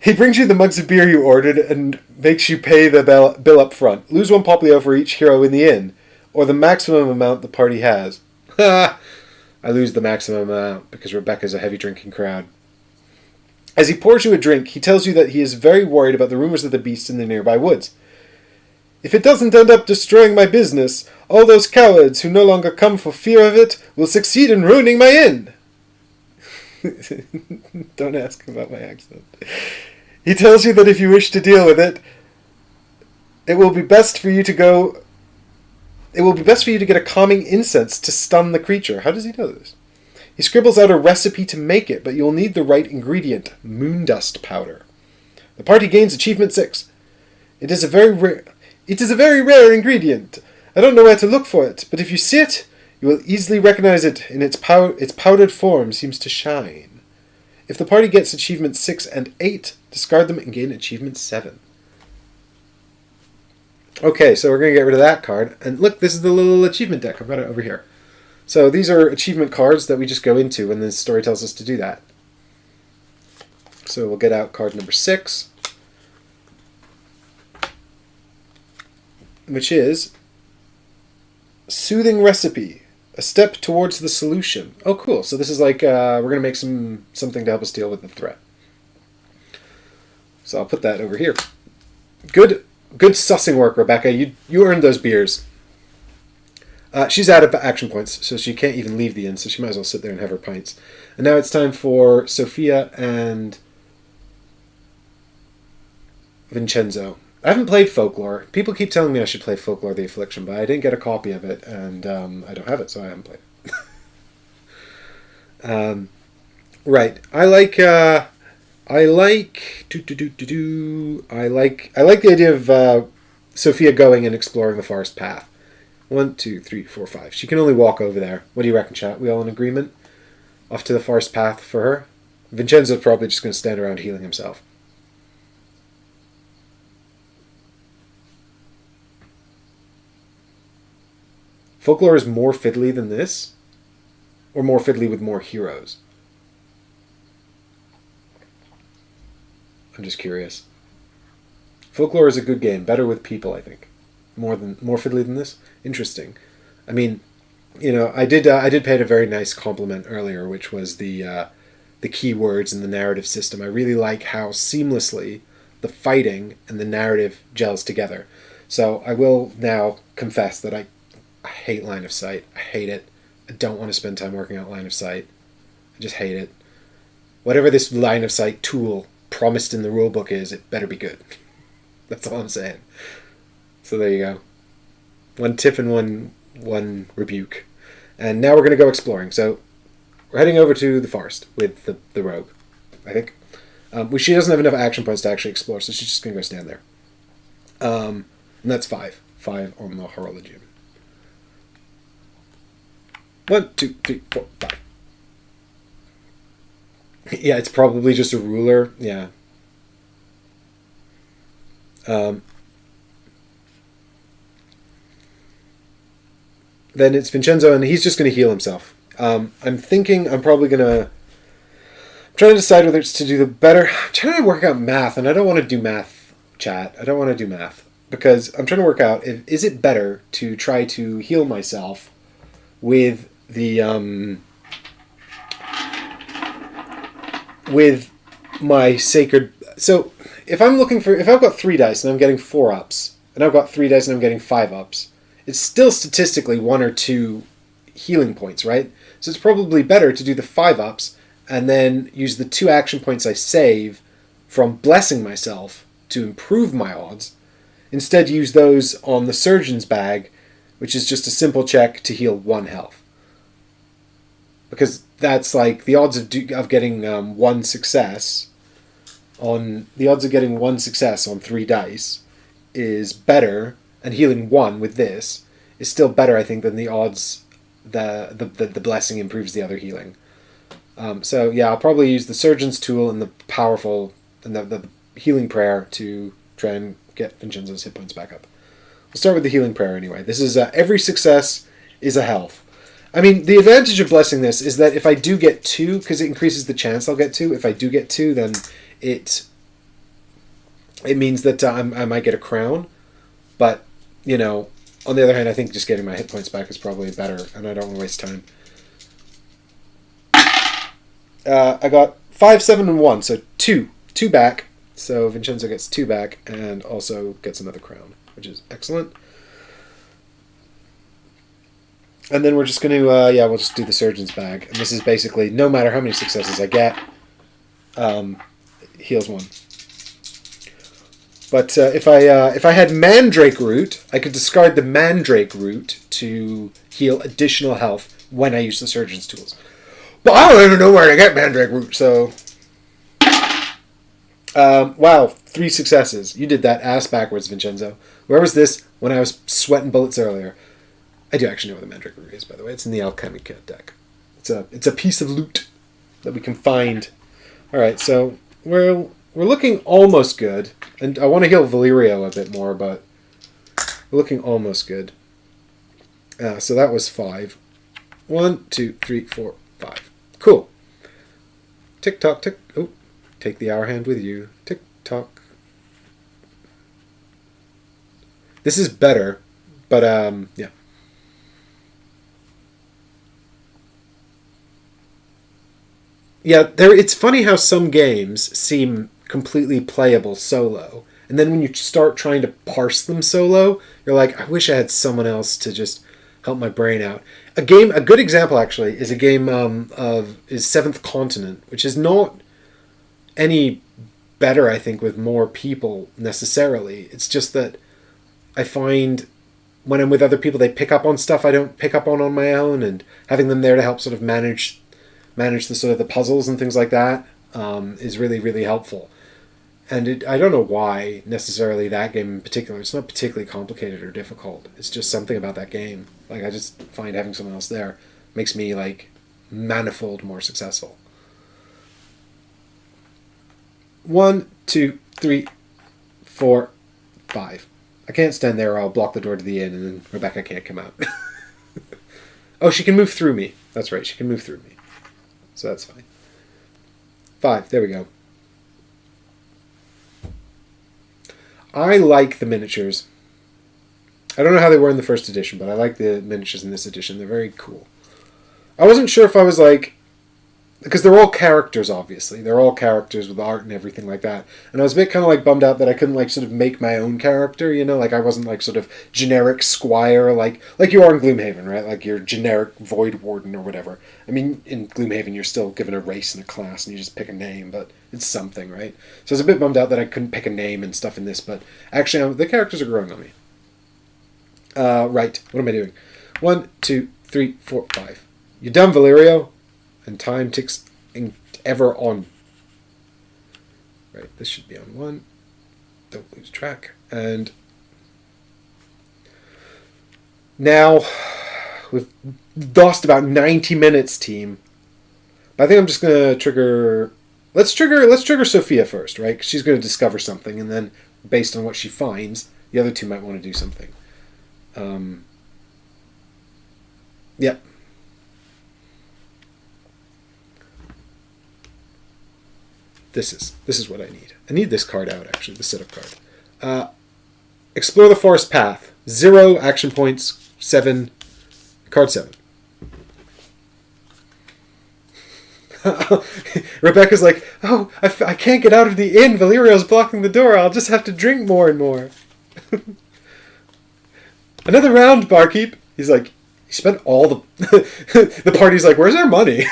He brings you the mugs of beer you ordered and makes you pay the bill up front. Lose 1 poplio for each hero in the inn, or the maximum amount the party has. I lose the maximum amount because Rebecca's a heavy drinking crowd. As he pours you a drink, he tells you that he is very worried about the rumors of the beast in the nearby woods. If it doesn't end up destroying my business, all those cowards who no longer come for fear of it will succeed in ruining my inn. Don't ask about my accent. He tells you that if you wish to deal with it, it will be best for you to get a calming incense to stun the creature. How does he know this? He scribbles out a recipe to make it, but you'll need the right ingredient, moondust powder. The party gains achievement 6. It is a very rare ingredient. I don't know where to look for it, but if you see it, you will easily recognize it. In its powdered form seems to shine. If the party gets achievements 6 and 8, discard them and gain achievement 7. Okay, so we're going to get rid of that card. And look, this is the little achievement deck. I've got it over here. So these are achievement cards that we just go into when the story tells us to do that. So we'll get out card number 6, which is Soothing Recipe, a step towards the solution. Oh, cool. So this is like, we're going to make something to help us deal with the threat. So I'll put that over here. Good sussing work, Rebecca. You earned those beers. She's out of action points, so she can't even leave the inn, so she might as well sit there and have her pints. And now it's time for Sophia and Vincenzo. I haven't played Folklore. People keep telling me I should play Folklore the Affliction, but I didn't get a copy of it, and I don't have it, so I haven't played it. Right. I like the idea of Sophia going and exploring the forest path. 1, 2, 3, 4, 5. She can only walk over there. What do you reckon, chat? We all in agreement? Off to the forest path for her? Vincenzo's probably just going to stand around healing himself. Folklore is more fiddly than this? Or more fiddly with more heroes? I'm just curious. Folklore is a good game. Better with people, I think. More fiddly than this? Interesting. I mean, I did pay it a very nice compliment earlier, which was the keywords in the narrative system. I really like how seamlessly the fighting and the narrative gels together. So I will now confess that I hate line of sight. I hate it. I don't want to spend time working out line of sight. I just hate it. Whatever this line of sight tool promised in the rulebook is, it better be good. That's all I'm saying. So there you go. 1 tip and one rebuke. And now we're going to go exploring. So we're heading over to the forest with the rogue, I think. She doesn't have enough action points to actually explore, so she's just going to go stand there. And that's 5. 5 on the Horologium. 1, 2, 3, 4, 5. Yeah, it's probably just a ruler. Yeah. Then it's Vincenzo, and he's just going to heal himself. I'm thinking I'm probably going to... I'm trying to decide whether it's to do the better... I'm trying to work out math, and I don't want to do math, chat. I don't want to do math. Because I'm trying to work out, is it better to try to heal myself with the... with my sacred... So, if I've got 3 dice and I'm getting 4 ups, and I've got 3 dice and I'm getting 5 ups, it's still statistically 1 or 2 healing points, right? So it's probably better to do the 5 ups and then use the 2 action points I save from blessing myself to improve my odds. Instead, use those on the surgeon's bag which is just a simple check to heal 1 health. Because that's like the odds of getting one success on 3 dice is better, and healing 1 with this is still better, I think, than the odds the blessing improves the other healing. So yeah, I'll probably use the Surgeon's Tool and the powerful and the healing prayer to try and get Vincenzo's hit points back up. We'll start with the healing prayer anyway. This is every success is a health. I mean, the advantage of blessing this is that if I do get 2, because it increases the chance I'll get 2, if I do get 2, then it means that I might get a crown. But, you know, on the other hand, I think just getting my hit points back is probably better, and I don't want to waste time. I got 5, 7, and 1, so 2 back. So Vincenzo gets 2 back and also gets another crown, which is excellent. And then we're just going to, we'll just do the Surgeon's Bag. And this is basically, no matter how many successes I get, heals 1. But if I had Mandrake Root, I could discard the Mandrake Root to heal additional health when I use the Surgeon's Tools. But I don't even know where to get Mandrake Root, so... wow, 3 successes. You did that ass backwards, Vincenzo. Where was this when I was sweating bullets earlier? I do actually know where the Mandrake Root is, by the way. It's in the Alchemic deck. It's a piece of loot that we can find. All right, so we're looking almost good, and I want to heal Valerio a bit more, but we're looking almost good. So that was 5. 1, 2, 3, 4, 5. Cool. Tick tock tick. Oh, take the hour hand with you. Tick tock. This is better, but yeah. Yeah, it's funny how some games seem completely playable solo, and then when you start trying to parse them solo, you're like, I wish I had someone else to just help my brain out. A good example actually is a game is Seventh Continent, which is not any better, I think, with more people necessarily. It's just that I find when I'm with other people, they pick up on stuff I don't pick up on my own, and having them there to help sort of manage the sort of the puzzles and things like that is really, really helpful. And I don't know why necessarily that game in particular. It's not particularly complicated or difficult. It's just something about that game. Like, I just find having someone else there makes me like manifold more successful. 1, 2, 3, 4, 5. I can't stand there or I'll block the door to the inn and then Rebecca can't come out. Oh, she can move through me. That's right, she can move through me. So that's fine. 5, there we go. I like the miniatures. I don't know how they were in the first edition, but I like the miniatures in this edition. They're very cool. I wasn't sure if I was like... Because they're all characters, obviously. They're all characters with art and everything like that. And I was a bit kind of like bummed out that I couldn't like sort of make my own character, you know? Like I wasn't like sort of generic squire like you are in Gloomhaven, right? Like your generic Void Warden or whatever. I mean, in Gloomhaven you're still given a race and a class and you just pick a name, but it's something, right? So I was a bit bummed out that I couldn't pick a name and stuff in this, but actually the characters are growing on me. Right, what am I doing? 1, 2, 3, 4, 5. You done, Valerio? And time ticks ever on. Right, this should be on 1. Don't lose track. And now we've lost about 90 minutes, team. But I think I'm just gonna trigger. Let's trigger Sophia first, right? 'Cause she's gonna discover something, and then based on what she finds, the other two might want to do something. Yep. This is what I need. I need this card out, actually, the setup card. Explore the forest path. 0 action points. 7. Card 7. Rebecca's like, oh, I can't get out of the inn. Valerio's blocking the door. I'll just have to drink more and more. Another round, barkeep. He's like, he spent all the... the party's like, where's our money?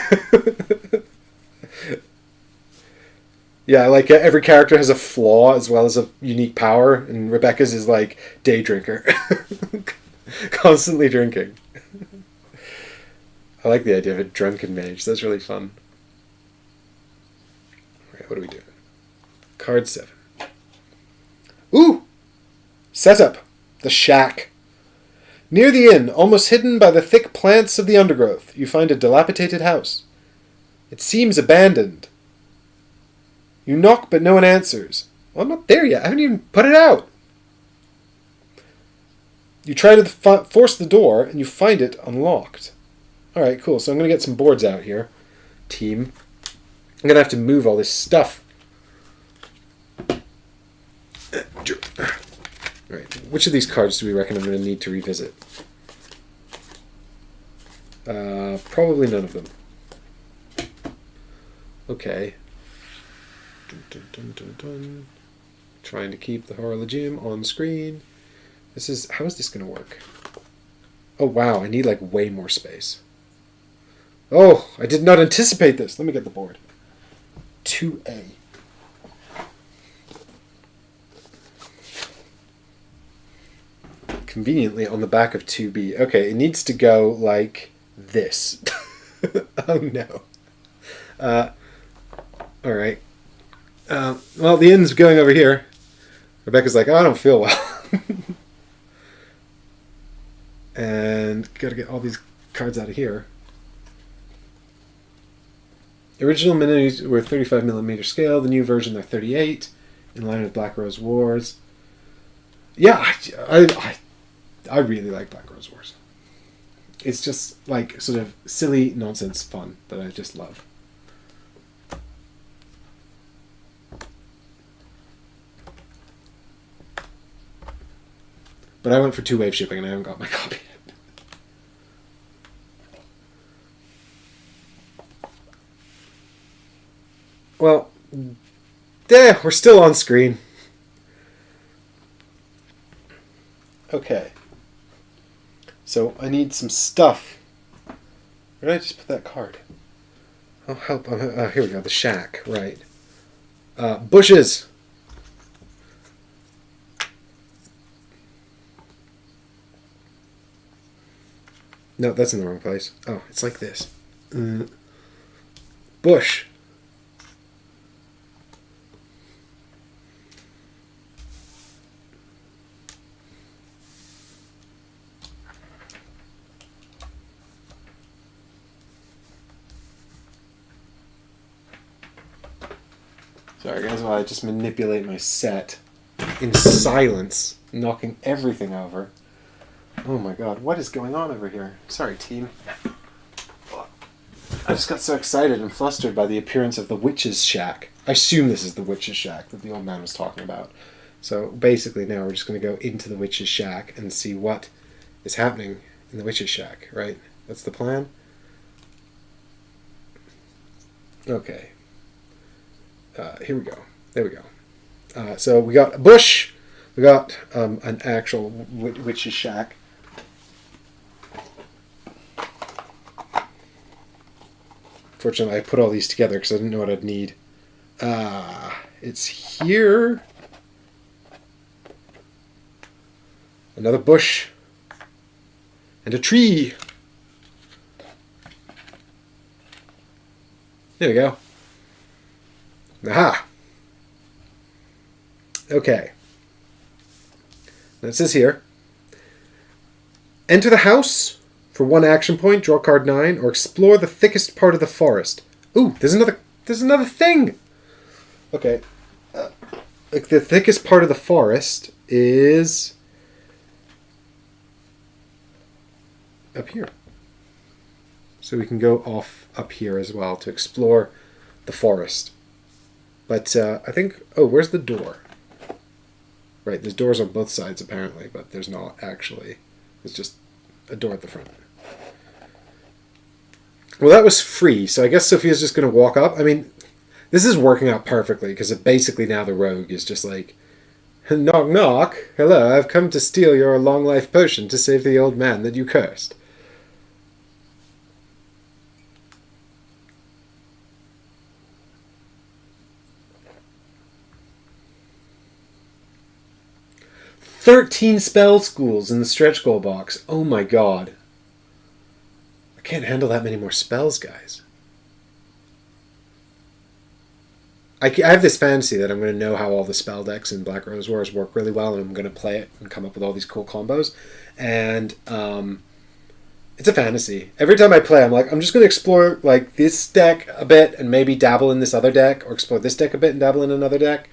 Yeah, like every character has a flaw as well as a unique power, and Rebecca's is like day drinker. Constantly drinking. I like the idea of a drunken mage. That's really fun. Alright, what are we doing? Card 7. Ooh! Setup. The shack. Near the inn, almost hidden by the thick plants of the undergrowth, you find a dilapidated house. It seems abandoned. You knock, but no one answers. Well, I'm not there yet. I haven't even put it out. You try to force the door, and you find it unlocked. Alright, cool. So I'm going to get some boards out here. Team. I'm going to have to move all this stuff. Alright, which of these cards do we reckon I'm going to need to revisit? Probably none of them. Okay. Dun, dun, dun, dun, dun. Trying to keep the Horologium on screen. How is this going to work? Oh wow, I need like way more space. Oh, I did not anticipate this. Let me get the board. 2A. Conveniently on the back of 2B. Okay, it needs to go like this. Oh no. Alright. Well, the inn's going over here. Rebecca's like, oh, I don't feel well. And gotta get all these cards out of here. The original minis were 35mm scale. The new version, they're 38, in line with Black Rose Wars. Yeah, I really like Black Rose Wars. It's just like sort of silly nonsense fun that I just love. But I went for 2-wave shipping and I haven't got my copy yet. Well, there, we're still on screen. Okay. So I need some stuff. Where did I just put that card? Oh, help. Here we go. The shack. Right. Bushes. No, that's in the wrong place. Oh, it's like this. Bush. Sorry guys, while I just manipulate my set in silence, knocking everything over. Oh my god, what is going on over here? Sorry, team. I just got so excited and flustered by the appearance of the witch's shack. I assume this is the witch's shack that the old man was talking about. So basically now we're just going to go into the witch's shack and see what is happening in the witch's shack, right? That's the plan? Okay. Here we go. There we go. So we got a bush. We got an actual witch's shack. Fortunately, I put all these together because I didn't know what I'd need. It's here. Another bush. And a tree. There we go. Aha! Okay. Now it says here, enter the house for 1 action point, draw card 9, or explore the thickest part of the forest. Ooh, there's another thing! Okay. Like the thickest part of the forest is up here. So we can go off up here as well to explore the forest. But I think... Oh, where's the door? Right, there's doors on both sides apparently, but there's not actually. It's just a door at the front. Well, that was free, so I guess Sophia's just going to walk up. I mean, this is working out perfectly, because basically now the rogue is just like, knock knock, hello, I've come to steal your long life potion to save the old man that you cursed. 13 spell schools in the stretch goal box. Oh my god. I can't handle that many more spells, guys. I have this fantasy that I'm going to know how all the spell decks in Black Rose Wars work really well, and I'm going to play it and come up with all these cool combos. And it's a fantasy. Every time I play, I'm like, I'm just going to explore like this deck a bit and maybe dabble in this other deck, or explore this deck a bit and dabble in another deck.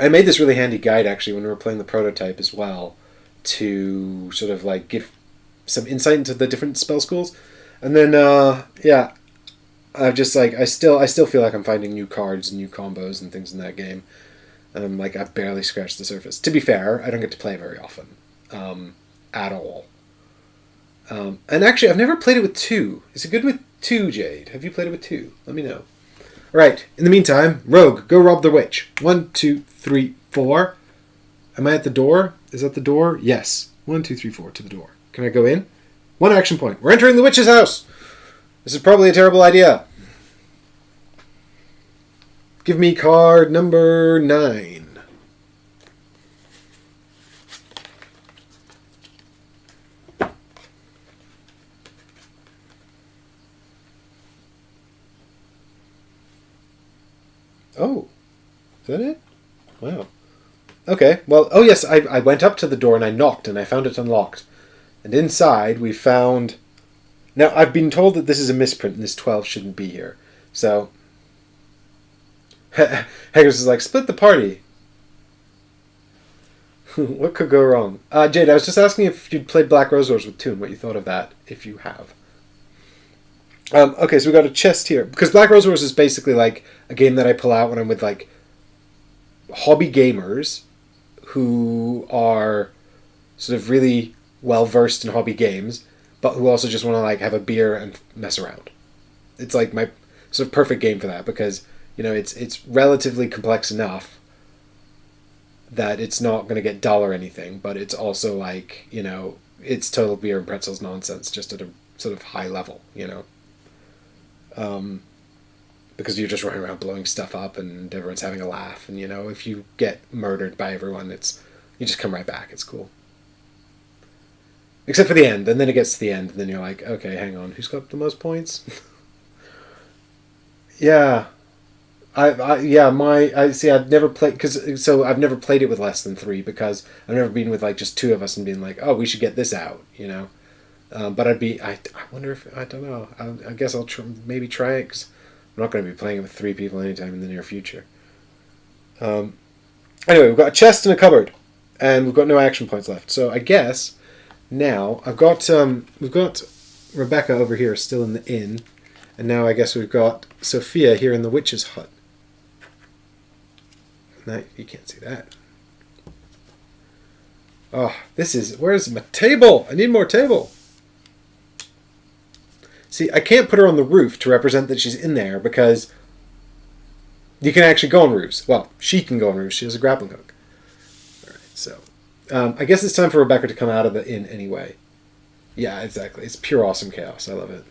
I made this really handy guide actually when we were playing the prototype as well, to sort of like give some insight into the different spell schools. And then I've just like I still feel like I'm finding new cards and new combos and things in that game. Like I've barely scratched the surface. To be fair, I don't get to play very often, at all. And actually, I've never played it with 2. Is it good with 2, Jade? Have you played it with 2? Let me know. All right. In the meantime, Rogue, go rob the witch. 1, 2, 3, 4. Am I at the door? Is that the door? Yes. 1, 2, 3, 4 to the door. Can I go in? 1 action point. We're entering the witch's house. This is probably a terrible idea. Give me card number 9. Oh, is that it? Wow. Okay, well, oh yes, I went up to the door and I knocked and I found it unlocked. And inside we found... Now, I've been told that this is a misprint and this 12 shouldn't be here. So, Haggers is like, split the party. What could go wrong? Jade, I was just asking if you'd played Black Rose Wars with 2 and what you thought of that, if you have. Okay, so we got a chest here. Because Black Rose Wars is basically like a game that I pull out when I'm with like hobby gamers who are sort of really well versed in hobby games, but who also just want to like have a beer and mess around. It's like my sort of perfect game for that because, you know, it's relatively complex enough that it's not going to get dull or anything, but it's also like, you know, it's total beer and pretzels nonsense just at a sort of high level, you know. Because you're just running around blowing stuff up and everyone's having a laugh, and you know, if you get murdered by everyone, you just come right back. It's cool. Except for the end, and then it gets to the end, and then you're like, okay, hang on, who's got the most points? Yeah. I've never played, I've never played it with less than 3 because I've never been with like just 2 of us and being like, oh, we should get this out, you know. But I wonder if, I don't know, I guess I'll maybe try it because I'm not going to be playing it with 3 people anytime in the near future. Anyway, we've got a chest and a cupboard, and we've got no action points left. So I guess now we've got Rebecca over here still in the inn, and now I guess we've got Sophia here in the witch's hut. No, you can't see that. Oh, where's my table? I need more table. See, I can't put her on the roof to represent that she's in there because you can actually go on roofs. Well, she can go on roofs. She has a grappling hook. All right, so I guess it's time for Rebecca to come out of the inn anyway. Yeah, exactly. It's pure awesome chaos. I love it.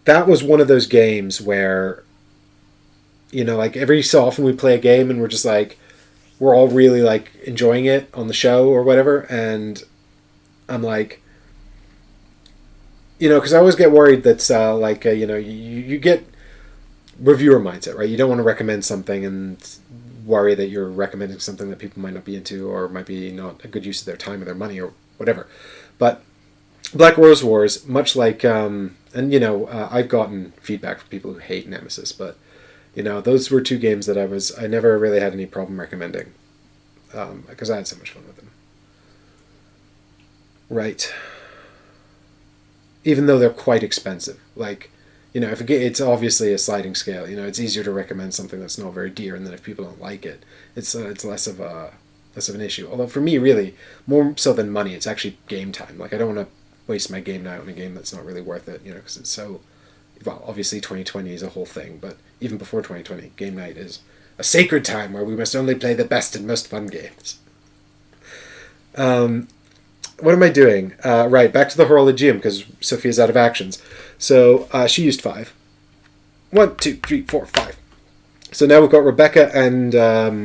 That was one of those games where, you know, like every so often we play a game and we're just like, we're all really like enjoying it on the show or whatever, and I'm like, you know, because I always get worried that you know, you get reviewer mindset, right? You don't want to recommend something and worry that you're recommending something that people might not be into or might be not a good use of their time or their money or whatever. But Black Rose Wars, much like, and you know, I've gotten feedback from people who hate Nemesis, but you know, those were 2 games that I never really had any problem recommending because I had so much fun with them. Right. Even though they're quite expensive. Like, you know, it's obviously a sliding scale. You know, it's easier to recommend something that's not very dear, and then if people don't like it, it's less of an issue. Although for me, really, more so than money, it's actually game time. Like, I don't want to waste my game night on a game that's not really worth it, you know, because it's so... Well, obviously 2020 is a whole thing, but even before 2020, game night is a sacred time where we must only play the best and most fun games. What am I doing? Right, back to the Horologium, because Sophia's out of actions. So she used 5. 1, 2, 3, 4, 5. So now we've got Rebecca and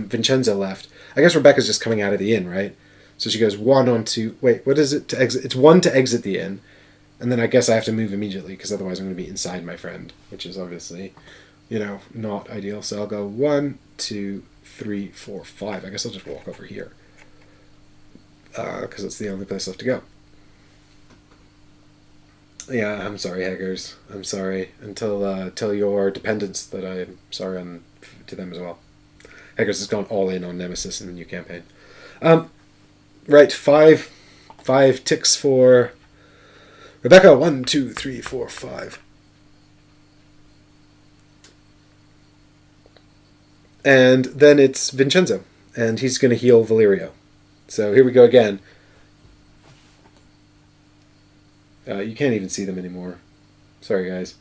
Vincenzo left. I guess Rebecca's just coming out of the inn, right? So she goes 1 onto... Wait, what is it to exit? It's 1 to exit the inn. And then I guess I have to move immediately, because otherwise I'm going to be inside my friend, which is obviously, not ideal. So I'll go 1, 2, 3, 4, 5. I guess I'll just walk over here, because it's the only place left to go. Yeah, I'm sorry, Haggers. I'm sorry. Tell your dependents that I'm sorry to them as well. Haggers has gone all in on Nemesis in the new campaign. Right, 5 ticks for Rebecca. 1, 2, 3, 4, 5. And then it's Vincenzo, and he's going to heal Valerio. So here we go again. You can't even see them anymore. Sorry, guys.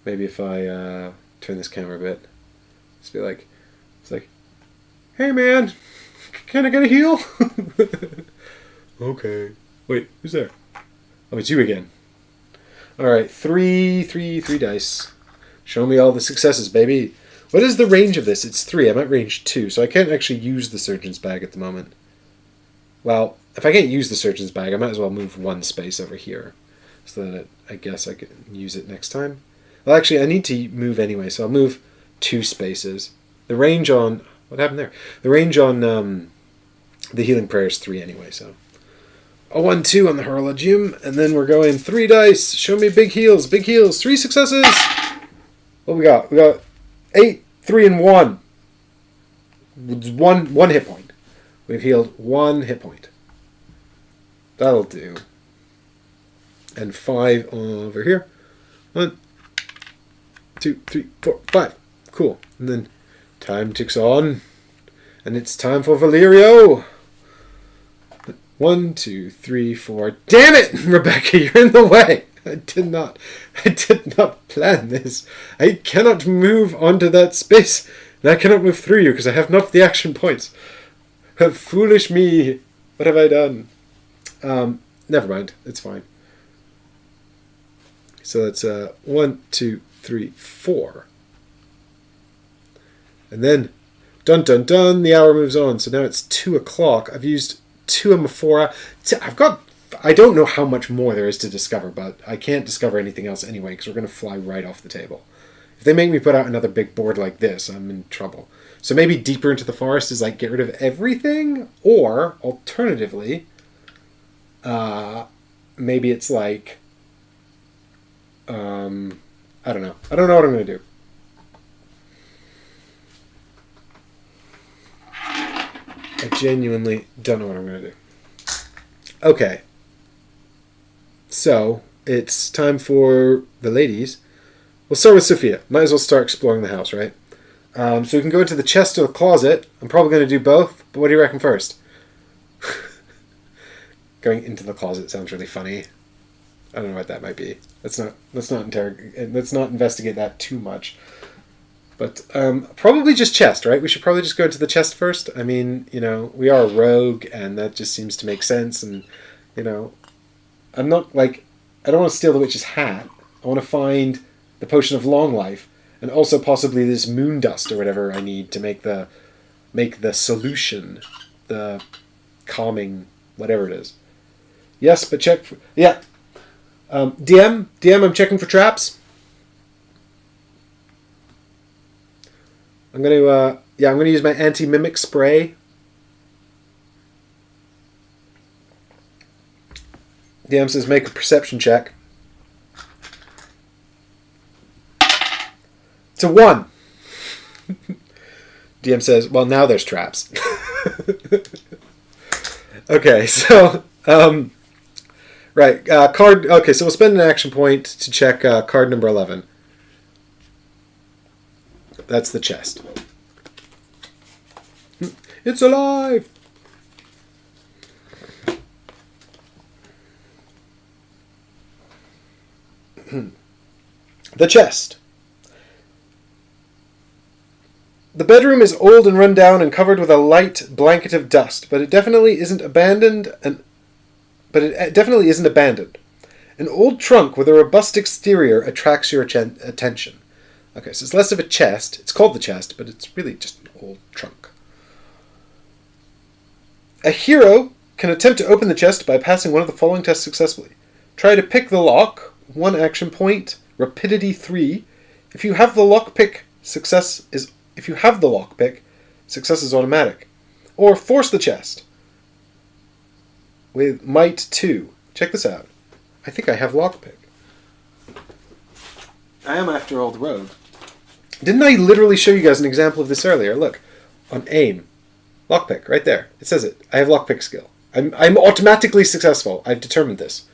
Maybe if I turn this camera a bit. It's like, hey man, can I get a heal? Okay. Wait, who's there? Oh, it's you again. Alright, 3 dice. Show me all the successes, baby. What is the range of this? It's 3. I'm at range 2, so I can't actually use the surgeon's bag at the moment. Well, if I can't use the surgeon's bag, I might as well move 1 space over here, so that I guess I can use it next time. Well, actually, I need to move anyway, so I'll move 2 spaces. The range on... What happened there? The range on the healing prayer is 3 anyway, so... A 1, 2 on the Horologium, and then we're going 3 dice. Show me big heals, 3 successes! What we got? We got 8, 3, and 1. One hit point. We've healed 1 hit point. That'll do. And 5 over here. 1, 2, 3, 4, 5. Cool. And then time ticks on. And it's time for Valerio. 1, 2, 3, 4. Damn it, Rebecca, you're in the way. I did not plan this. I cannot move onto that space. And I cannot move through you because I have not the action points. Foolish me. What have I done? Never mind. It's fine. So that's 1, 2, 3, 4. And then, dun dun dun, the hour moves on. So now it's 2 o'clock. I've used 2 of my 4. I don't know how much more there is to discover, but I can't discover anything else anyway because we're going to fly right off the table. If they make me put out another big board like this, I'm in trouble. So maybe deeper into the forest is like get rid of everything, or alternatively, maybe it's like, I don't know. I don't know what I'm going to do. I genuinely don't know what I'm going to do. Okay. So, it's time for the ladies. We'll start with Sophia. Might as well start exploring the house, right? So we can go into the chest or the closet. I'm probably going to do both, but what do you reckon first? Going into the closet sounds really funny. I don't know what that might be. Let's not investigate that too much. But probably just chest, right? We should probably just go into the chest first. I mean, we are a rogue, and that just seems to make sense. And, I'm not like... I don't want to steal the witch's hat. I want to find the potion of long life, and also possibly this moon dust or whatever I need to make the solution, the calming, whatever it is. Yes, but check for... Yeah. DM, I'm checking for traps. I'm going to use my anti-mimic spray. DM says make a perception check. It's a 1. DM says, well, now there's traps. Okay, so, right, card, okay, so we'll spend an action point to check card number 11. That's the chest. It's alive! The chest. The bedroom is old and run down and covered with a light blanket of dust, but it definitely isn't abandoned. An old trunk with a robust exterior attracts your attention. Okay, so it's less of a chest. It's called the chest, but it's really just an old trunk. A hero can attempt to open the chest by passing one of the following tests successfully. Try to pick the lock, 1 action point, rapidity 3. If you have the lockpick, success is automatic. Or force the chest with might 2. Check this out. I think I have lockpick. I am, after all, the rogue. Didn't I literally show you guys an example of this earlier? Look, on aim, lockpick, right there. It says it. I have lockpick skill. I'm automatically successful. I've determined this.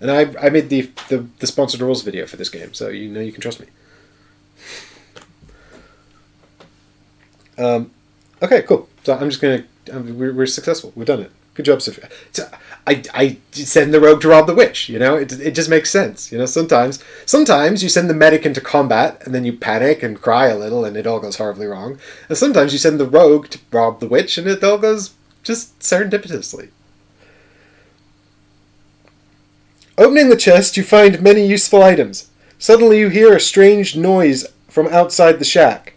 And I made the sponsored rules video for this game, so you know you can trust me. Okay, cool. So I'm just gonna. We're successful. We've done it. Good job, Sophia. So I send the rogue to rob the witch. You know, it just makes sense. You know, sometimes you send the medic into combat and then you panic and cry a little and it all goes horribly wrong. And sometimes you send the rogue to rob the witch and it all goes just serendipitously. Opening the chest, you find many useful items. Suddenly you hear a strange noise from outside the shack.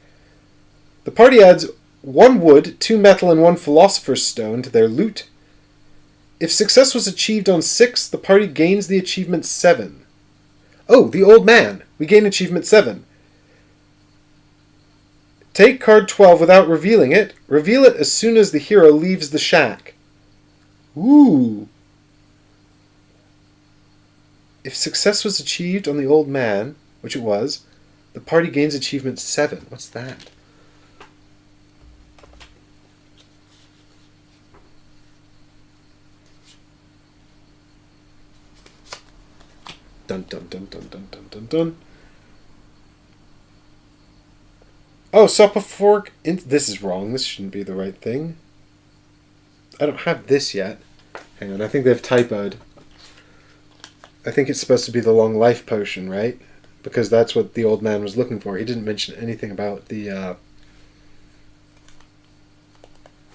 The party adds 1 wood, 2 metal, and 1 philosopher's stone to their loot. If success was achieved on 6, the party gains the achievement 7. Oh, the old man. We gain achievement 7. Take card 12 without revealing it. Reveal it as soon as the hero leaves the shack. Ooh. If success was achieved on the old man, which it was, the party gains achievement 7. What's that? Dun dun dun dun dun dun dun dun. Oh, sup a fork. This is wrong. This shouldn't be the right thing. I don't have this yet. Hang on, I think they've typoed. I think it's supposed to be the long life potion, right? Because that's what the old man was looking for. He didn't mention anything about the.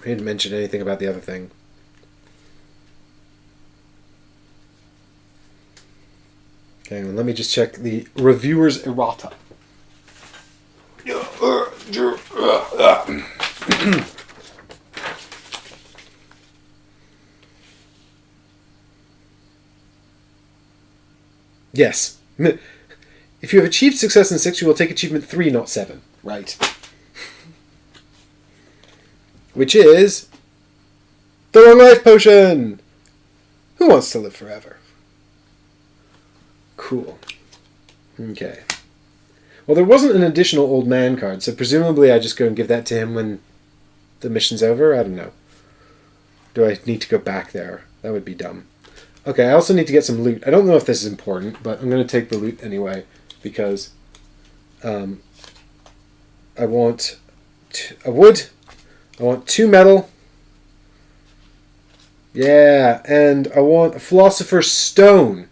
He didn't mention anything about the other thing. Okay, well, let me just check the reviewer's errata. Yes. If you have achieved success in 6, you will take achievement 3, not 7. Right. Which is the long life potion. Who wants to live forever? Cool. Okay. Well, there wasn't an additional old man card, so presumably I just go and give that to him when the mission's over. I don't know. Do I need to go back there? That would be dumb. Okay, I also need to get some loot. I don't know if this is important, but I'm going to take the loot anyway, because I want a wood, I want 2 metal, yeah, and I want a philosopher's stone.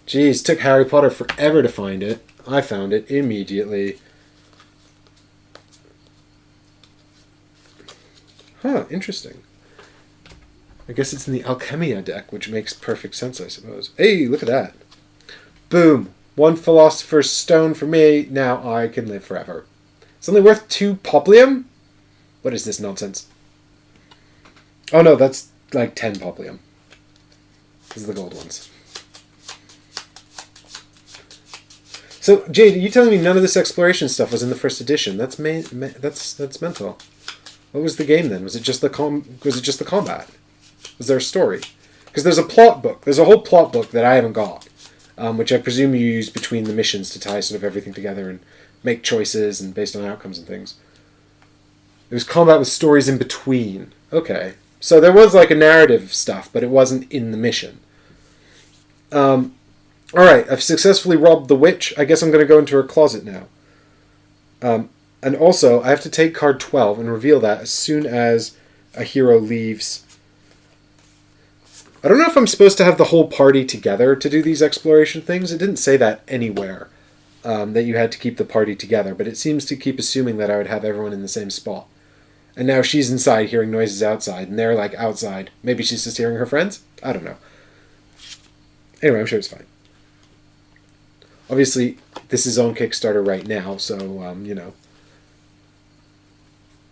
Jeez, took Harry Potter forever to find it. I found it immediately. Huh, interesting. I guess it's in the Alchemia deck, which makes perfect sense, I suppose. Hey, look at that. Boom. 1 philosopher's stone for me. Now I can live forever. It's only worth 2 poplium? What is this nonsense? Oh no, that's like 10 poplium. These are the gold ones. So, Jade, are you telling me none of this exploration stuff was in the first edition? That's mental. What was the game then? Was it just the combat? Was there a story? Because there's a plot book. There's a whole plot book that I haven't got, which I presume you use between the missions to tie sort of everything together and make choices and based on outcomes and things. There was combat with stories in between. Okay. So there was like a narrative stuff, but it wasn't in the mission. Alright, I've successfully robbed the witch. I guess I'm going to go into her closet now. And also, I have to take card 12 and reveal that as soon as a hero leaves. I don't know if I'm supposed to have the whole party together to do these exploration things. It didn't say that anywhere, that you had to keep the party together, but it seems to keep assuming that I would have everyone in the same spot. And now she's inside hearing noises outside, and they're like outside. Maybe she's just hearing her friends? I don't know. Anyway, I'm sure it's fine. Obviously, this is on Kickstarter right now, so, you know,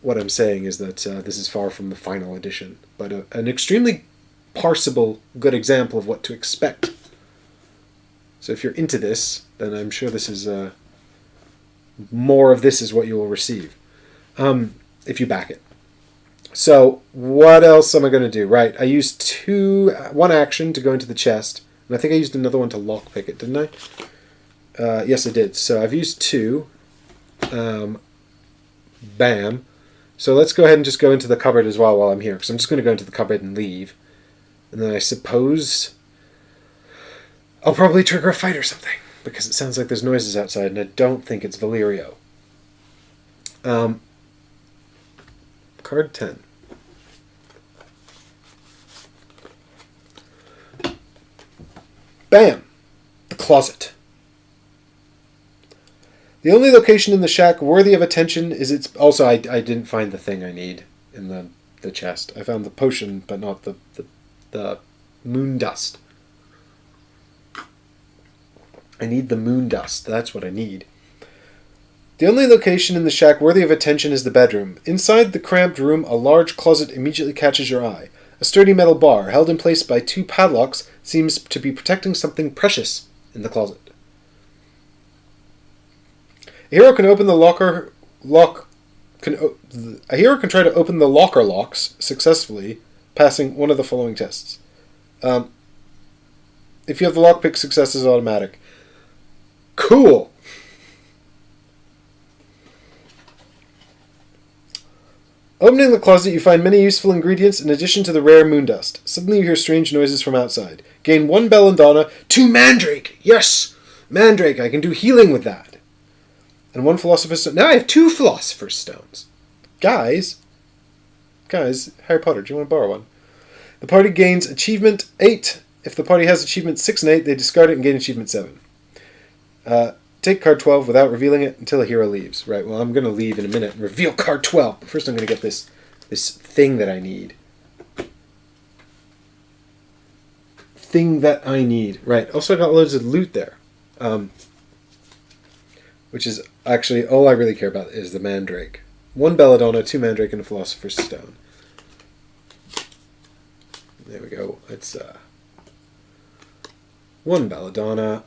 what I'm saying is that this is far from the final edition, but an extremely parsable, good example of what to expect. So if you're into this, then I'm sure this is more of this is what you will receive if you back it. So what else am I going to do? Right, I used one action to go into the chest, and I think I used another one to lockpick it, didn't I? Yes, I did. So I've used 2. Bam. So let's go ahead and just go into the cupboard as well while I'm here, because I'm just going to go into the cupboard and leave. And then I suppose I'll probably trigger a fight or something, because it sounds like there's noises outside, and I don't think it's Valerio. Card 10. Bam! The closet. The only location in the shack worthy of attention is its... Also, I didn't find the thing I need in the chest. I found the potion, but not the moon dust. I need the moon dust. That's what I need. The only location in the shack worthy of attention is the bedroom. Inside the cramped room, a large closet immediately catches your eye. A sturdy metal bar, held in place by 2 padlocks, seems to be protecting something precious in the closet. A hero can open the A hero can try to open the locker locks successfully, passing one of the following tests. If you have the lockpick, success is automatic. Cool! Opening the closet, you find many useful ingredients in addition to the rare moon dust. Suddenly you hear strange noises from outside. Gain 1 belladonna, 2 mandrake! Yes! Mandrake, I can do healing with that. And 1 philosopher's stone. Now I have 2 philosopher's stones. Guys, Harry Potter, do you want to borrow one? The party gains achievement 8. If the party has achievement 6 and 8, they discard it and gain achievement 7. Take card 12 without revealing it until a hero leaves. Right, well, I'm going to leave in a minute and reveal card 12. But first I'm going to get this thing that I need. Right, also I got loads of loot there. Which is actually all I really care about is the mandrake. 1 belladonna, 2 mandrake, and a philosopher's stone. There we go. It's 1 belladonna,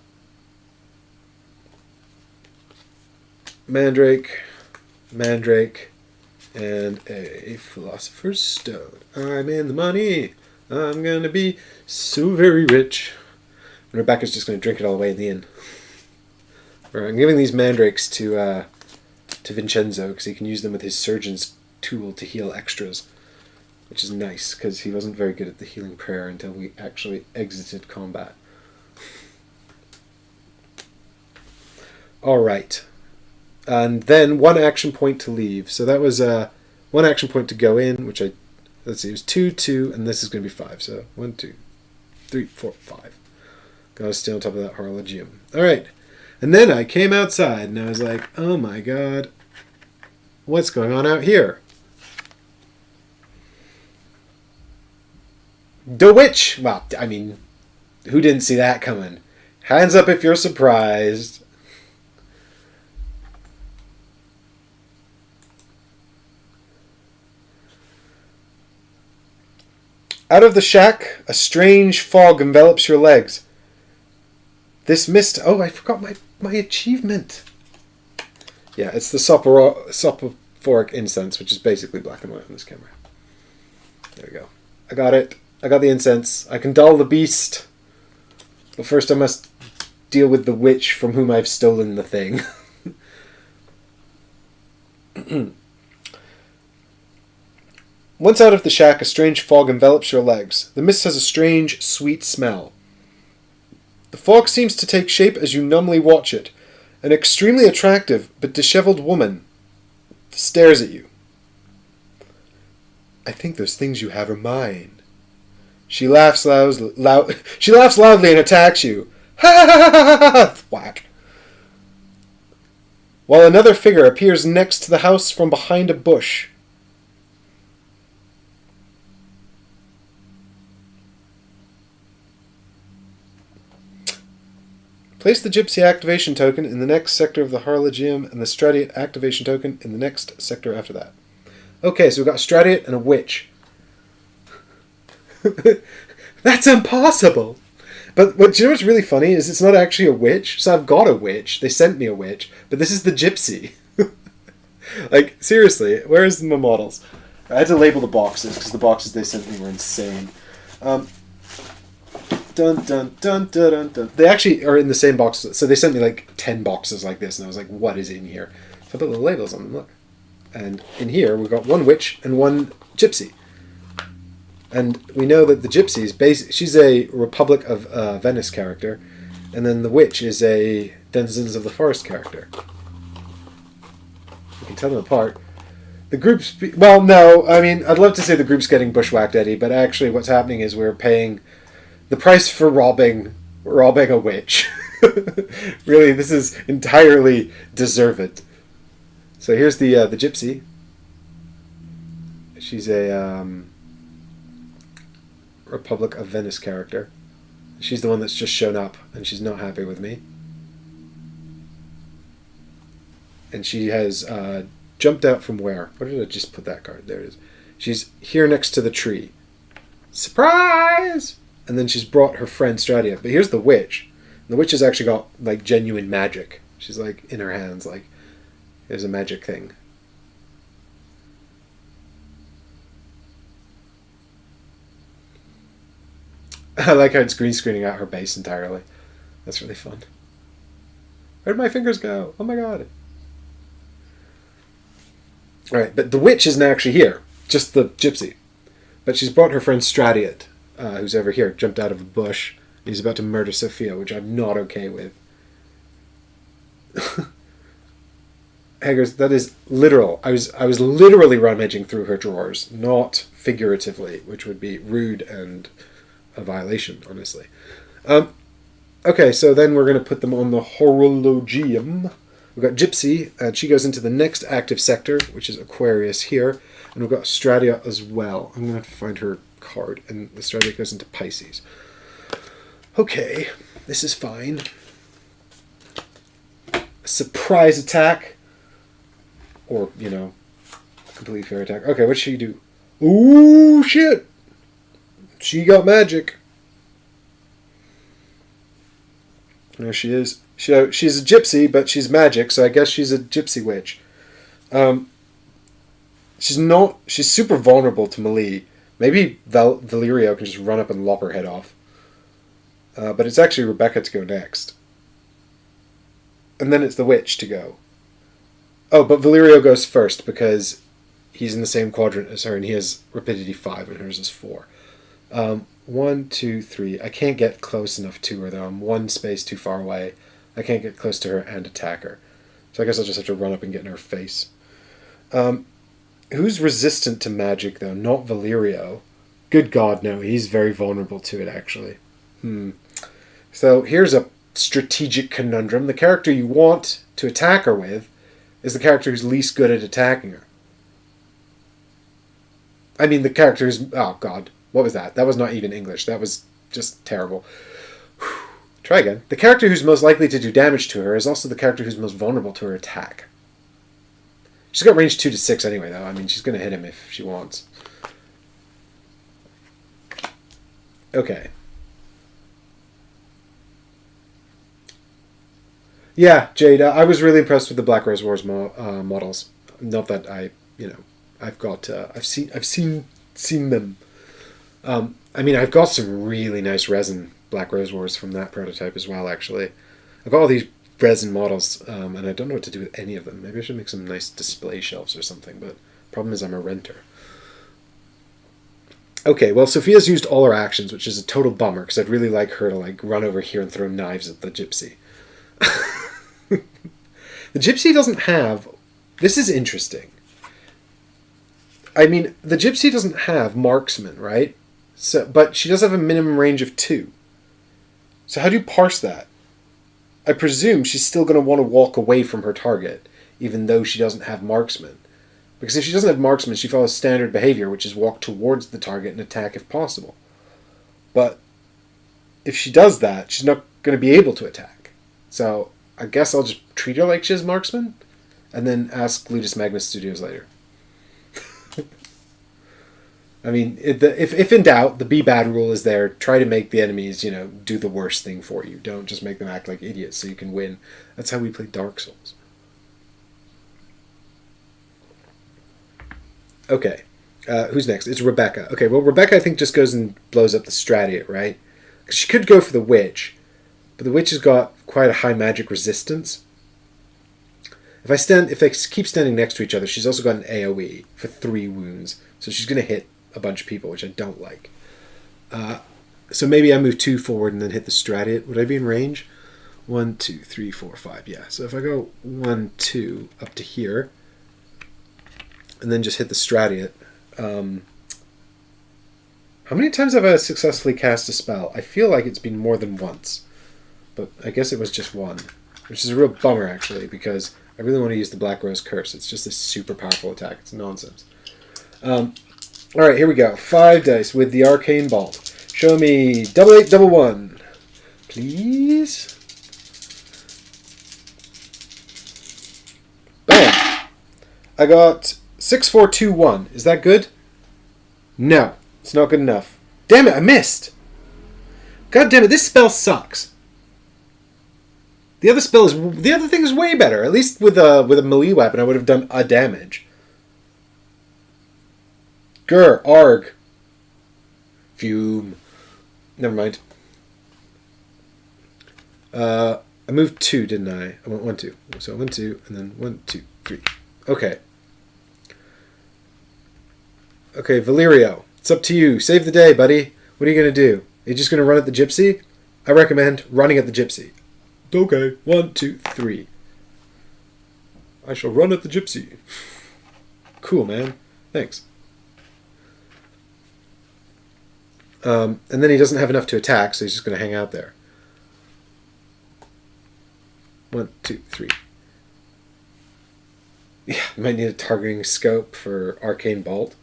mandrake, and a philosopher's stone. I'm in the money. I'm gonna be so very rich. And Rebecca's just gonna drink it all away in the inn. Right, I'm giving these mandrakes to Vincenzo because he can use them with his surgeon's tool to heal extras, which is nice because he wasn't very good at the healing prayer until we actually exited combat. All right. And then 1 action point to leave. So that was 1 action point to go in, which let's see, it was 2, 2, and this is going to be 5. So 1, 2, 3, 4, 5. Gotta stay on top of that Horologium. All right. And then I came outside and I was like, oh my god, what's going on out here? The witch! Well, I mean, who didn't see that coming? Hands up if you're surprised. Out of the shack, a strange fog envelops your legs. This mist... Oh, I forgot my achievement. Yeah, it's the soporific incense, which is basically black and white on this camera. There we go. I got it. I got the incense. I can dull the beast. But first I must deal with the witch from whom I've stolen the thing. Once out of the shack, a strange fog envelops your legs. The mist has a strange, sweet smell. The fog seems to take shape as you numbly watch it. An extremely attractive but disheveled woman stares at you. I think those things you have are mine. She laughs She laughs loudly and attacks you. Ha ha ha ha ha ha! Whack. While another figure appears next to the house from behind a bush. Place the Gypsy activation token in the next sector of the Horologium and the Stradiot activation token in the next sector after that. Okay, so we've got a Stradiot and a witch. That's impossible! But do you know what's really funny is it's not actually a witch. So I've got a witch. They sent me a witch. But this is the Gypsy. Like, seriously, where's my models? I had to label the boxes because the boxes they sent me were insane. Dun, dun, dun, dun, dun, dun. They actually are in the same box. So they sent me like 10 boxes like this. And I was like, what is in here? So I put little labels on them. Look. And in here, we've got one witch and one Gypsy. And we know that the Gypsy is she's a Republic of Venice character, and then the witch is a Denizens of the Forest character. You can tell them apart. The group's... Well, no, I mean, I'd love to say the group's getting bushwhacked, Eddie, but actually what's happening is we're paying the price for robbing a witch. Really, this is entirely deserved. So here's the Gypsy. She's a... Republic of Venice character. She's the one that's just shown up and she's not happy with me. And she has jumped out from where? Where did I just put that card? There it is. She's here next to the tree. Surprise! And then she's brought her friend Stradiot. But here's the witch. And the witch has actually got like genuine magic. She's like in her hands like there's a magic thing. I like how it's green screening out her base entirely. That's really fun. Where'd my fingers go? Oh my god. Alright, but the witch isn't actually here. Just the Gypsy. But she's brought her friend Stradiot, who's over here, jumped out of a bush. He's about to murder Sophia, which I'm not okay with. Haggers, that is literal. I was literally rummaging through her drawers, not figuratively, which would be rude and a violation, honestly. Okay, so then we're going to put them on the Horologium. We've got Gypsy, and she goes into the next active sector, which is Aquarius here. And we've got Stradiot as well. I'm going to have to find her card. And the Stradiot goes into Pisces. Okay, this is fine. A surprise attack. Or, you know, completely fair attack. Okay, what'd she do? Ooh, shit! She got magic. There she is. She's a gypsy, but she's magic, so I guess she's a gypsy witch. She's super vulnerable to melee. Maybe Valerio can just run up and lop her head off. But it's actually Rebecca to go next. And then it's the witch to go. Oh, but Valerio goes first because he's in the same quadrant as her, and he has rapidity 5, and hers is 4. 1, 2, 3. I can't get close enough to her, though. I'm one space too far away. I can't get close to her and attack her. So I guess I'll just have to run up and get in her face. Who's resistant to magic, though? Not Valerio. Good God, no. He's very vulnerable to it, actually. So here's a strategic conundrum. The character you want to attack her with is the character who's least good at attacking her. I mean, the character who's... Oh, God. What was that? That was not even English. That was just terrible. Try again. The character who's most likely to do damage to her is also the character who's most vulnerable to her attack. She's got range 2 to 6 anyway, though. I mean, she's going to hit him if she wants. Okay. Yeah, Jade, I was really impressed with the Black Rose Wars models. Not that I've seen them. I mean, I've got some really nice resin Black Rose Wars from that prototype as well, actually. I've got all these resin models, and I don't know what to do with any of them. Maybe I should make some nice display shelves or something, but the problem is I'm a renter. Okay, well, Sophia's used all her actions, which is a total bummer, because I'd really like her to run over here and throw knives at the gypsy. The gypsy doesn't have... This is interesting. I mean, the gypsy doesn't have marksman, right? So, but she does have a minimum range of 2. So how do you parse that? I presume she's still going to want to walk away from her target, even though she doesn't have marksman. Because if she doesn't have marksman, she follows standard behavior, which is walk towards the target and attack if possible. But if she does that, she's not going to be able to attack. So I guess I'll just treat her like she's marksman, and then ask Ludus Magnus Studios later. I mean, if in doubt, the be bad rule is there. Try to make the enemies, do the worst thing for you. Don't just make them act like idiots so you can win. That's how we play Dark Souls. Okay, who's next? It's Rebecca. Okay, well, Rebecca, I think, just goes and blows up the Stratiot, right? Because she could go for the Witch, but the Witch has got quite a high magic resistance. If they keep standing next to each other, she's also got an AoE for 3 wounds. So she's going to hit a bunch of people, which I don't like. So maybe I move 2 forward and then hit the Stratiot. Would I be in range? 1, 2, 3, 4, 5. Yeah. So if I go 1, 2 up to here, and then just hit the Stratiot. How many times have I successfully cast a spell? I feel like it's been more than once, but I guess it was just 1, which is a real bummer actually, because I really want to use the Black Rose Curse. It's just a super powerful attack. It's nonsense. Alright, here we go. 5 dice with the Arcane Bolt. Show me double 8, double 1. Please? Bam! I got 6, 4, 2, 1. Is that good? No. It's not good enough. Damn it, I missed! God damn it, this spell sucks. The other thing is way better. At least with a melee weapon, I would have done a damage. Grr, arg. Fume. Never mind. I moved 2, didn't I? I went 1, 2. So 1, 2, and then 1, 2, 3. Okay. Okay, Valerio. It's up to you. Save the day, buddy. What are you going to do? Are you just going to run at the gypsy? I recommend running at the gypsy. Okay. 1, 2, 3. I shall run at the gypsy. Cool, man. Thanks. And then he doesn't have enough to attack, so he's just going to hang out there. 1, 2, 3. Yeah, might need a targeting scope for Arcane Bolt.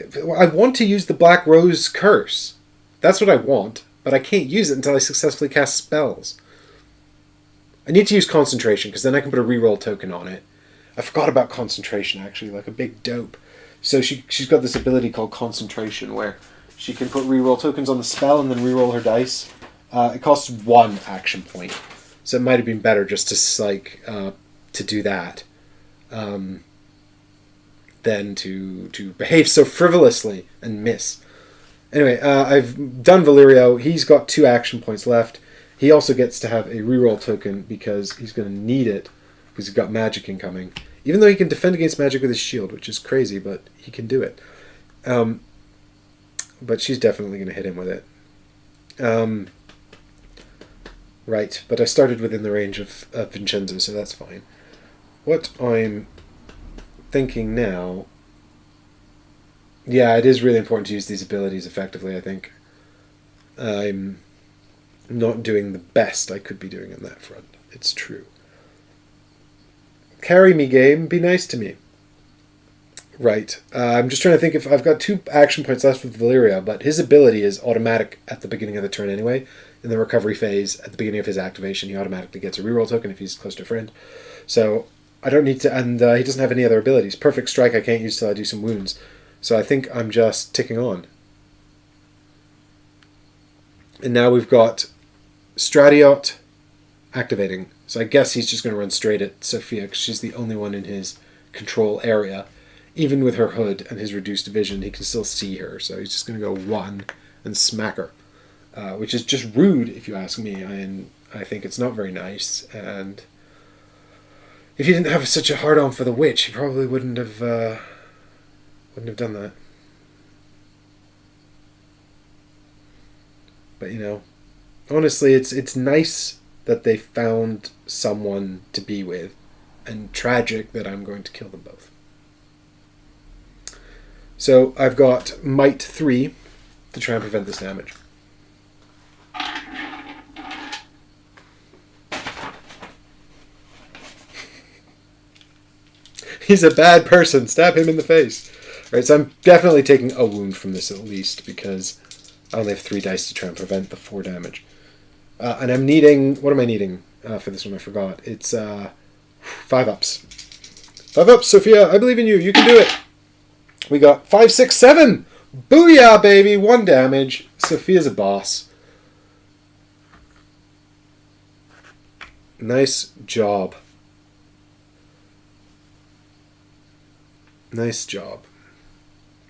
I want to use the Black Rose Curse. That's what I want, but I can't use it until I successfully cast spells. I need to use Concentration, because then I can put a reroll token on it. I forgot about Concentration, actually, like a big dope. So she's got this ability called Concentration, where she can put reroll tokens on the spell and then reroll her dice. It costs 1 action point, so it might have been better just to do that, than to behave so frivolously and miss. Anyway, I've done Valerio. He's got 2 action points left. He also gets to have a reroll token because he's going to need it because he's got magic incoming. Even though he can defend against magic with his shield, which is crazy, but he can do it. But she's definitely going to hit him with it. Right, but I started within the range of Vincenzo, so that's fine. What I'm thinking now... Yeah, it is really important to use these abilities effectively, I think. I'm not doing the best I could be doing on that front. It's true. Carry me, game. Be nice to me. Right. I'm just trying to think if I've got 2 action points left with Valeria, but his ability is automatic at the beginning of the turn anyway. In the recovery phase, at the beginning of his activation, he automatically gets a reroll token if he's close to a friend. So I don't need to, and he doesn't have any other abilities. Perfect Strike I can't use till I do some wounds. So I think I'm just ticking on. And now we've got Stratiot activating. So I guess he's just going to run straight at Sophia because she's the only one in his control area. Even with her hood and his reduced vision, he can still see her. So he's just going to go 1 and smack her. Which is just rude, if you ask me. And I think it's not very nice. And if he didn't have such a hard-on for the witch, he probably wouldn't have done that. But, honestly, it's nice that they found someone to be with, and tragic that I'm going to kill them both. So I've got Might 3 to try and prevent this damage. He's a bad person. Stab him in the face. All right, so I'm definitely taking a wound from this at least because I only have 3 dice to try and prevent the 4 damage. And I'm needing... What am I needing for this one? I forgot. It's 5 ups. 5 ups, Sophia. I believe in you. You can do it. We got 5, 6, 7. Booyah, baby. 1 damage. Sophia's a boss. Nice job. Nice job.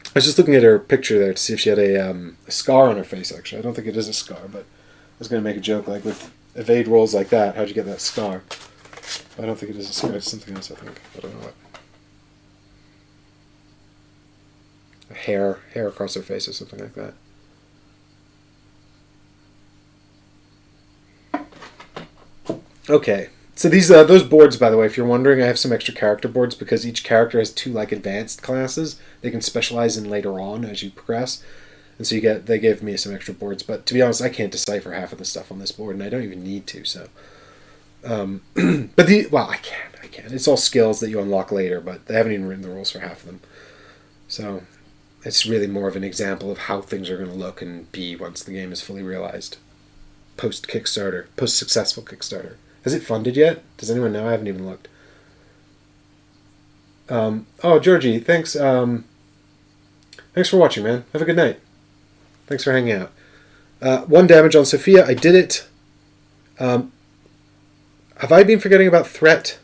I was just looking at her picture there to see if she had a scar on her face, actually. I don't think it is a scar, but I was going to make a joke, like, with evade rolls like that, how'd you get that scar? I don't think it is a scar. It's something else, I think. I don't know what. A hair across her face or something like that. Okay. So these those boards, by the way, if you're wondering, I have some extra character boards because each character has 2 like advanced classes they can specialize in later on as you progress. And so they gave me some extra boards, but to be honest, I can't decipher half of the stuff on this board, and I don't even need to. So, I can. It's all skills that you unlock later, but they haven't even written the rules for half of them. So, it's really more of an example of how things are going to look and be once the game is fully realized. Post successful Kickstarter. Has it funded yet? Does anyone know? I haven't even looked. Georgie, thanks. Thanks for watching, man. Have a good night. Thanks for hanging out. 1 damage on Sophia. I did it. Have I been forgetting about threat?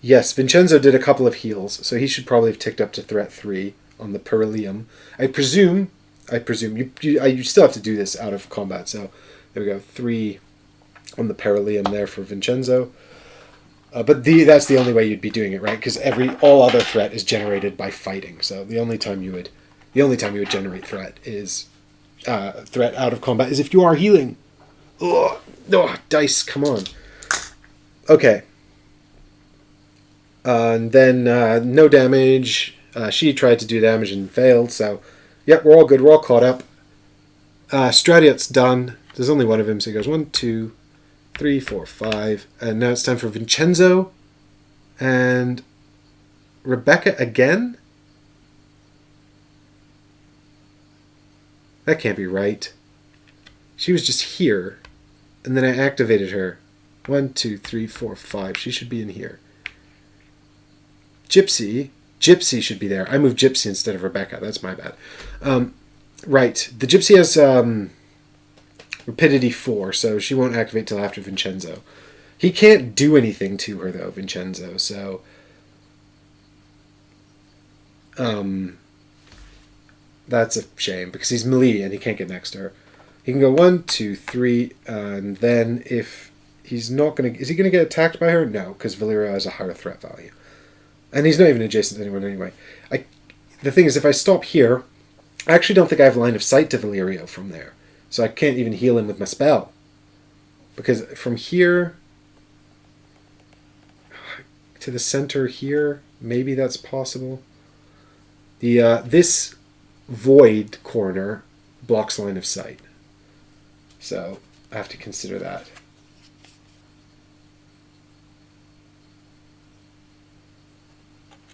Yes, Vincenzo did a couple of heals, so he should probably have ticked up to threat 3 on the Perilium. I presume you still have to do this out of combat, so there we go. 3 on the Perilium there for Vincenzo. But that's the only way you'd be doing it, right? Because all other threat is generated by fighting. So the only time you would generate threat is threat out of combat is if you are healing. Oh, dice, come on. Okay. And then no damage. She tried to do damage and failed. So, yep, we're all good. We're all caught up. Stradiot's done. There's only one of him, so he goes 1, 2, 3, 4, 5. And now it's time for Vincenzo and Rebecca again? That can't be right. She was just here, and then I activated her. 1, 2, 3, 4, 5. She should be in here. Gypsy should be there. I moved Gypsy instead of Rebecca. That's my bad. Right. The Gypsy has rapidity 4, so she won't activate till after Vincenzo. He can't do anything to her, though, Vincenzo, so... that's a shame, because he's melee and he can't get next to her. He can go 1, 2, 3, and then if he's not going to... Is he going to get attacked by her? No, because Valerio has a higher threat value. And he's not even adjacent to anyone anyway. The thing is, if I stop here, I actually don't think I have line of sight to Valerio from there. So I can't even heal him with my spell. Because from here to the center here, maybe that's possible. This void corner blocks line of sight. So I have to consider that.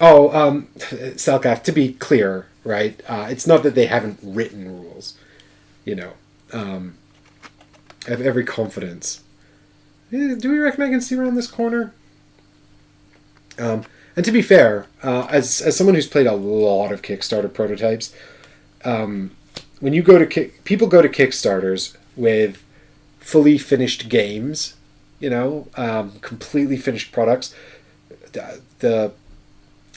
Selkath, to be clear, right? It's not that they haven't written rules. I have every confidence. Do we reckon I can see around this corner? And to be fair, as someone who's played a lot of Kickstarter prototypes, when you go to people go to Kickstarters with fully finished games, completely finished products. The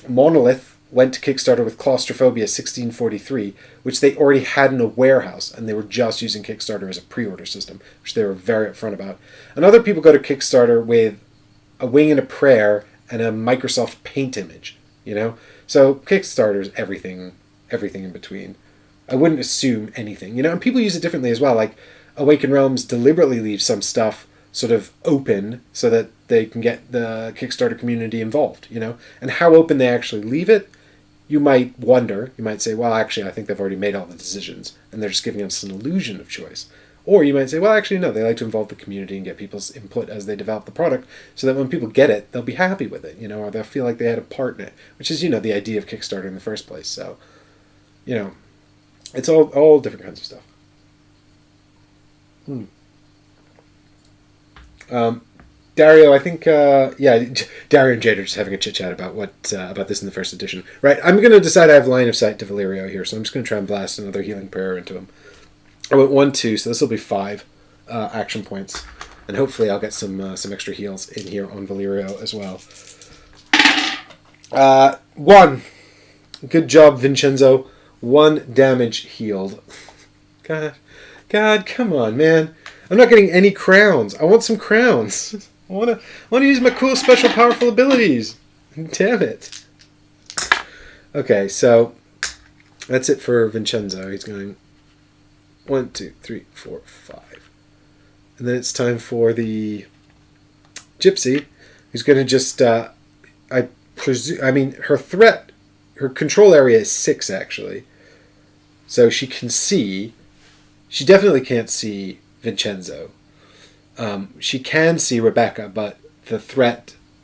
Monolith went to Kickstarter with Claustrophobia 1643, which they already had in a warehouse, and they were just using Kickstarter as a pre-order system, which they were very upfront about. And other people go to Kickstarter with a wing and a prayer and a Microsoft Paint image, So Kickstarter's everything in between. I wouldn't assume anything, and people use it differently as well. Like Awakened Realms deliberately leaves some stuff sort of open so that they can get the Kickstarter community involved, And how open they actually leave it, you might wonder. You might say, well, actually, I think they've already made all the decisions, and they're just giving us an illusion of choice. Or you might say, well, actually, no, they like to involve the community and get people's input as they develop the product so that when people get it, they'll be happy with it, or they'll feel like they had a part in it, which is, the idea of Kickstarter in the first place. So, it's all different kinds of stuff. Dario, I think, Dario and Jade are just having a chit-chat about about this in the first edition. Right, I'm going to decide I have line of sight to Valerio here, so I'm just going to try and blast another healing prayer into him. I went 1-2, so this will be 5 action points. And hopefully I'll get some extra heals in here on Valerio as well. 1. Good job, Vincenzo. 1 damage healed. God, come on, man. I'm not getting any crowns. I want some crowns. I want to use my cool, special, powerful abilities. Damn it. Okay, so that's it for Vincenzo. He's going 1, 2, 3, 4, 5. And then it's time for the Gypsy, who's going to just, her control area is 6, actually. So she can see, she definitely can't see Vincenzo. She can see Rebecca, but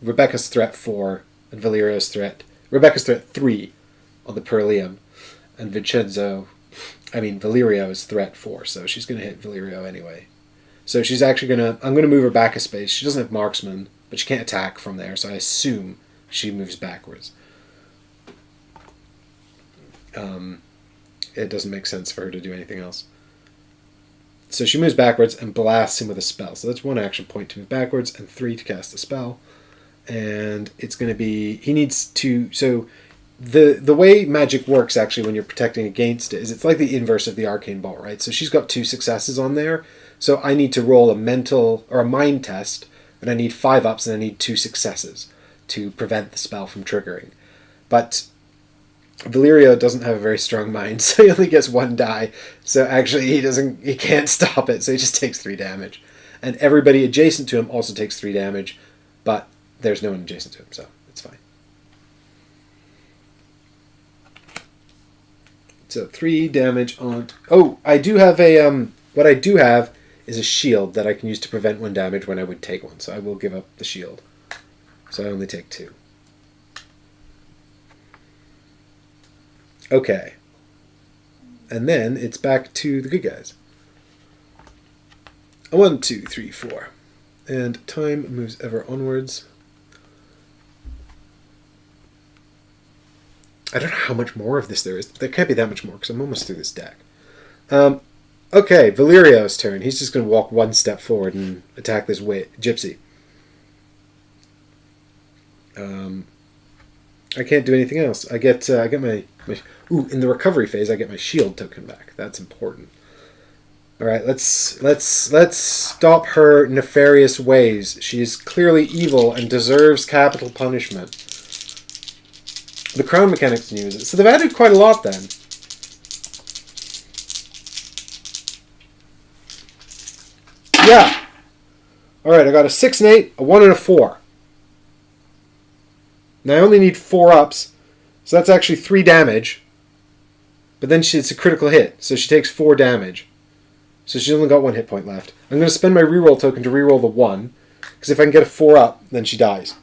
Rebecca's threat 4 and Rebecca's threat 3 on the Perlium, and Valerio is threat 4, so she's going to hit Valerio anyway. So she's actually I'm going to move her back a space. She doesn't have marksman, but she can't attack from there, so I assume she moves backwards. It doesn't make sense for her to do anything else. So she moves backwards and blasts him with a spell. So that's 1 action point to move backwards and 3 to cast a spell. And it's going to be... He needs to... So the way magic works, actually, when you're protecting against it, is it's like the inverse of the arcane ball, right? So she's got 2 successes on there. So I need to roll a mental or a mind test, and I need 5 ups and I need 2 successes to prevent the spell from triggering. But Valerio doesn't have a very strong mind, so he only gets 1 die. So actually he can't stop it, so he just takes 3 damage. And everybody adjacent to him also takes 3 damage, but there's no one adjacent to him, so it's fine. So 3 damage on... Oh, I do have a... What I do have is a shield that I can use to prevent 1 damage when I would take 1, so I will give up the shield. So I only take 2. Okay. And then it's back to the good guys. 1, 2, 3, 4. And time moves ever onwards. I don't know how much more of this there is. There can't be that much more because I'm almost through this deck. Okay, Valerio's turn. He's just going to walk 1 step forward and attack this Gypsy. I can't do anything else. I get my in the recovery phase I get my shield token back. That's important. All right, let's stop her nefarious ways. She is clearly evil and deserves capital punishment. The crown mechanics can use it, so they've added quite a lot then. Yeah. All right, I got a 6 and 8, a 1 and a 4. Now I only need 4 ups, so that's actually 3 damage. But then it's a critical hit, so she takes 4 damage. So she's only got 1 hit point left. I'm going to spend my reroll token to reroll the 1, because if I can get a 4 up, then she dies.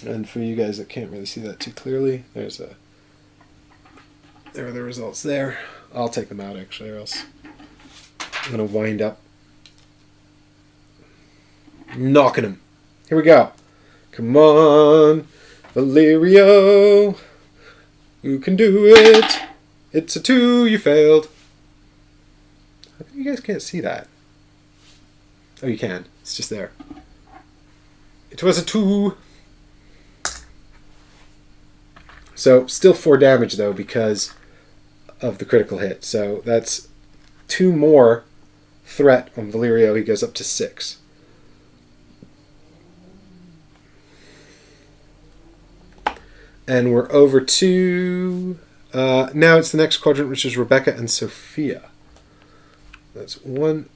And for you guys that can't really see that too clearly, there are the results there. I'll take them out actually, or else I'm going to wind up knocking him. Here we go. Come on, Valerio. You can do it. It's a 2, you failed. I think you guys can't see that. Oh, you can. It's just there. It was a 2. So, still 4 damage, though, because of the critical hit. So, that's 2 more threat on Valerio. He goes up to 6. And we're over to... now it's the next quadrant, which is Rebecca and Sophia. That's 1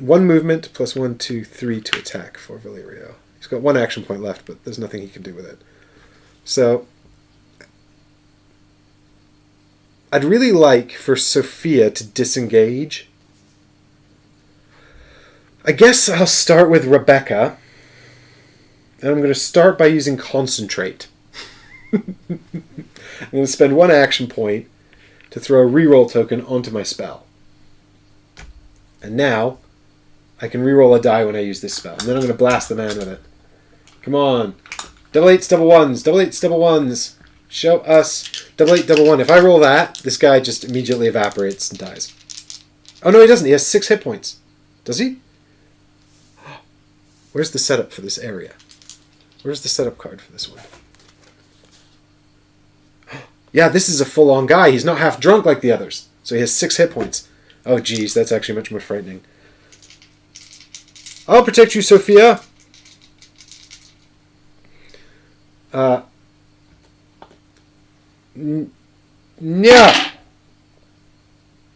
movement plus 1, 2, 3 to attack for Valerio. He's got 1 action point left, but there's nothing he can do with it. So... I'd really like for Sophia to disengage. I guess I'll start with Rebecca. And I'm going to start by using Concentrate. I'm going to spend 1 action point to throw a reroll token onto my spell. And now I can reroll a die when I use this spell. And then I'm going to blast the man with it. Come on. Double eights, double ones. Double eights, double ones. Show us. Double eight, double one. If I roll that, this guy just immediately evaporates and dies. Oh, no, he doesn't. He has 6 hit points. Does he? Where's the setup for this area? Where's the setup card for this one? Yeah, this is a full-on guy. He's not half drunk like the others. So he has 6 hit points. Oh, geez, that's actually much more frightening. I'll protect you, Sophia. Yeah.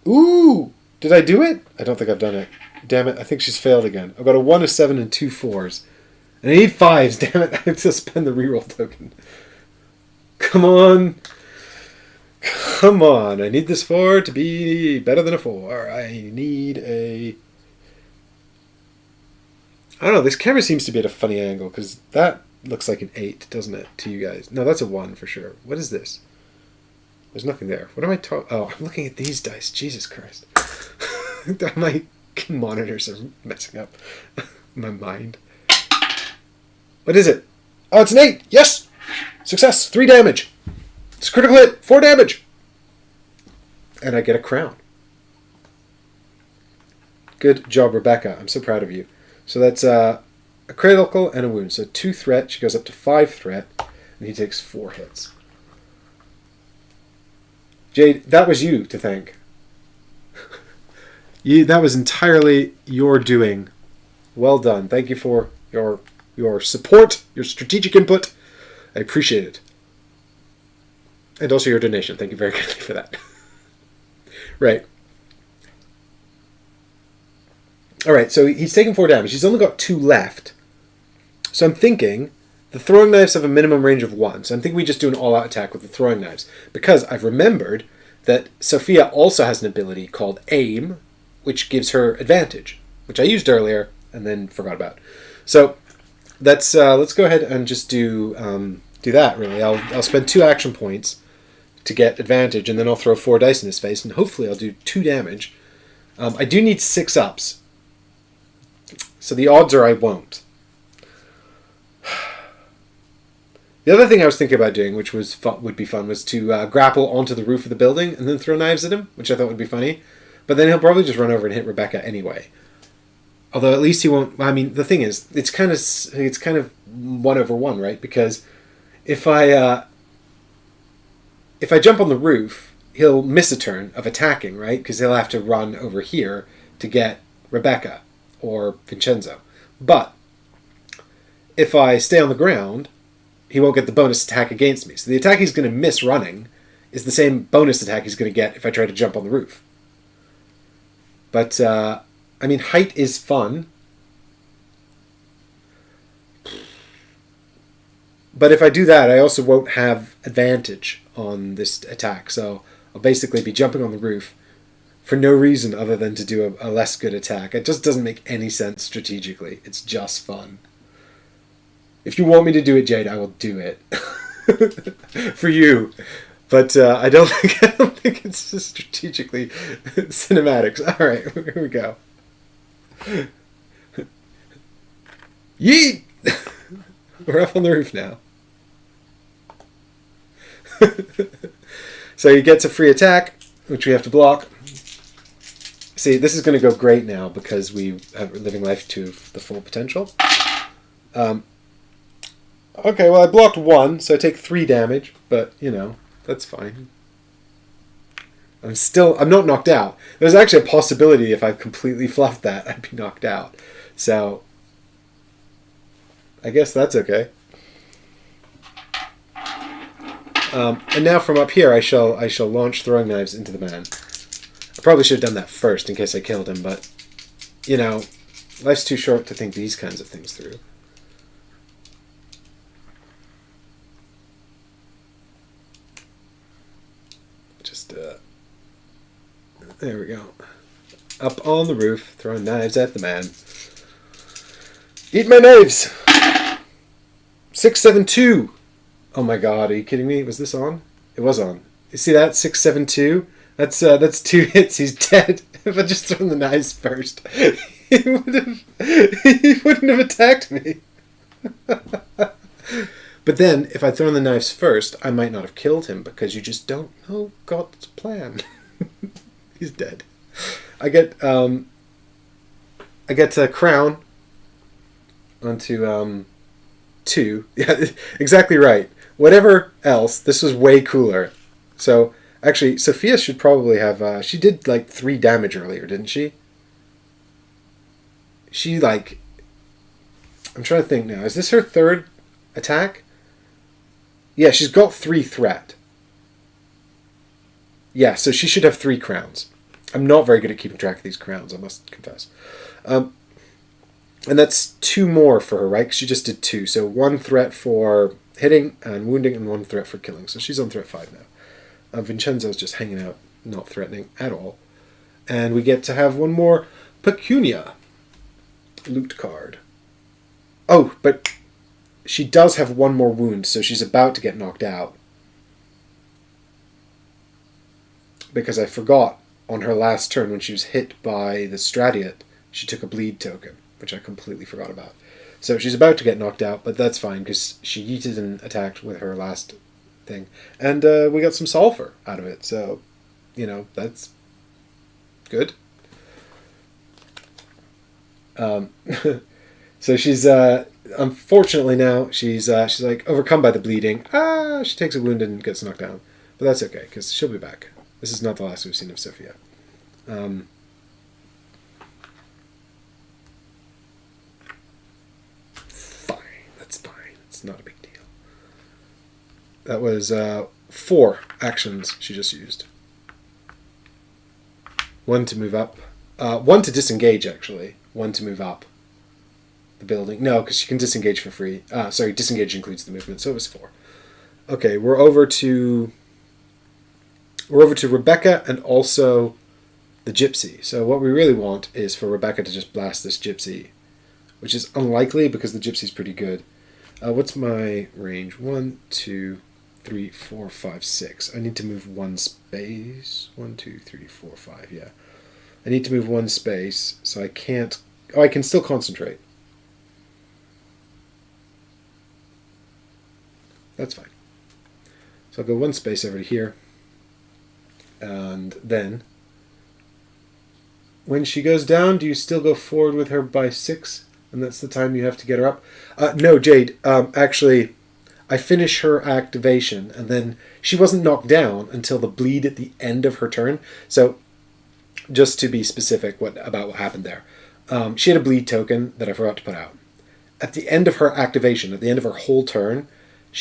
Ooh. Did I do it? I don't think I've done it. Damn it. I think she's failed again. I've got a 1, a 7, and 2 4s. And I need 5s. Damn it. I have to spend the reroll token. Come on. Come on. I need this 4 to be better than a 4. I need a... I don't know. This camera seems to be at a funny angle because that looks like an 8, doesn't it, to you guys? No, that's a 1 for sure. What is this? There's nothing there. What am I talking... Oh, I'm looking at these dice. Jesus Christ. My monitors are messing up my mind. What is it? Oh, it's an 8. Yes! Success. 3 damage. It's a critical hit. 4 damage. And I get a crown. Good job, Rebecca. I'm so proud of you. So that's a critical and a wound. So 2 threat. She goes up to 5 threat. And he takes 4 hits. Jade, that was you to thank. That was entirely your doing. Well done. Thank you for your support, your strategic input. I appreciate it. And also your donation. Thank you very kindly for that. Right. Alright, so he's taken 4 damage. He's only got 2 left. So I'm thinking the throwing knives have a minimum range of 1. So I'm thinking we just do an all-out attack with the throwing knives. Because I've remembered that Sophia also has an ability called Aim, which gives her advantage, which I used earlier and then forgot about. So let's go ahead and just do that, really. I'll spend 2 action points to get advantage, and then I'll throw 4 dice in his face, and hopefully I'll do 2 damage. I do need 6 ups. So the odds are I won't. The other thing I was thinking about doing, which would be fun, was to grapple onto the roof of the building and then throw knives at him, which I thought would be funny. But then he'll probably just run over and hit Rebecca anyway. Although at least he won't... I mean, the thing is, it's kind of 1 over 1, right? Because if I jump on the roof, he'll miss a turn of attacking, right? Because he'll have to run over here to get Rebecca or Vincenzo. But if I stay on the ground, he won't get the bonus attack against me. So the attack he's going to miss running is the same bonus attack he's going to get if I try to jump on the roof. But, I mean, height is fun. But if I do that, I also won't have advantage on this attack. So I'll basically be jumping on the roof for no reason other than to do a less good attack. It just doesn't make any sense strategically. It's just fun. If you want me to do it, Jade, I will do it. For you. But I don't think it's just strategically cinematics. All right, here we go. Yeet! We're up on the roof now. So he gets a free attack, which we have to block. See, this is going to go great now because we have living life to the full potential. Okay, well, I blocked 1, so I take 3 damage, but, you know, that's fine. I'm not knocked out. There's actually a possibility if I completely fluffed that, I'd be knocked out. So, I guess that's okay. And now from up here, I shall launch throwing knives into the man. I probably should have done that first in case I killed him, but, you know, life's too short to think these kinds of things through. There we go. Up on the roof, throwing knives at the man. Eat my knives! 672! Oh my god, are you kidding me? Was this on? It was on. You see that? 672? That's 2 hits, he's dead. If I just thrown the knives first, he wouldn't have attacked me. But then, if I'd thrown the knives first, I might not have killed him because you just don't know God's plan. He's dead. I get a crown onto 2. Yeah, exactly right. Whatever else, this was way cooler. So, actually, Sophia should probably have... she did, like, 3 damage earlier, didn't she? She, like... I'm trying to think now. Is this her 3rd attack? Yeah, she's got 3 threat. Yeah, so she should have 3 crowns. I'm not very good at keeping track of these crowns, I must confess. And that's 2 more for her, right? Because she just did 2. So 1 threat for hitting and wounding and 1 threat for killing. So she's on threat 5 now. Vincenzo's just hanging out, not threatening at all. And we get to have 1 more Pecunia loot card. Oh, but she does have 1 more wound, so she's about to get knocked out. Because I forgot on her last turn when she was hit by the Stradiot, she took a bleed token, which I completely forgot about. So she's about to get knocked out, but that's fine because she yeeted and attacked with her last thing. And we got some sulfur out of it, so, you know, that's good. So she's... unfortunately now, she's like overcome by the bleeding. She takes a wound and gets knocked down. But that's okay, because she'll be back. This is not the last we've seen of Sophia. Fine, that's fine. It's not a big deal. That was 4 actions she just used. 1 to move up. 1 to disengage, actually. 1 to move up the building. No, because she can disengage for free. Sorry, disengage includes the movement, so it was 4. Okay, we're over to Rebecca and also the Gypsy. So what we really want is for Rebecca to just blast this Gypsy, which is unlikely because the Gypsy's pretty good. What's my range? 1, 2, 3, 4, 5, 6. I need to move 1 space. 1, 2, 3, 4, 5, yeah. I need to move 1 space, so I can't... Oh, I can still concentrate. That's fine. So I'll go 1 space over to here. And then, when she goes down, do you still go forward with her by 6? And that's the time you have to get her up? No, Jade. Actually, I finish her activation, and then she wasn't knocked down until the bleed at the end of her turn. So, just to be specific about what happened there. She had a bleed token that I forgot to put out. At the end of her activation, at the end of her whole turn,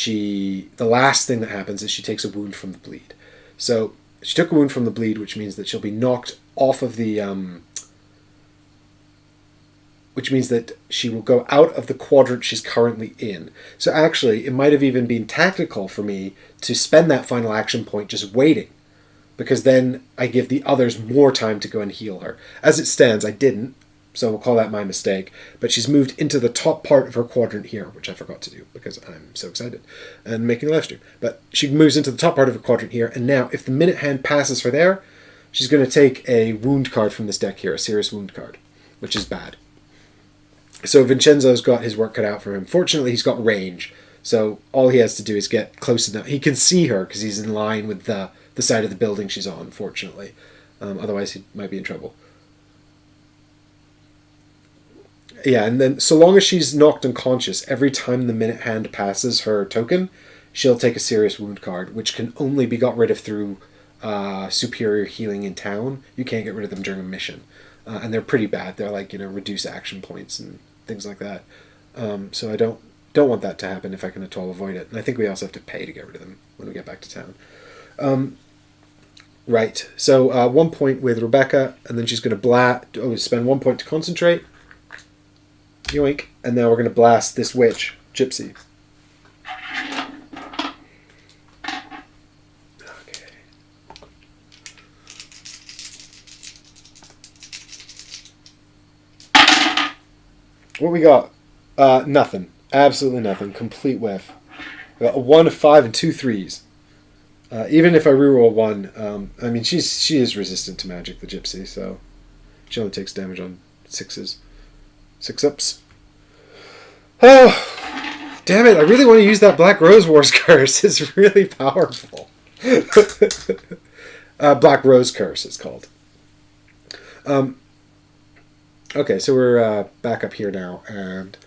the last thing that happens is she takes a wound from the bleed. So she took a wound from the bleed, which means that she'll be knocked off of the... which means that she will go out of the quadrant she's currently in. So actually, it might have even been tactical for me to spend that final action point just waiting, because then I give the others more time to go and heal her. As it stands, I didn't, so we'll call that my mistake. But she's moved into the top part of her quadrant here, which I forgot to do because I'm so excited and making a live stream. But she moves into the top part of her quadrant here, and now if the minute hand passes her there, she's going to take a wound card from this deck here, a serious wound card, which is bad. So Vincenzo's got his work cut out for him. Fortunately, he's got range, so all he has to do is get close enough. He can see her because he's in line with the side of the building she's on, fortunately. Otherwise, he might be in trouble. Yeah, and then so long as she's knocked unconscious, every time the minute hand passes her token, she'll take a serious wound card, which can only be got rid of through superior healing in town. You can't get rid of them during a mission. And they're pretty bad. They're like, reduce action points and things like that. So I don't want that to happen if I can at all avoid it. And I think we also have to pay to get rid of them when we get back to town. Right. So 1 point with Rebecca, and then she's going to spend 1 point to concentrate. Yoink. And now we're going to blast this witch, Gypsy. Okay. What we got? Nothing. Absolutely nothing. Complete whiff. We got a 1, a 5, and 2 3s. Even if I reroll 1, I mean, she is resistant to magic, the Gypsy, so She only takes damage on 6s. 6-ups. Oh, damn it. I really want to use that Black Rose Wars curse. It's really powerful. Black Rose Curse, it's called. Okay, so we're back up here now, and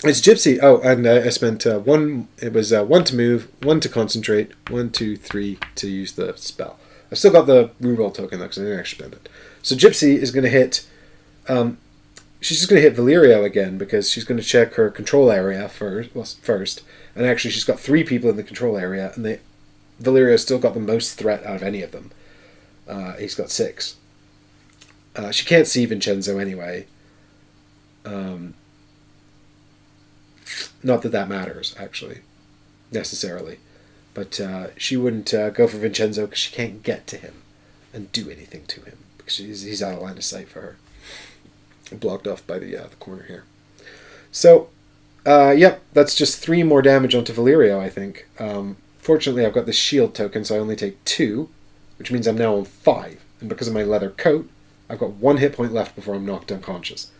it's Gypsy. Oh, and I spent 1. It was 1 to move, 1 to concentrate, 1, 2, 3 to use the spell. I've still got the reroll token though, because I didn't actually spend it. So Gypsy is going to hit. She's just going to hit Valerio again because she's going to check her control area first. And actually, she's got 3 people in the control area, and Valerio's still got the most threat out of any of them. He's got 6. She can't see Vincenzo anyway. Not that matters, actually, necessarily. But she wouldn't go for Vincenzo because she can't get to him and do anything to him because he's out of line of sight for her. Blocked off by the corner here. So, yep, that's just 3 more damage onto Valerio, I think. Fortunately, I've got this shield token, so I only take 2, which means I'm now on 5. And because of my leather coat, I've got 1 hit point left before I'm knocked unconscious.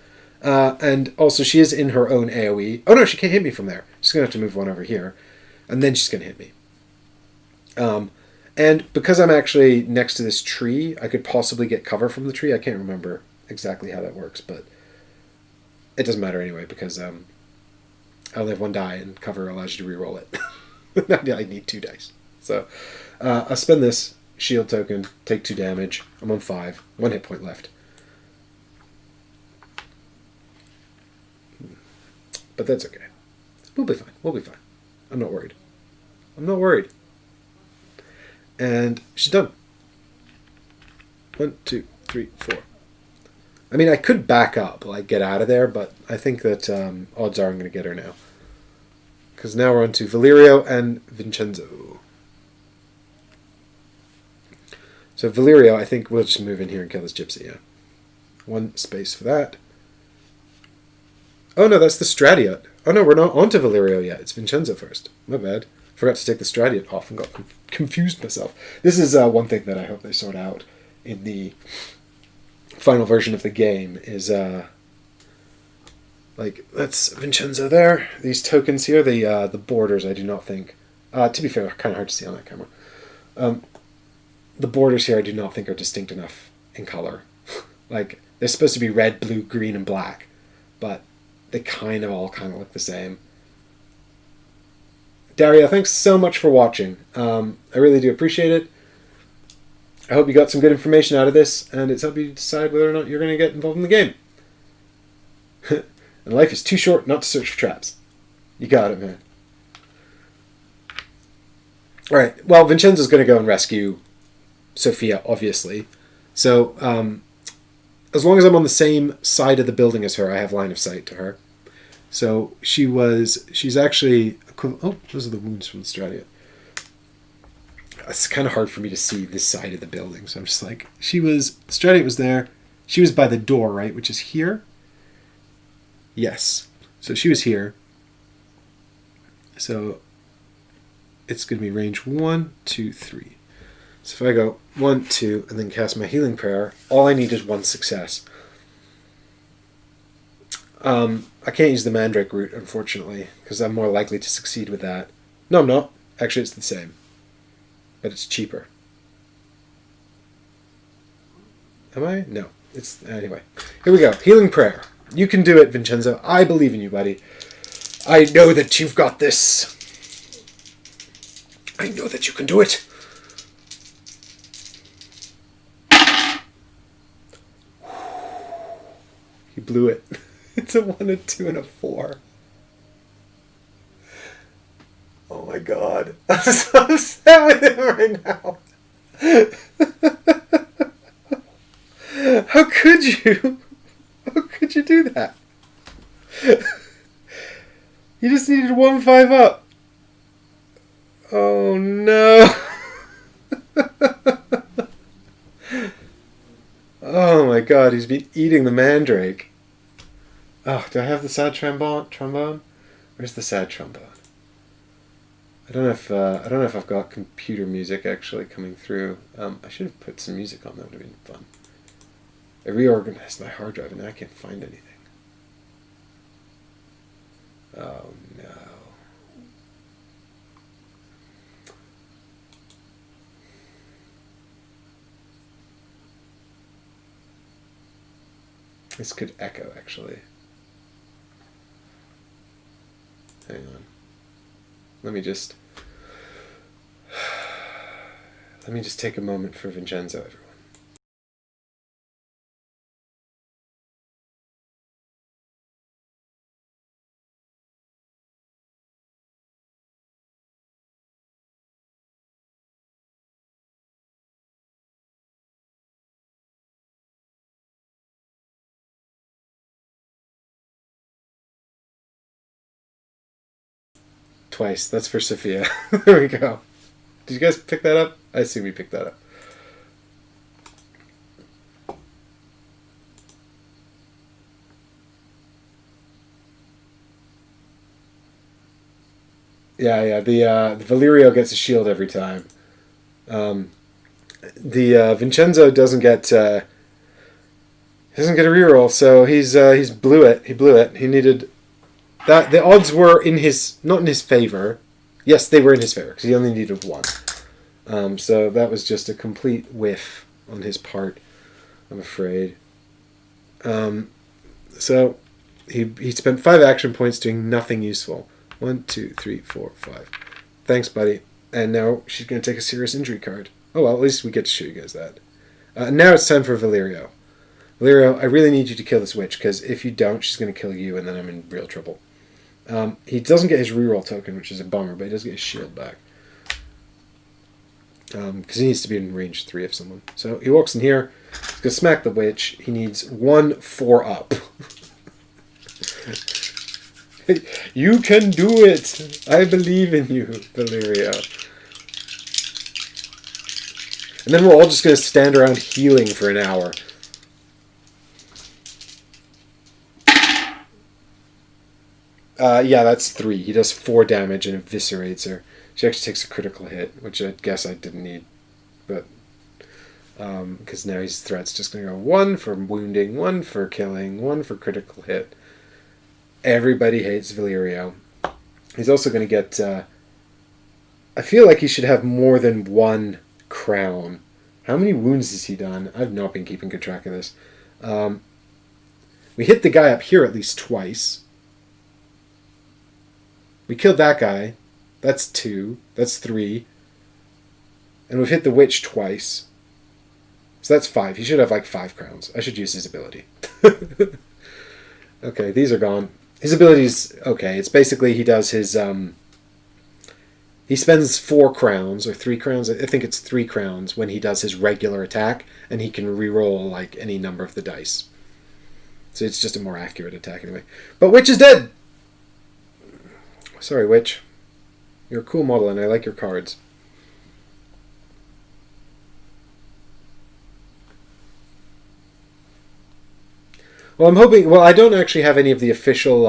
And also, she is in her own AoE. Oh no, she can't hit me from there. She's going to have to move 1 over here. And then she's going to hit me. And because I'm actually next to this tree, I could possibly get cover from the tree. I can't remember exactly how that works, but it doesn't matter anyway, because I only have 1 die, and cover allows you to reroll it. I need 2 dice. So I'll spend this shield token, take 2 damage. I'm on 5. 1 hit point left. But that's okay. We'll be fine. We'll be fine. I'm not worried. I'm not worried. And she's done. 1, 2, 3, 4. I mean, I could back up, like get out of there, but I think that odds are I'm going to get her now. Because now we're on to Valerio and Vincenzo. So Valerio, I think we'll just move in here and kill this Gypsy, yeah. 1 space for that. Oh no, that's the Stradiot. Oh no, we're not onto Valerio yet. It's Vincenzo first. My bad. Forgot to take the Stradiot off and got confused myself. This is one thing that I hope they sort out in the final version of the game is like, that's Vincenzo there. These tokens here, the borders, I do not think, to be fair, kind of hard to see on that camera. The borders here I do not think are distinct enough in color. Like, they're supposed to be red, blue, green, and black, but they all kind of look the same. Daria, thanks so much for watching. I really do appreciate it. I hope you got some good information out of this, and it's helped you decide whether or not you're going to get involved in the game. And life is too short not to search for traps. You got it, man. Alright, well, Vincenzo's going to go and rescue Sophia, obviously. So, as long as I'm on the same side of the building as her, I have line of sight to her. So, she's actually... Oh, those are the wounds from the Stradiot. It's kind of hard for me to see this side of the building, so I'm just like, Stradiot was there. She was by the door, right, which is here? Yes. So she was here. So it's going to be range 1, 2, 3. So if I go 1, 2, and then cast my healing prayer, all I need is 1 success. I can't use the Mandrake route, unfortunately, because I'm more likely to succeed with that. No, I'm not. Actually, it's the same. But it's cheaper. Am I? No. It's anyway. Here we go. Healing prayer. You can do it, Vincenzo. I believe in you, buddy. I know that you've got this. I know that you can do it. He blew it. It's a 1, a 2, and a 4. Oh my god. I'm so upset with him right now. How could you? How could you do that? You just needed 1 5 up. Oh no. Oh my god, he's been eating the Mandrake. Oh, do I have the sad trombone? Where's the sad trombone? I don't know if I've got computer music actually coming through. I should have put some music on. That would have been fun. I reorganized my hard drive and now I can't find anything. Oh no. This could echo, actually. Hang on. Let me just take a moment for Vincenzo, everyone. Twice. That's for Sophia. There we go. Did you guys pick that up? I assume you picked that up. Yeah. The Valerio gets a shield every time. The Vincenzo doesn't get a reroll, so he's blew it. He blew it. He needed that. The odds were not in his favor. Yes, they were in his favor because he only needed one. So that was just a complete whiff on his part, I'm afraid. So he spent 5 action points doing nothing useful. 1, 2, 3, 4, 5. Thanks, buddy. And now she's going to take a serious injury card. Oh, well, at least we get to show you guys that. Now it's time for Valerio. Valerio, I really need you to kill this witch, because if you don't, she's going to kill you, and then I'm in real trouble. He doesn't get his reroll token, which is a bummer, but he does get his shield back. Because he needs to be in range 3 of someone. So he walks in here. He's going to smack the witch. He needs 1 4-up. You can do it! I believe in you, Valerio. And then we're all just going to stand around healing for an hour. Yeah, that's 3. He does 4 damage and eviscerates her. She actually takes a critical hit, which I guess I didn't need. But, because now his threat's just going to go 1 for wounding, 1 for killing, 1 for critical hit. Everybody hates Valerio. He's also going to get... I feel like he should have more than 1 crown. How many wounds has he done? I've not been keeping good track of this. We hit the guy up here at least twice. We killed that guy. That's 2. That's 3. And we've hit the witch twice. So that's 5. He should have like 5 crowns. I should use his ability. Okay, these are gone. His ability's okay. It's basically he does his... he spends 4 crowns, or 3 crowns. I think it's 3 crowns when he does his regular attack, and he can reroll like any number of the dice. So it's just a more accurate attack anyway. But Witch is dead! Sorry, Witch. You're a cool model, and I like your cards. Well, I'm hoping... Well, I don't actually have any of the official...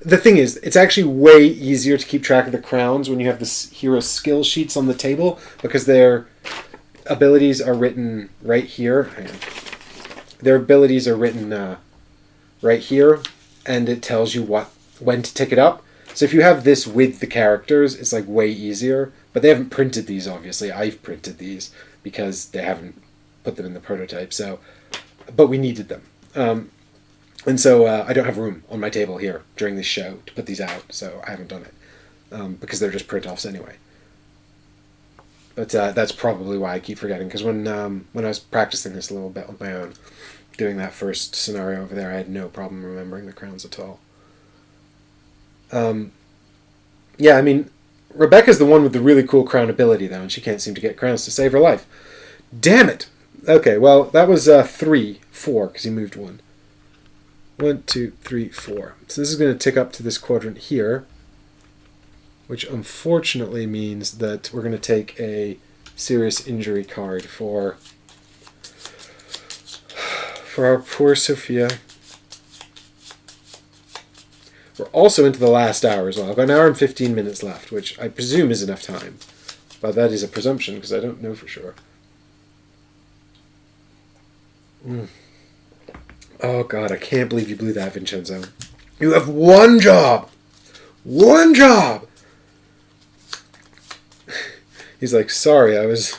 The thing is, it's actually way easier to keep track of the crowns when you have the hero skill sheets on the table, because their abilities are written right here. Hang on. Their abilities are written right here, and it tells you when to tick it up. So if you have this with the characters, it's like way easier. But they haven't printed these, obviously. I've printed these because they haven't put them in the prototype. So, but we needed them. And so I don't have room on my table here during this show to put these out, so I haven't done it because they're just print-offs anyway. But that's probably why I keep forgetting, because when I was practicing this a little bit on my own, doing that first scenario over there, I had no problem remembering the crowns at all. Yeah, I mean, Rebecca's the one with the really cool crown ability, though, and she can't seem to get crowns to save her life. Damn it! Okay, well, that was 3, 4, because he moved 1. 1, 2, 3, 4. So this is going to tick up to this quadrant here, which unfortunately means that we're going to take a serious injury card for our poor Sophia. We're also into the last hour as well. I've got an hour and 15 minutes left, which I presume is enough time. But that is a presumption, because I don't know for sure. Mm. Oh God, I can't believe you blew that, Vincenzo. You have one job. One job. He's like, sorry, I was,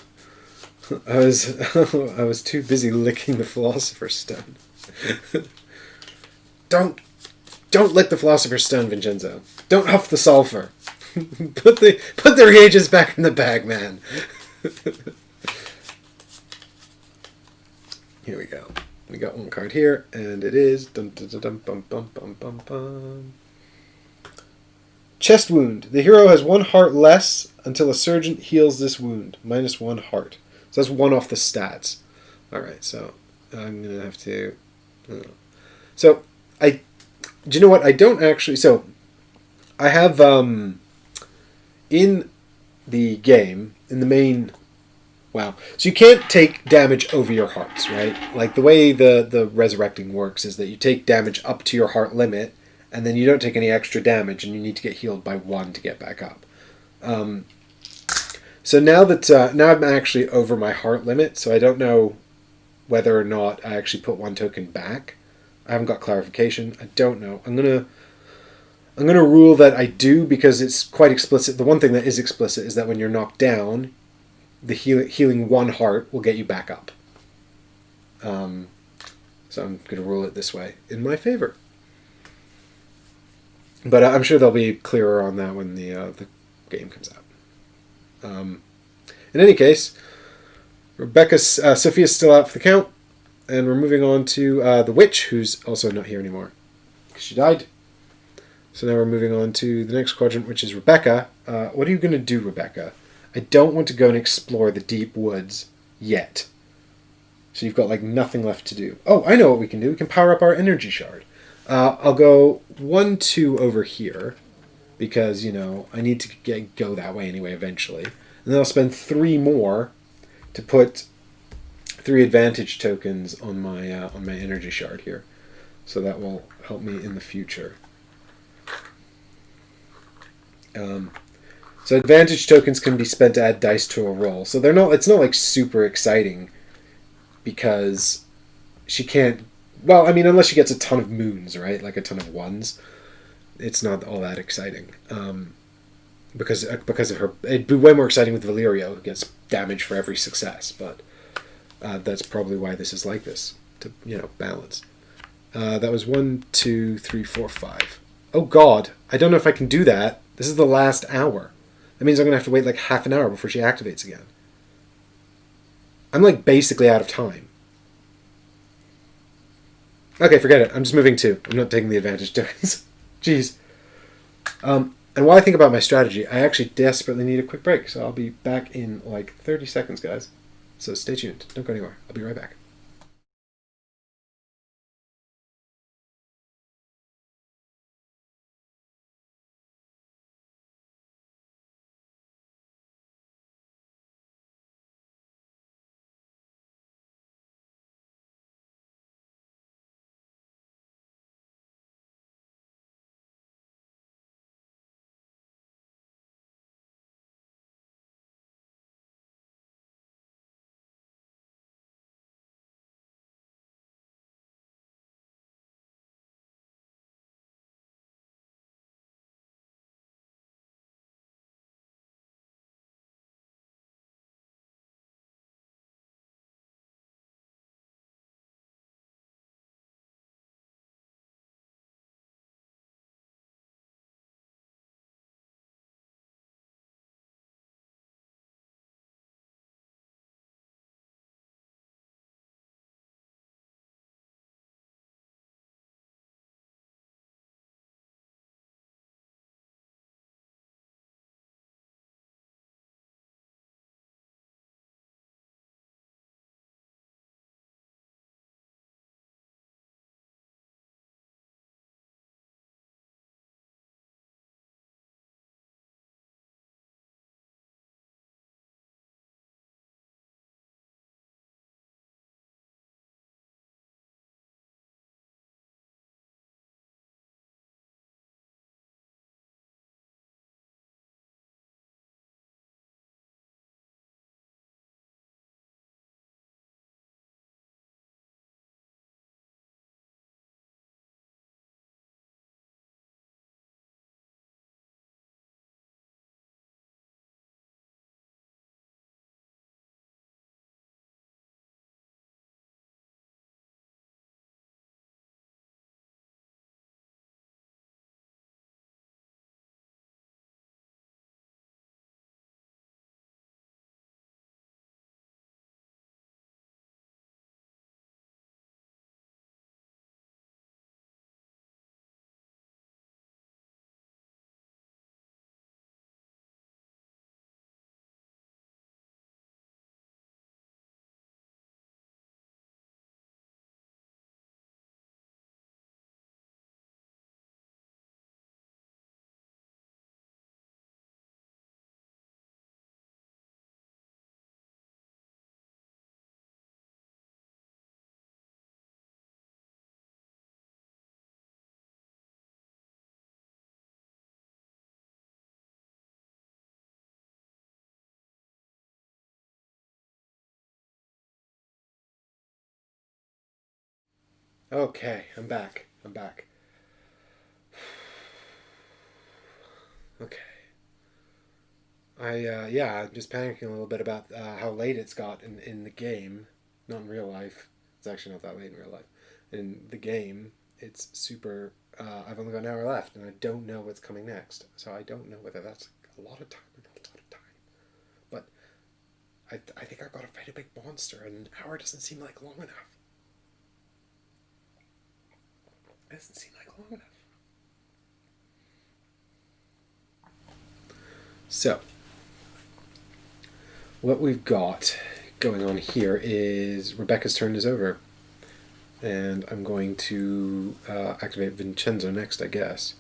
I was too busy licking the philosopher's stone. don't, don't lick the philosopher's stone, Vincenzo. Don't huff the sulfur. put the reagents back in the bag, man. Here we go. We got one card here, and it is dum dum dum bum bum bum bum bum. Chest wound. The hero has one heart less until a surgeon heals this wound. Minus one heart. So that's one off the stats. All right, so I'm gonna have to. So I, do you know what? I don't actually. So I have in the game in the main. Wow. So you can't take damage over your hearts, right? Like the way the resurrecting works is that you take damage up to your heart limit, and then you don't take any extra damage, and you need to get healed by one to get back up. So now that now I'm actually over my heart limit, so I don't know whether or not I actually put one token back. I haven't got clarification. I don't know. I'm gonna rule that I do because it's quite explicit. The one thing that is explicit is that when you're knocked down, the healing one heart will get you back up. So I'm going to rule it this way in my favor. But I'm sure they'll be clearer on that when the game comes out. In any case, Sophia's still out for the count, and we're moving on to the witch, who's also not here anymore because she died. So now we're moving on to the next quadrant, which is Rebecca. What are you going to do, Rebecca? I don't want to go and explore the deep woods yet. So you've got like nothing left to do. Oh, I know what we can do. We can power up our energy shard. I'll go 1-2 over here because, you know, I need to go that way anyway eventually. And then I'll spend 3 more to put 3 advantage tokens on my energy shard here. So that will help me in the future. So advantage tokens can be spent to add dice to a roll. So they're not. It's not like super exciting because she can't. Well, I mean, unless she gets a ton of moons, right? Like a ton of ones, it's not all that exciting. Because of her, it'd be way more exciting with Valerio, who gets damage for every success. But that's probably why this is like this, to balance. That was 1, 2, 3, 4, 5. Oh God, I don't know if I can do that. This is the last hour. That means I'm going to have to wait like half an hour before she activates again. I'm like basically out of time. Okay, forget it. I'm just moving 2. I'm not taking the advantage tokens. Jeez. And while I think about my strategy, I actually desperately need a quick break. So I'll be back in like 30 seconds, guys. So stay tuned. Don't go anywhere. I'll be right back. Okay, I'm back. Okay. I'm just panicking a little bit about how late it's got in the game. Not in real life. It's actually not that late in real life. In the game, it's super. I've only got an hour left, and I don't know what's coming next. So I don't know whether that's a lot of time or not a lot of time. But I think I've got to fight a big monster, and an hour doesn't seem like long enough. It doesn't seem like long enough. So, what we've got going on here is Rebecca's turn is over. And I'm going to activate Vincenzo next, I guess.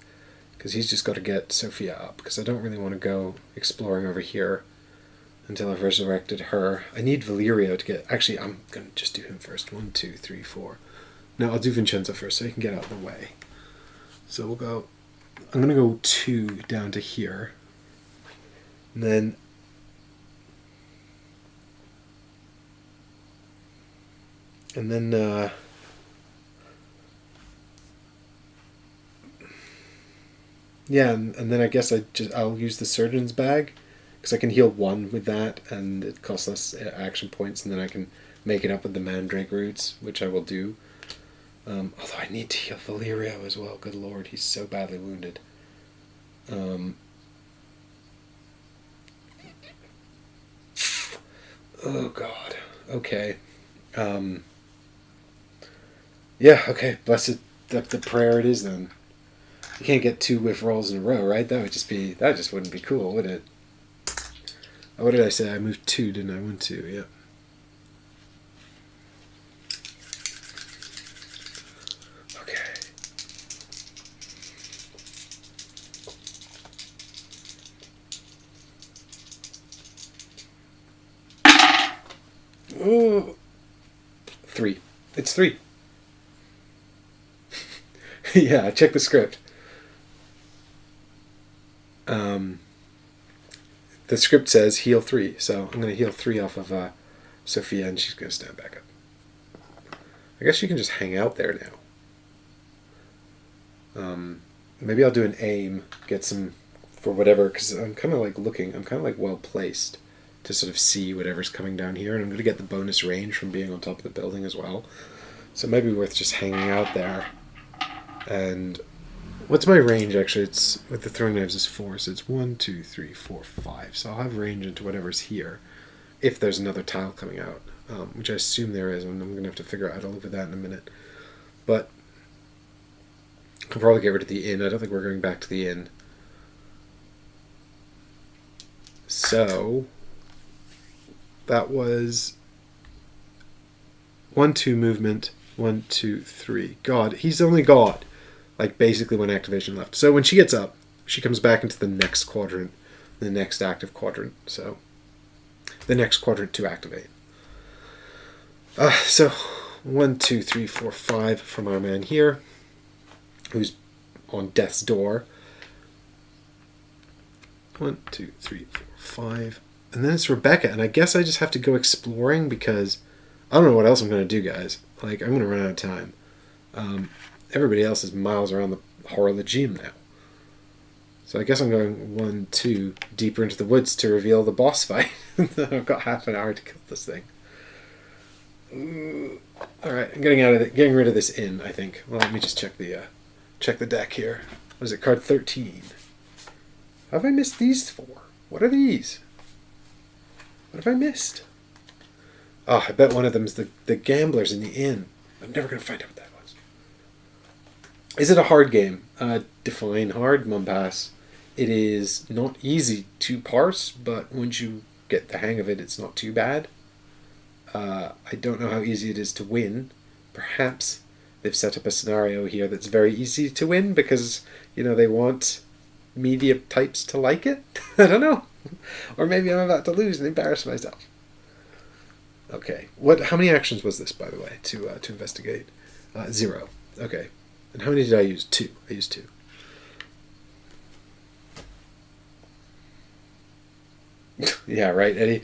Because he's just got to get Sophia up. Because I don't really want to go exploring over here until I've resurrected her. I need Valerio to get... Actually, I'm going to just do him first. 1, 2, 3, 4. No, I'll do Vincenzo first so he can get out of the way. So we'll go... I'm going to go 2 down to here. And then... yeah, and then I guess I'll use the surgeon's bag because I can heal 1 with that, and it costs less action points, and then I can make it up with the mandrake roots, which I will do. Although I need to heal Valerio as well. Good lord, he's so badly wounded. Oh god. Okay. Yeah. Okay. Blessed the prayer it is then. You can't get 2 whiff rolls in a row, right? That just wouldn't be cool, would it? Oh, what did I say? I moved 2, didn't I? 1, 2, yeah. Okay. Oh, 3. It's 3. Yeah, check the script. The script says heal 3, so I'm going to heal 3 off of Sophia, and she's going to stand back up. I guess she can just hang out there now. Maybe I'll do an aim, get some for whatever, because I'm kind of like looking, I'm kind of like well placed to sort of see whatever's coming down here, and I'm going to get the bonus range from being on top of the building as well. So maybe worth just hanging out there. And what's my range actually? It's with the throwing knives is 4, so it's 1, 2, 3, 4, 5. So I'll have range into whatever's here, if there's another tile coming out, which I assume there is, and I'm going to have to figure out how to live with that in a minute. But I'll probably get rid of the inn. I don't think we're going back to the inn. So that was 1, 2 movement, 1, 2, 3. God, he's only got like basically 1 activation left. So when she gets up, she comes back into the next quadrant, the next active quadrant. So the next quadrant to activate. So 1, 2, 3, 4, 5 from our man here, who's on death's door. 1, 2, 3, 4, 5. And then it's Rebecca, and I guess I just have to go exploring because I don't know what else I'm going to do, guys. Like, I'm going to run out of time. Everybody else is miles around the Horologium now. So I guess I'm going 1, 2 deeper into the woods to reveal the boss fight. I've got half an hour to kill this thing. Alright, I'm getting rid of this inn, I think. Well, let me just check the deck here. What is it, card 13? How have I missed these 4? What are these? What have I missed? Oh, I bet one of them is the gamblers in the inn. I'm never going to find out what that was. Is it a hard game? Define hard, Mumbass. It is not easy to parse, but once you get the hang of it, it's not too bad. I don't know how easy it is to win. Perhaps they've set up a scenario here that's very easy to win because, they want media types to like it. I don't know. Or maybe I'm about to lose and embarrass myself. Okay. How many actions was this, by the way, to investigate? 0. Okay. And how many did I use? 2. I used 2. Yeah, right, Eddie.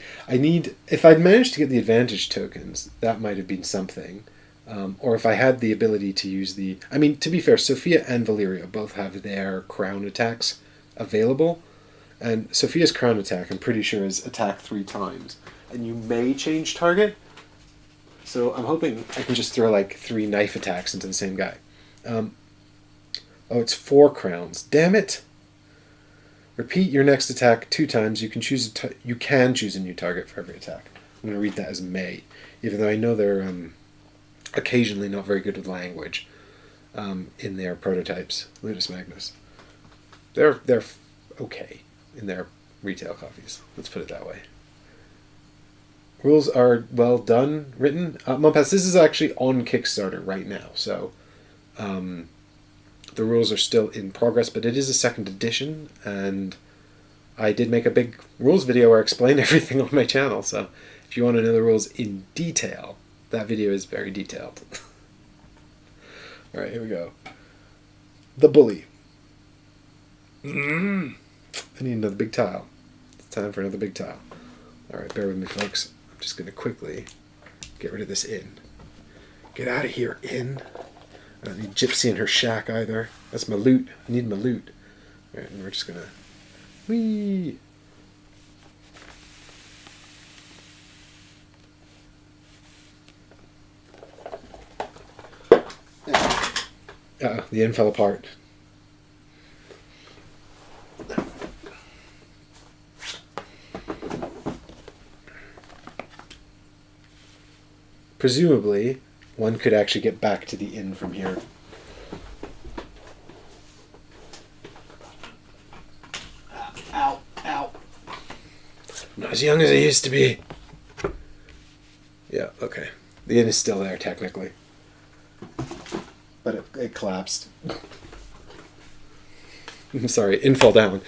If I'd managed to get the advantage tokens, that might have been something. Or if I had the ability to use the... I mean, to be fair, Sophia and Valeria both have their crown attacks available. And Sophia's crown attack, I'm pretty sure, is attack 3 times. And you may change target. So I'm hoping I can just throw like 3 knife attacks into the same guy. Oh, it's 4 crowns. Damn it! Repeat your next attack 2 times. You can choose a new target for every attack. I'm going to read that as may, even though I know they're occasionally not very good with language in their prototypes. Ludus Magnus. They're okay in their retail copies. Let's put it that way. Rules are well done, written. Mumpas, this is actually on Kickstarter right now, so the rules are still in progress, but it is a 2nd edition, and I did make a big rules video where I explain everything on my channel, so if you want to know the rules in detail, that video is very detailed. Alright, here we go. The Bully. I need another big tile. It's time for another big tile. Alright, bear with me, folks. I'm just going to quickly get rid of this inn. Get out of here, inn. I don't need Gypsy in her shack either. That's my loot. I need my loot. Alright, and we're just going to... Whee! Uh-oh, the inn fell apart. Presumably, one could actually get back to the inn from here. Ow, ow. I'm not as young as I used to be. Yeah, okay. The inn is still there, technically. But it collapsed. I'm sorry, inn fell down.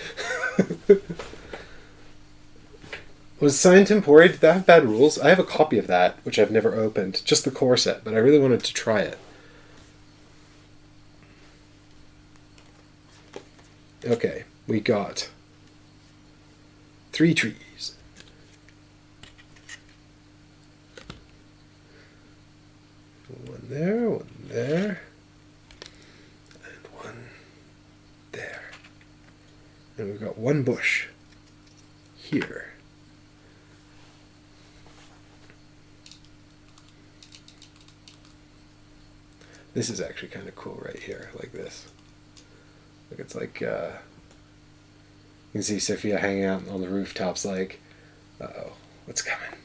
Was Science Emporium, did that have bad rules? I have a copy of that, which I've never opened. Just the core set, but I really wanted to try it. Okay, we got 3 trees. One there, one there, and one there. And we've got 1 bush here. This is actually kind of cool right here, like this. Look, it's like, you can see Sophia hanging out on the rooftops like, uh-oh, what's coming?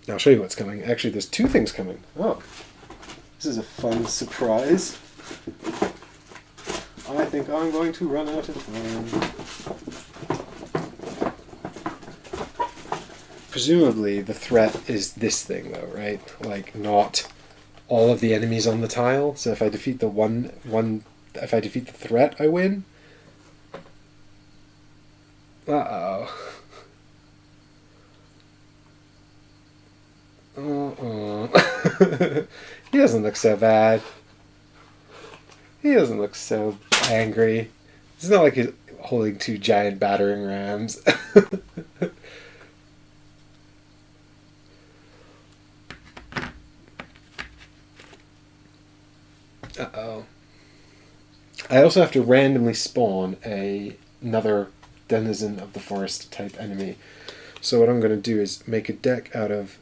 Now I'll show you what's coming. Actually, there's 2 things coming. Oh, this is a fun surprise. I think I'm going to run out of time. Presumably the threat is this thing though, right? Like not all of the enemies on the tile. So if I defeat the if I defeat the threat, I win. Uh-oh. He doesn't look so bad. He doesn't look so angry. It's not like he's holding 2 giant battering rams. Uh-oh. I also have to randomly spawn another denizen of the forest type enemy. So what I'm going to do is make a deck out of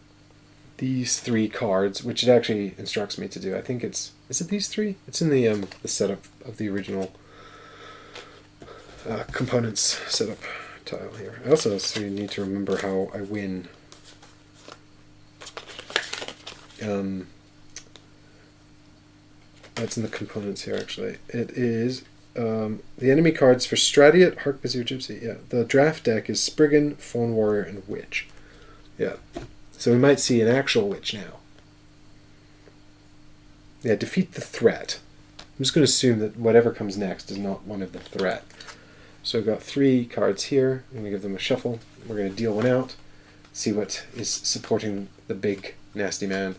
these 3 cards, which it actually instructs me to do. I think it's... Is it these 3? It's in the setup of the original components setup tile here. I also need to remember how I win. That's in the components here, actually. It is the enemy cards for Stradiot, Hark, Vizier, Gypsy. Yeah, the draft deck is Spriggan, Fawn Warrior, and Witch. Yeah, so we might see an actual Witch now. Yeah, defeat the threat. I'm just going to assume that whatever comes next is not one of the threat. So we've got 3 cards here. I'm going to give them a shuffle. We're going to deal 1 out, see what is supporting the big nasty man.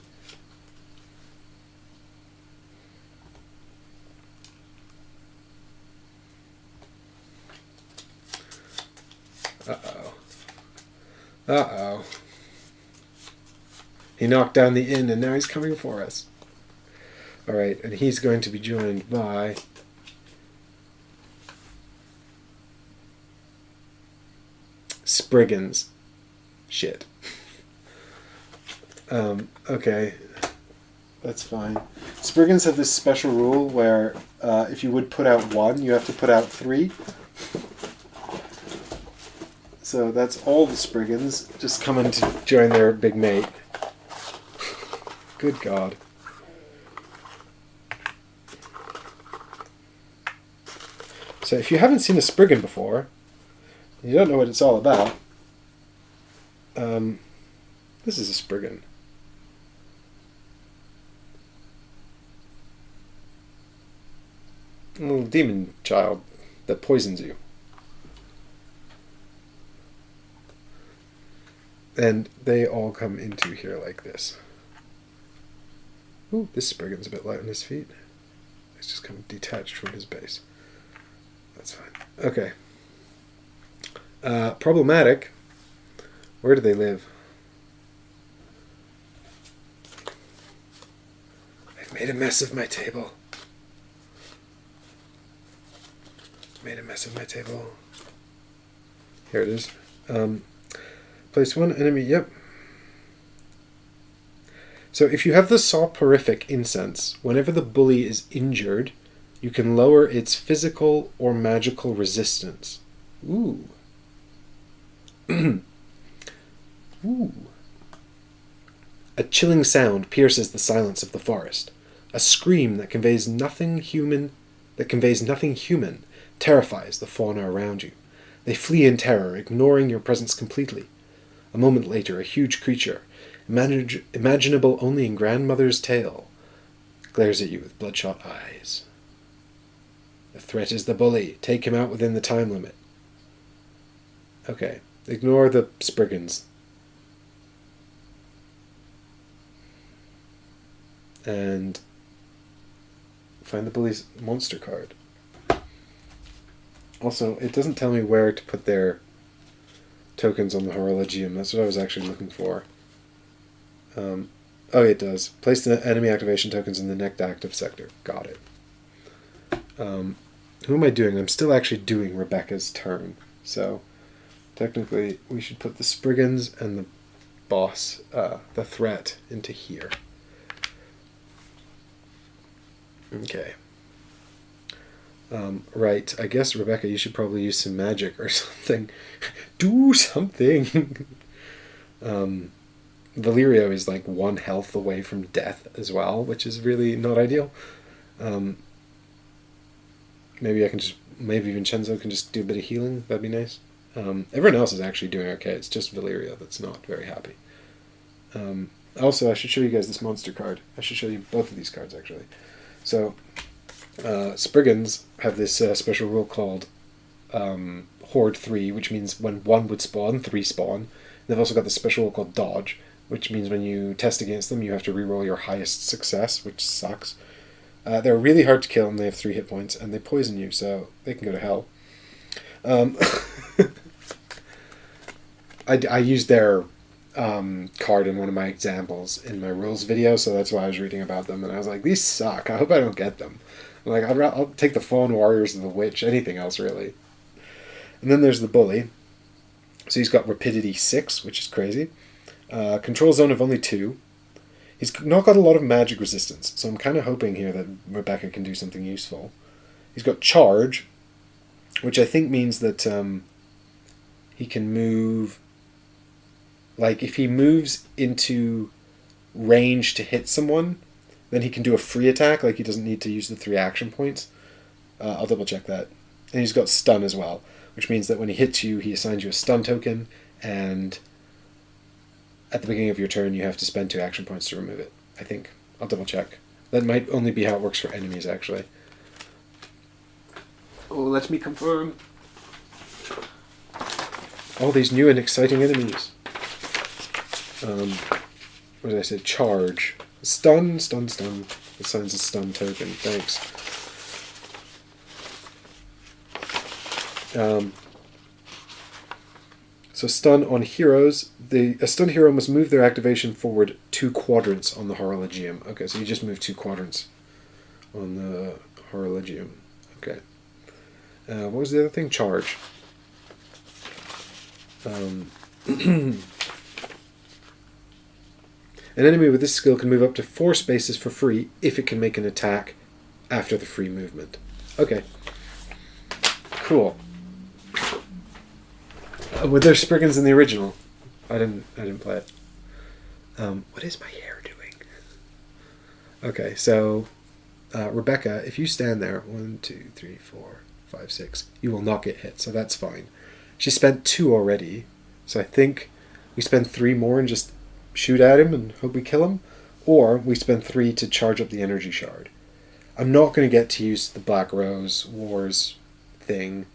Uh-oh. Uh-oh. He knocked down the inn and now he's coming for us. Alright, and he's going to be joined by... Spriggans. Shit. Okay. That's fine. Spriggans have this special rule where if you would put out one, you have to put out three. So that's all the Spriggans just coming to join their big mate. Good God. So if you haven't seen a Spriggan before, you don't know what it's all about, this is a Spriggan. A little demon child that poisons you. And they all come into here like this. Ooh, this Spriggan's a bit light on his feet. He's just kind of detached from his base. That's fine. Okay. Problematic. Where do they live? I've made a mess of my table. Made a mess of my table. Here it is. Place one enemy, yep. So if you have the soporific incense, whenever the bully is injured, you can lower its physical or magical resistance. Ooh. Ooh. A chilling sound pierces the silence of the forest. A scream that conveys nothing human, terrifies the fauna around you. They flee in terror, ignoring your presence completely. A moment later, a huge creature, imaginable only in Grandmother's tale, glares at you with bloodshot eyes. The threat is the bully. Take him out within the time limit. Okay, ignore the Spriggans. And find the bully's monster card. Also, it doesn't tell me where to put their tokens on the Horologium. That's what I was actually looking for. Oh, it does. Place the enemy activation tokens in the next active sector. Got it. Who am I doing? I'm still actually doing Rebecca's turn. So, technically, we should put the Spriggans and the boss, the threat, into here. Okay. Right. I guess, Rebecca, you should probably use some magic or something. Do something! Valerio is like 1 health away from death as well, which is really not ideal. Maybe Vincenzo can just do a bit of healing. That'd be nice. Everyone else is actually doing okay. It's just Valerio that's not very happy. Also, I should show you guys this monster card. I should show you both of these cards, actually. So, Spriggans have this special rule called Horde 3, which means when 1 would spawn, 3 spawn. They've also got this special rule called Dodge, which means when you test against them, you have to reroll your highest success, which sucks. They're really hard to kill, and they have 3 hit points, and they poison you, so they can go to hell. I used their card in one of my examples in my rules video, so that's why I was reading about them, and I was like, these suck. I hope I don't get them. I'm like, I'll take the Fallen Warriors and the Witch, anything else, really. And then there's the Bully. So he's got Rapidity 6, which is crazy. Control Zone of only 2. He's not got a lot of magic resistance, so I'm kind of hoping here that Rebecca can do something useful. He's got Charge, which I think means that he can move... Like, if he moves into range to hit someone, then he can do a free attack, like he doesn't need to use the 3 action points. I'll double check that. And he's got Stun as well, which means that when he hits you, he assigns you a stun token, and at the beginning of your turn, you have to spend 2 action points to remove it, I think. I'll double check. That might only be how it works for enemies, actually. Oh, let me confirm. All these new and exciting enemies. What did I say? Charge. Stun, stun, stun. Assigns a stun token. Thanks. So stun on heroes. A stunned hero must move their activation forward 2 quadrants on the Horologium. Okay, so you just move 2 quadrants on the Horologium. Okay. What was the other thing? Charge. An enemy with this skill can move up to 4 spaces for free if it can make an attack after the free movement. Okay. Cool. Were there Spriggans in the original? I didn't play it. What is my hair doing? Okay, so Rebecca, if you stand there, 1, 2, 3, 4, 5, 6, you will not get hit, so that's fine. She spent 2 already, so I think we spend 3 more and just shoot at him and hope we kill him, or we spend 3 to charge up the energy shard. I'm not going to get to use the Black Rose Wars thing,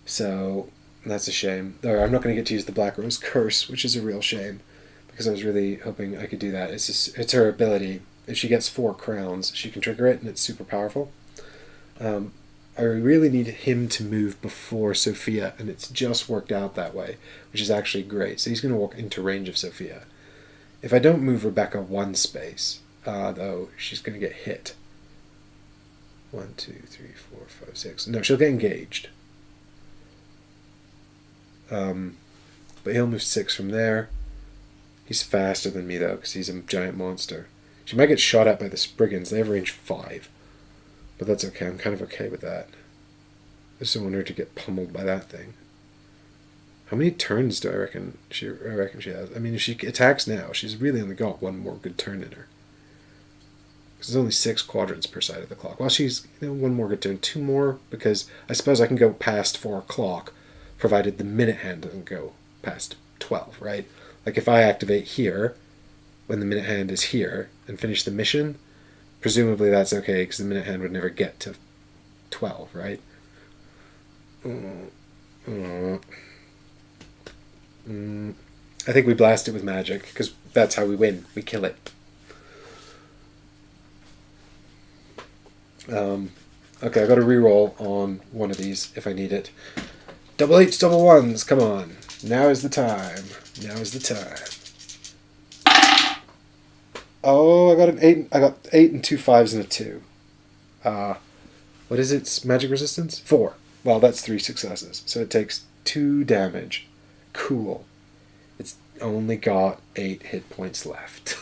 so that's a shame. Or I'm not going to get to use the Black Rose Curse, which is a real shame, because I was really hoping I could do that. It's her ability. If she gets 4 crowns, she can trigger it, and it's super powerful. I really need him to move before Sophia, and it's just worked out that way, which is actually great. So he's going to walk into range of Sophia. If I don't move Rebecca 1 space, though, she's going to get hit. 1, 2, 3, 4, 5, 6. No, she'll get engaged. But he'll move 6 from there. He's faster than me, though, because he's a giant monster. She might get shot at by the Spriggans. They have range 5. But that's okay. I'm kind of okay with that. I just don't want her to get pummeled by that thing. How many turns do I reckon she has? I mean, if she attacks now, she's really only got 1 more good turn in her. Because there's only 6 quadrants per side of the clock. Well, she's 1 more good turn, 2 more, because I suppose I can go past 4 o'clock, provided the minute hand doesn't go past 12, right? Like if I activate here, when the minute hand is here, and finish the mission, presumably that's okay, because the minute hand would never get to 12, right? I think we blast it with magic, because that's how we win. We kill it. Okay, I've got to reroll on one of these if I need it. Double 8s, double 1s, come on. Now is the time. Now is the time. Oh, I got an 8. I got 8 and 2 5s and a 2. What is its magic resistance? 4. Well, that's 3 successes. So it takes 2 damage. Cool. It's only got 8 hit points left.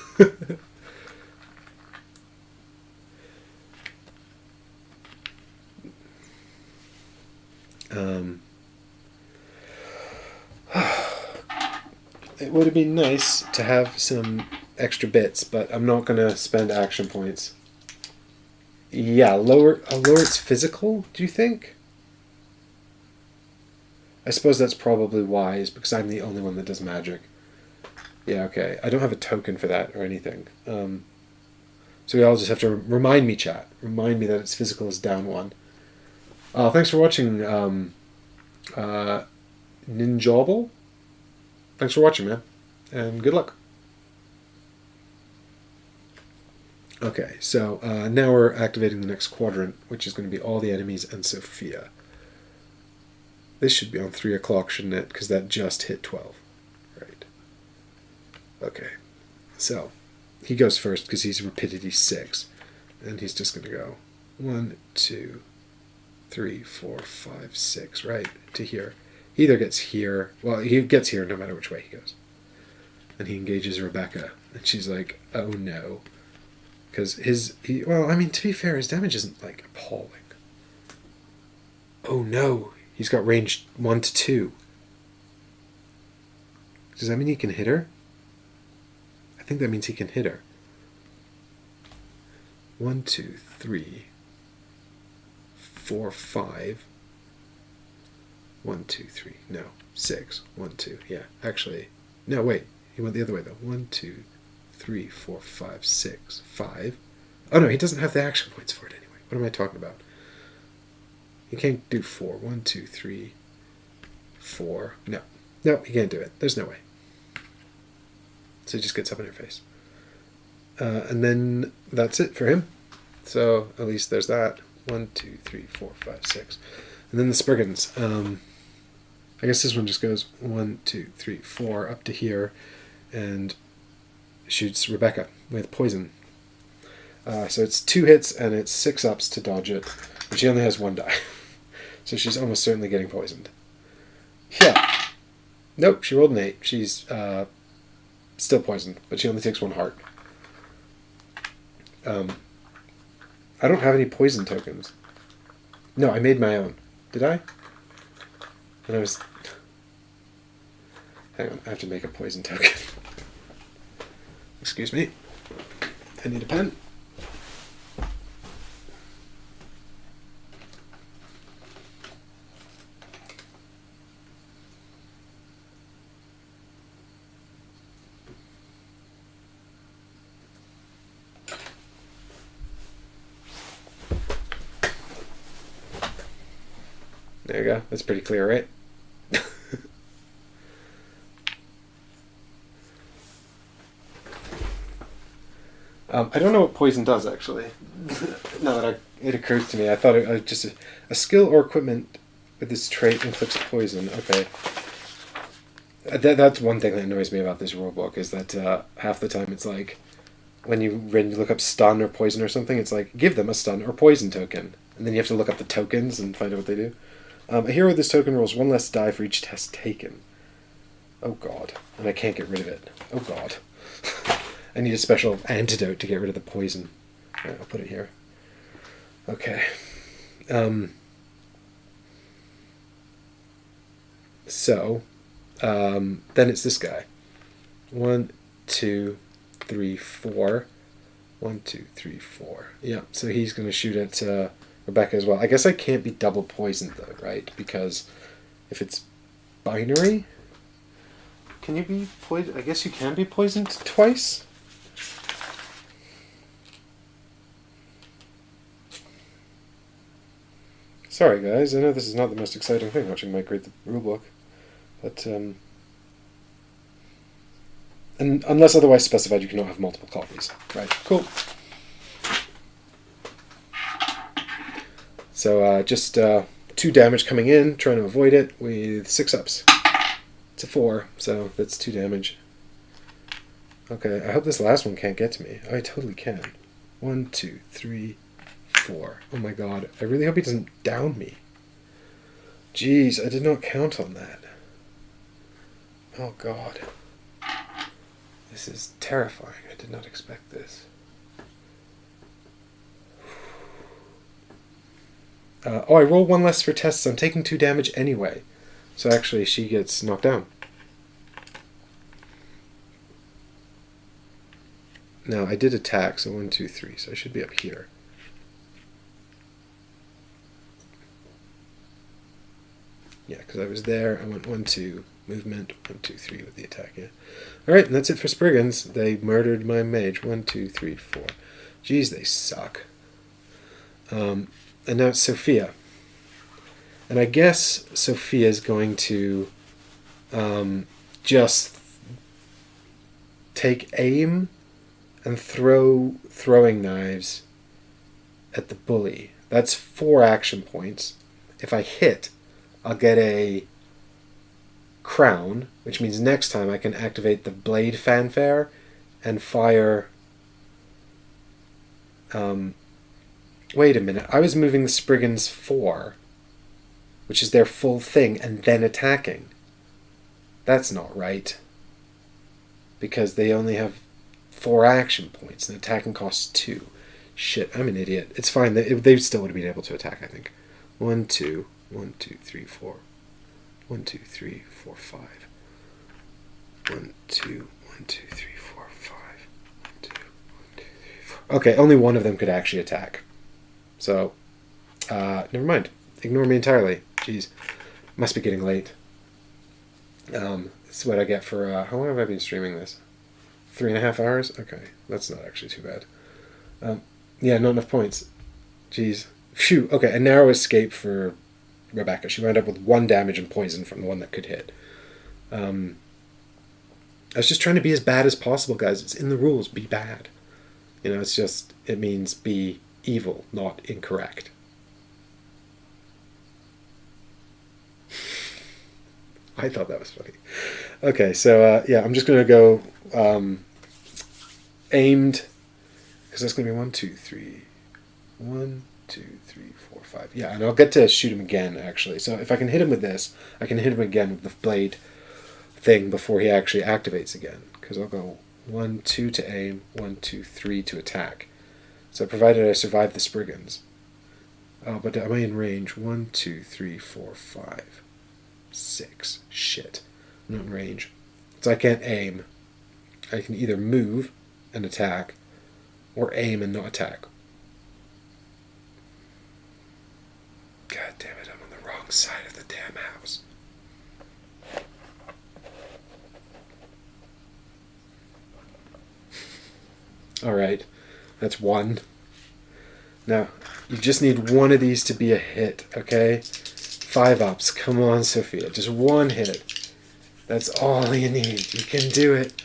It would have been nice to have some extra bits, but I'm not going to spend action points. Yeah, lower its physical, do you think? I suppose that's probably wise, because I'm the only one that does magic. Yeah, okay. I don't have a token for that or anything. So we all just have to remind me, chat. Remind me that its physical is down 1. Thanks for watching, Ninjobble. Thanks for watching, man. And good luck. Okay, so now we're activating the next quadrant, which is going to be all the enemies and Sophia. This should be on 3 o'clock, shouldn't it? Because that just hit 12. Right. Okay. So, he goes first because he's rapidity 6. And he's just going to go 1, 2, 3, 4, 5, 6, right? To here. He either gets here. Well, he gets here no matter which way he goes. And he engages Rebecca. And she's like, oh no. Because well, I mean, to be fair, his damage isn't, like, appalling. Oh no. He's got range 1 to 2. Does that mean he can hit her? I think that means he can hit her. 1, 2, 3, 4, 5. 1, 2, 3. No. 6. 1, 2. Yeah. Actually, no, wait. He went the other way, though. 1, 2, 3, 4, 5, 6, 5. Oh, no, he doesn't have the action points for it anyway. What am I talking about? He can't do 4. 1, 2, 3, 4. No. No, he can't do it. There's no way. So he just gets up in her face. And then that's it for him. So at least there's that. 1, 2, 3, 4, 5, 6. And then the Spriggans. I guess this one just goes 1, 2, 3, 4 up to here and shoots Rebecca with poison. So it's 2 hits and it's 6 ups to dodge it, but she only has 1 die. So she's almost certainly getting poisoned. Yeah. Nope, she rolled an 8. She's still poisoned, but she only takes 1 heart. I don't have any poison tokens. No, I made my own. Did I? And I was... Hang on, I have to make a poison token. Excuse me. I need a pen. There you go. That's pretty clear, right? I don't know what poison does, actually. Now that it occurs to me, I thought it was just a skill or equipment with this trait inflicts poison. Okay. That's one thing that annoys me about this rulebook, is that half the time it's like, when you look up stun or poison or something, it's like, give them a stun or poison token. And then you have to look up the tokens and find out what they do. A hero with this token rolls 1 less die for each test taken. Oh god. And I can't get rid of it. Oh god. I need a special antidote to get rid of the poison. Alright, I'll put it here. Okay. Then it's this guy. 1, 2, 3, 4. 1, 2, 3, 4. Yeah, so he's going to shoot at Rebecca as well. I guess I can't be double poisoned though, right? Because if it's binary, can you be poisoned? I guess you can be poisoned twice. Sorry guys, I know this is not the most exciting thing, watching Mike read the rulebook, but and unless otherwise specified, you cannot have multiple copies. Right, cool. So just 2 damage coming in, trying to avoid it with 6 ups. It's a 4, so that's 2 damage. Okay, I hope this last one can't get to me. Oh, I totally can. 1, 2, 3, 4. Oh my god, I really hope he doesn't down me. Jeez, I did not count on that. Oh god. This is terrifying. I did not expect this. I roll 1 less for tests. I'm taking 2 damage anyway. So actually, she gets knocked down. Now, I did attack, so 1, 2, 3. So I should be up here. Yeah, because I was there. I went 1, 2, movement, 1, 2, 3 with the attack. Yeah. Alright, and that's it for Spriggans. They murdered my mage. 1, 2, 3, 4. Jeez, they suck. And now it's Sophia. And I guess Sophia's going to just take aim and throw throwing knives at the bully. That's 4 action points. If I hit, I'll get a crown, which means next time I can activate the blade fanfare and fire... wait a minute, I was moving the Spriggans 4, which is their full thing, and then attacking. That's not right. Because they only have 4 action points, and attacking costs 2. Shit, I'm an idiot. It's fine, they still would have been able to attack, I think. 1, 2, 1, 2, 3, 4. 1, 2, 3, 4, 5. 1, 2, 1, 2, 3, 4, 5. 1, 2, 1, 2, 3, 4. Okay, only one of them could actually attack. So, never mind. Ignore me entirely. Jeez. Must be getting late. This is what I get for, how long have I been streaming this? 3.5 hours? Okay, that's not actually too bad. Yeah, not enough points. Jeez. Phew, okay, a narrow escape for Rebecca. She wound up with 1 damage and poison from the one that could hit. I was just trying to be as bad as possible, guys. It's in the rules. Be bad. You know, it's just, it means be evil, not incorrect. I thought that was funny. Okay, so yeah, I'm just going to go aimed, because that's going to be 1, 2, 3. 1, 2, 3, 4, 5. Yeah, and I'll get to shoot him again, actually. So if I can hit him with this, I can hit him again with the blade thing before he actually activates again. Because I'll go 1, 2 to aim, 1, 2, 3 to attack. So provided I survive the Spriggans. Oh, but am I in range? 1, 2, 3, 4, 5, 6. Shit. I'm not in range. So I can't aim. I can either move and attack, or aim and not attack. God damn it, I'm on the wrong side of the damn house. Alright, that's 1. Now, you just need one of these to be a hit, okay? 5 ups. Come on, Sophia. Just one hit. That's all you need. You can do it.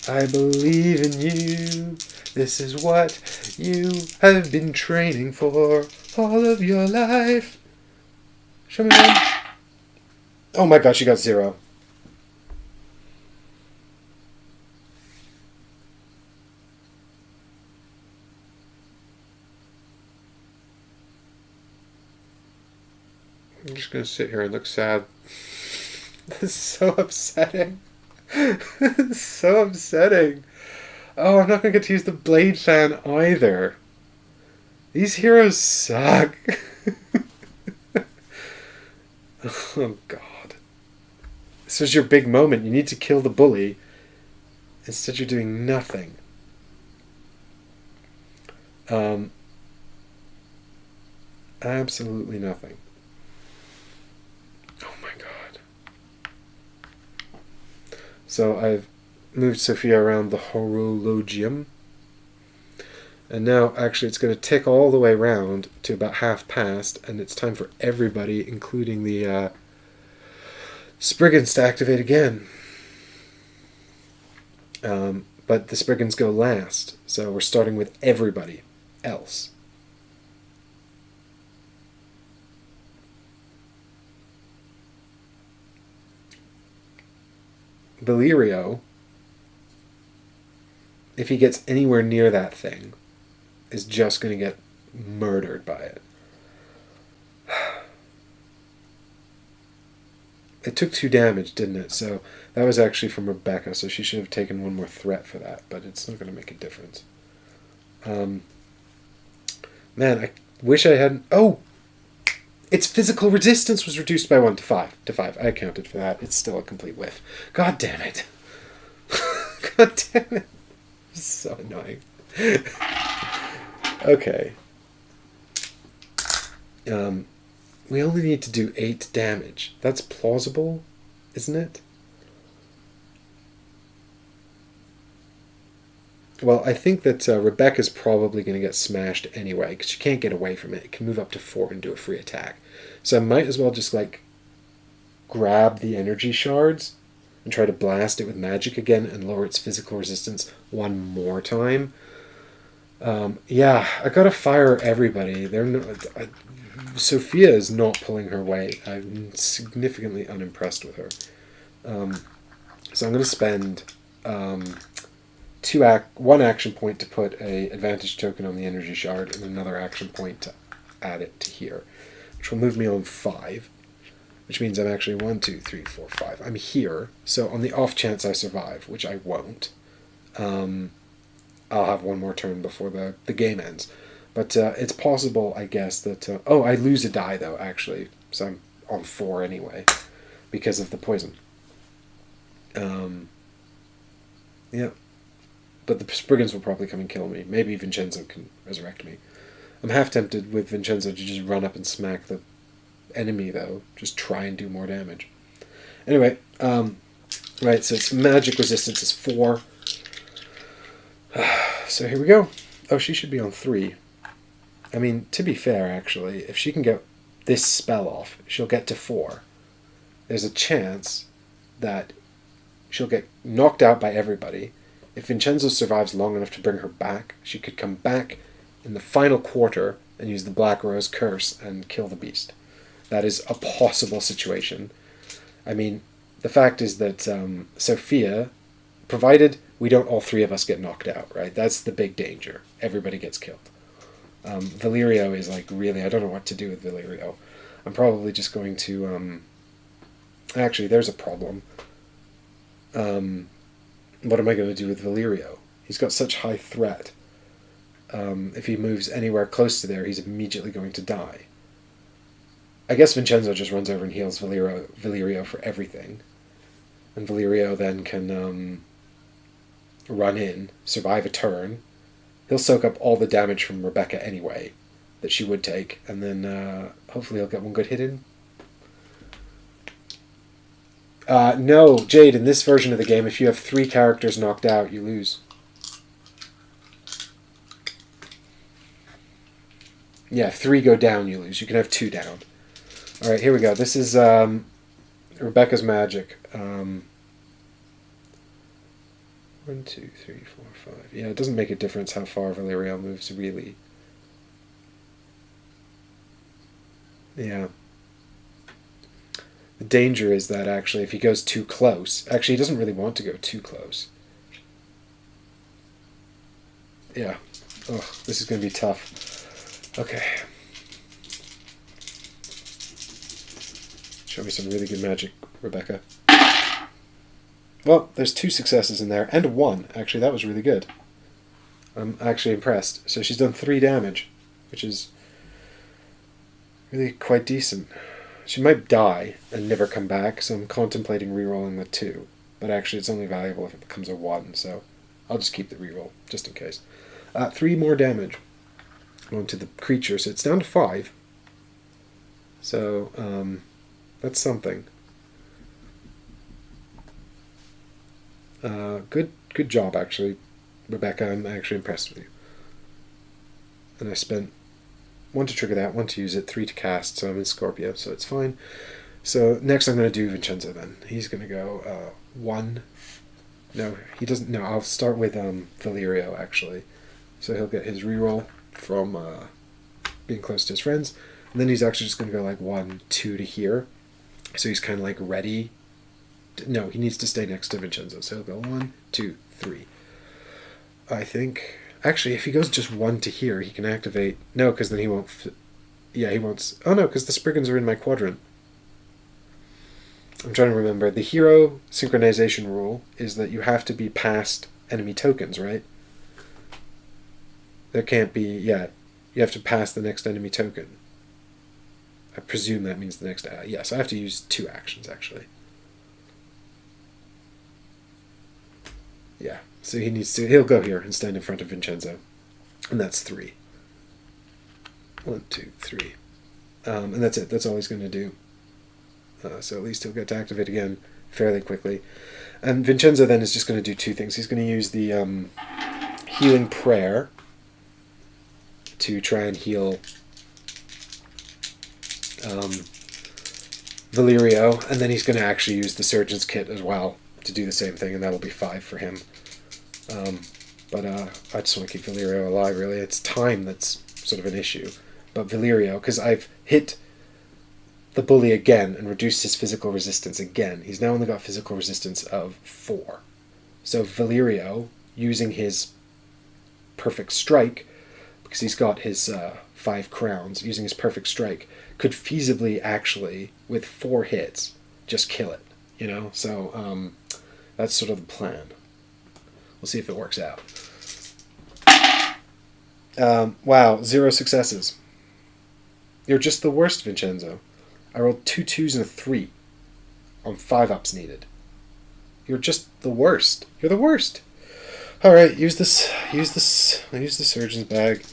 I believe in you. This is what you have been training for all of your life. Show me one. Oh my gosh, you got 0. I'm just going to sit here and look sad. This is so upsetting. This is so upsetting. Oh, I'm not going to get to use the blade fan either. These heroes suck. Oh, God. This was your big moment. You need to kill the bully. Instead, you're doing nothing. Absolutely nothing. Oh, my God. So I've moved Sophia around the Horologium. And now, actually, it's going to tick all the way around to about half past, and it's time for everybody, including the Spriggans, to activate again. But the Spriggans go last, so we're starting with everybody else. Valerio, if he gets anywhere near that thing, is just going to get murdered by it. It took 2 damage, didn't it? So that was actually from Rebecca, so she should have taken 1 more threat for that, but it's not going to make a difference. Man, I wish I hadn't... Oh! Its physical resistance was reduced by 1 to 5. I accounted for that. It's still a complete whiff. God damn it. God damn it. This is so annoying. Okay. We only need to do 8 damage. That's plausible, isn't it? Well, I think that Rebecca's probably going to get smashed anyway, because she can't get away from it. It can move up to 4 and do a free attack. So I might as well just, like, grab the energy shards and try to blast it with magic again and lower its physical resistance 1 more time. Yeah, I gotta fire everybody. They're not, Sophia is not pulling her weight. I'm significantly unimpressed with her. So I'm going to spend 1 action point to put a advantage token on the energy shard and another action point to add it to here, which will move me on 5, which means I'm actually 1, 2, 3, 4, 5. I'm here, so on the off chance I survive, which I won't, I'll have 1 more turn before the game ends. But it's possible, I guess, that... oh, I lose a die, though, actually. So I'm on 4 anyway, because of the poison. Yeah. But the Spriggans will probably come and kill me. Maybe Vincenzo can resurrect me. I'm half tempted with Vincenzo to just run up and smack the enemy, though. Just try and do more damage. Anyway, right, so its magic resistance is 4. So here we go. Oh, she should be on 3. I mean, to be fair, actually, if she can get this spell off, she'll get to 4. There's a chance that she'll get knocked out by everybody. If Vincenzo survives long enough to bring her back, she could come back in the final quarter and use the Black Rose Curse and kill the beast. That is a possible situation. I mean, the fact is that Sophia, provided we don't all three of us get knocked out, right? That's the big danger. Everybody gets killed. Valerio is like, really, I don't know what to do with Valerio. I'm probably just going to... actually, there's a problem. What am I going to do with Valerio? He's got such high threat. If he moves anywhere close to there, he's immediately going to die. I guess Vincenzo just runs over and heals Valerio for everything. And Valerio then can run in, survive a turn. He'll soak up all the damage from Rebecca anyway that she would take, and then hopefully he'll get one good hit in. No, Jade, in this version of the game, if you have 3 characters knocked out, you lose. Yeah, 3 go down, you lose. You can have 2 down. Alright, here we go. This is Rebecca's magic. 1, 2, 3, 4, 5. Yeah, it doesn't make a difference how far Valerio moves, really. Yeah. The danger is that, actually, if he goes too close... Actually, he doesn't really want to go too close. Yeah. Ugh, this is going to be tough. Okay. Show me some really good magic, Rebecca. Well, there's 2 successes in there, and a 1. Actually, that was really good. I'm actually impressed. So she's done 3 damage, which is really quite decent. She might die and never come back, so I'm contemplating rerolling the 2. But actually, it's only valuable if it becomes a 1, so I'll just keep the reroll, just in case. 3 more damage onto the creature, so it's down to 5. So, that's something. Good job, actually, Rebecca. I'm actually impressed with you. And I spent 1 to trigger that, 1 to use it, 3 to cast, so I'm in Scorpio, so it's fine. So next I'm going to do Vincenzo then. He's going to go 1. No, he doesn't. No, I'll start with Valerio, actually. So he'll get his reroll from being close to his friends. And then he's actually just going to go like 1, 2 to here. So he's kind of like ready. No, he needs to stay next to Vincenzo. So he'll go 1, 2, 3. I think... Actually, if he goes just 1 to here, he can activate... No, because then he won't... Yeah, he won't... Oh, no, because the Spriggans are in my quadrant. I'm trying to remember. The hero synchronization rule is that you have to be past enemy tokens, right? There can't be... Yeah, you have to pass the next enemy token. I presume that means the next... yes, I have to use 2 actions, actually. Yeah, so he needs to... He'll go here and stand in front of Vincenzo. And that's 3. 1, 2, 3. And that's it. That's all he's going to do. So at least he'll get to activate again fairly quickly. And Vincenzo then is just going to do 2 things. He's going to use the healing prayer to try and heal Valerio. And then he's going to actually use the surgeon's kit as well to do the same thing, and that'll be 5 for him. But I just want to keep Valerio alive, really. It's time that's sort of an issue. But Valerio, because I've hit the bully again and reduced his physical resistance again. He's now only got physical resistance of 4. So Valerio, using his perfect strike, because he's got his 5 crowns, using his perfect strike, could feasibly actually, with 4 hits, just kill it. You know? So that's sort of the plan. We'll see if it works out. Wow, 0 successes. You're just the worst, Vincenzo. I rolled 2 2s and a 3 on 5 ups needed. You're just the worst. You're the worst. Alright, use this. I use the surgeon's bag.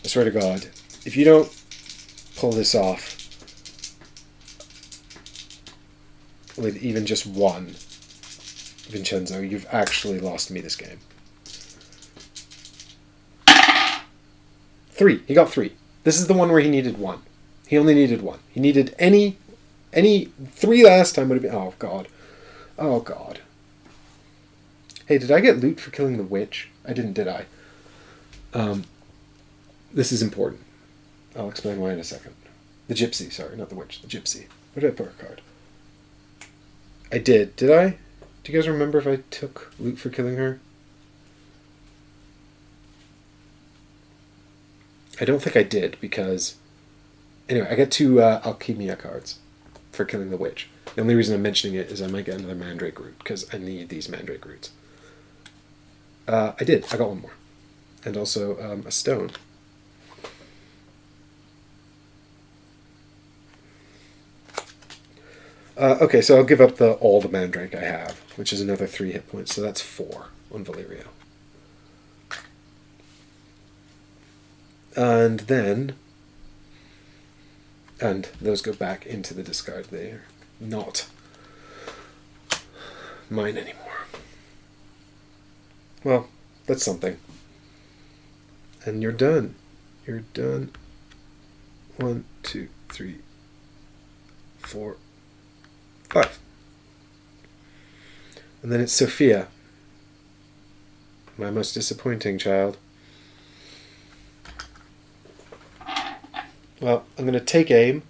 I swear to God, if you don't pull this off with even just 1, Vincenzo, you've actually lost me this game. 3. He got 3. This is the one where he needed 1. He only needed 1. He needed any 3 last time would have been... Oh, God. Oh, God. Hey, did I get loot for killing the witch? I didn't, did I? This is important. I'll explain why in a second. The gypsy, sorry, not the witch. The gypsy. Where did I put her card? I did. Did I? Do you guys remember if I took loot for killing her? I don't think I did, because... Anyway, I get 2 Alchemia cards for killing the witch. The only reason I'm mentioning it is I might get another Mandrake root, because I need these Mandrake roots. I did. I got 1 more. And also a stone. Okay, so I'll give up all the Mandrake I have, which is another 3 hit points, so that's 4 on Valerio. And then... And those go back into the discard. They're not mine anymore. Well, that's something. And you're done. You're done. 1, 2, 3, 4, 5. And then it's Sophia. My most disappointing child. Well, I'm going to take aim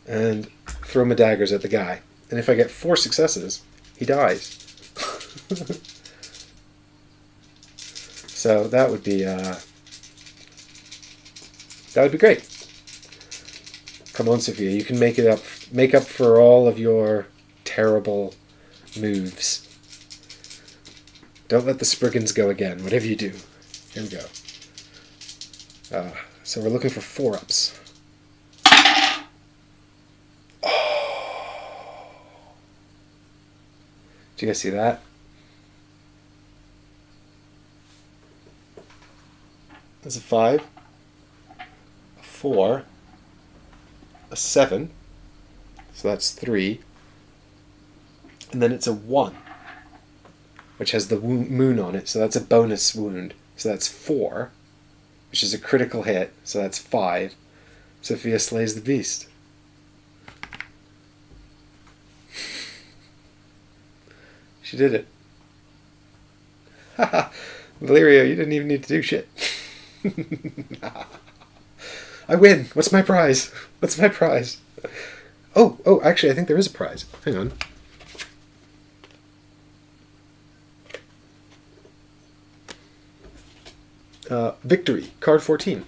and throw my daggers at the guy. And if I get 4 successes, he dies. So that would be great. Come on, Sophia, you can make up for all of your terrible moves. Don't let the Spriggans go again, whatever you do. Here we go. So we're looking for 4-ups. Oh. Did you guys see that? That's a 5, a 4, a 7, so that's 3, and then it's a 1, which has the moon on it, so that's a bonus wound, so that's 4, which is a critical hit, so that's 5. Sophia slays the beast. She did it. Haha, Valerio, you didn't even need to do shit. I win. What's my prize? What's my prize? Oh, actually, I think there is a prize. Hang on. Victory, card 14.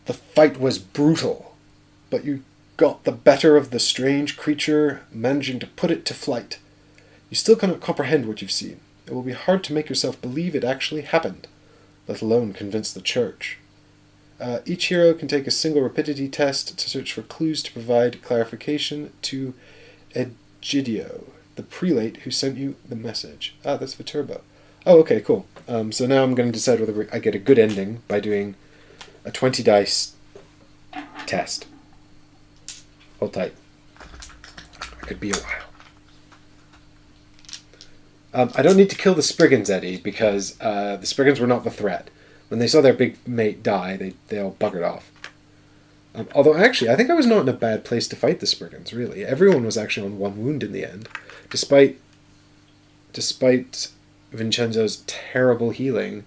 The fight was brutal, but you got the better of the strange creature, managing to put it to flight. You still cannot comprehend what you've seen. It will be hard to make yourself believe it actually happened, let alone convince the church. Each hero can take a single rapidity test to search for clues to provide clarification to Egidio, the prelate who sent you the message. Ah, that's Viterbo. Oh, okay, cool. So now I'm going to decide whether I get a good ending by doing a 20 dice test. Hold tight. It could be a while. I don't need to kill the Spriggans, Eddie, because the Spriggans were not the threat. When they saw their big mate die, they all buggered off. Although, actually, I think I was not in a bad place to fight the Spriggans, really. Everyone was actually on 1 wound in the end. Despite Vincenzo's terrible healing,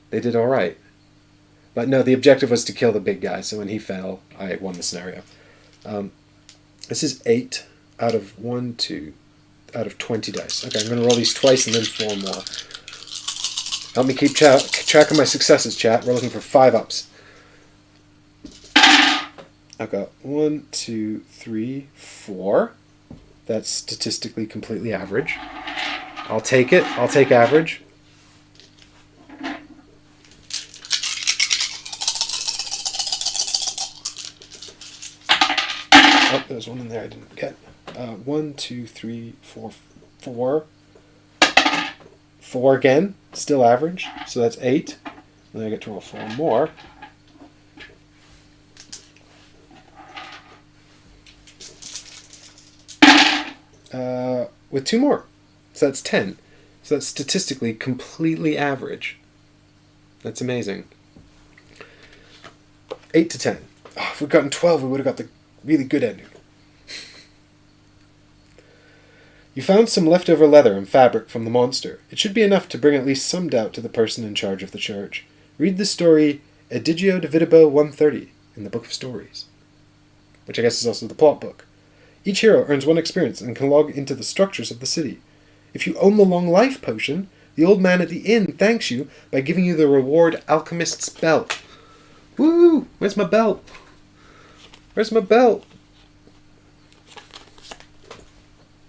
they did all right. But no, the objective was to kill the big guy, so when he fell, I won the scenario. This is 8 out of 20 dice. Okay, I'm going to roll these twice and then 4 more. Help me keep track of my successes, chat. We're looking for 5-ups. I've got 1, 2, 3, 4. That's statistically completely average. I'll take it. I'll take average. Oh, there's one in there I didn't get. 1, 2, 3, 4, 4. 4 again, still average, so that's 8. And then I get to roll 4 more. With 2 more, so that's 10. So that's statistically completely average. That's amazing. 8 to 10. Oh, if we'd gotten 12, we would have got the really good ending. You found some leftover leather and fabric from the monster. It should be enough to bring at least some doubt to the person in charge of the church. Read the story Edigio Dividibo 130 in the Book of Stories, which I guess is also the plot book. Each hero earns 1 experience and can log into the structures of the city. If you own the long life potion, the old man at the inn thanks you by giving you the reward Alchemist's Belt. Woo! Where's my belt? Where's my belt?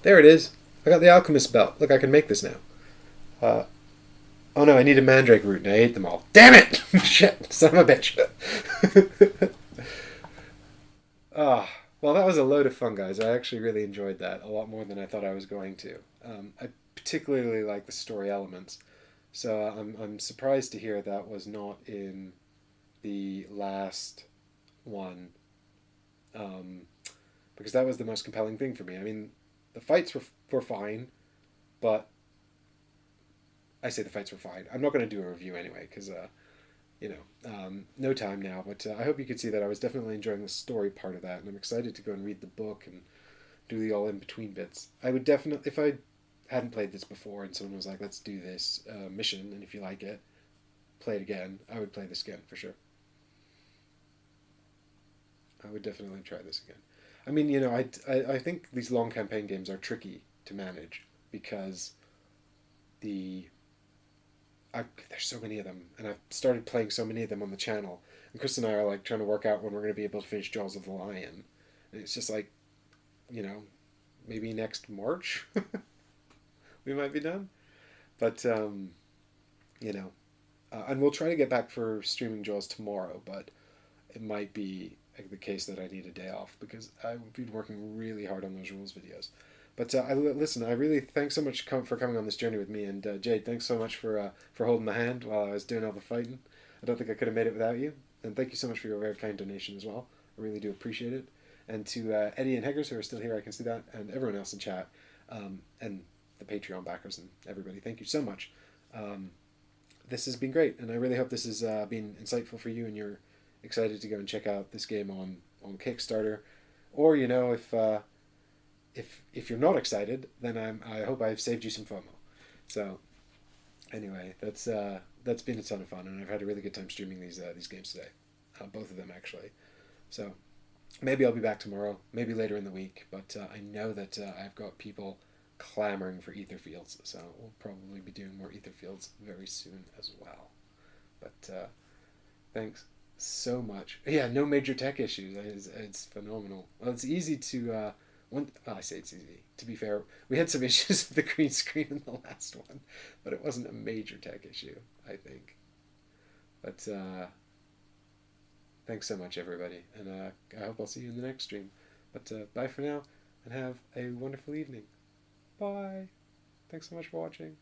There it is. I got the Alchemist's Belt. Look, I can make this now. Oh no, I need a mandrake root and I ate them all. Damn it! Shit, son of a bitch. Well, that was a load of fun, guys. I actually really enjoyed that. A lot more than I thought I was going to. I particularly like the story elements. So I'm surprised to hear that was not in the last one. Because that was the most compelling thing for me. I mean, the fights were fine, but I say the fights were fine. I'm not going to do a review anyway, because no time now, but I hope you could see that I was definitely enjoying the story part of that, and I'm excited to go and read the book and do the all in between bits. I would definitely, if I hadn't played this before and someone was like, let's do this mission, and if you like it, play it again, I would play this again for sure. I would definitely try this again. I mean, I think these long campaign games are tricky to manage because there's so many of them, and I've started playing so many of them on the channel. And Chris and I are like trying to work out when we're going to be able to finish Jaws of the Lion, and it's just like, maybe next March we might be done. But and we'll try to get back for streaming Jaws tomorrow, but it might be the case that I need a day off because I've been working really hard on those rules videos. But listen, I really thanks so much for coming on this journey with me, and Jade, thanks so much for holding the hand while I was doing all the fighting. I don't think I could have made it without you, and thank you so much for your very kind donation as well. I really do appreciate it. And to Eddie and Heggers, who are still here, I can see that, and everyone else in chat, and the Patreon backers and everybody, thank you so much. This has been great, and I really hope this has been insightful for you, and you're excited to go and check out this game on Kickstarter, or if you're not excited, then I hope I've saved you some FOMO. So anyway, that's been a ton of fun, and I've had a really good time streaming these games today, both of them actually. So maybe I'll be back tomorrow, maybe later in the week, but I know that I've got people clamoring for Etherfields, so we'll probably be doing more Etherfields very soon as well. But thanks so much. Yeah, no major tech issues. It's phenomenal. Well, it's easy to. I say it's easy. To be fair, we had some issues with the green screen in the last one, but it wasn't a major tech issue, I think. But thanks so much, everybody, and I hope I'll see you in the next stream. But bye for now, and have a wonderful evening. Bye. Thanks so much for watching.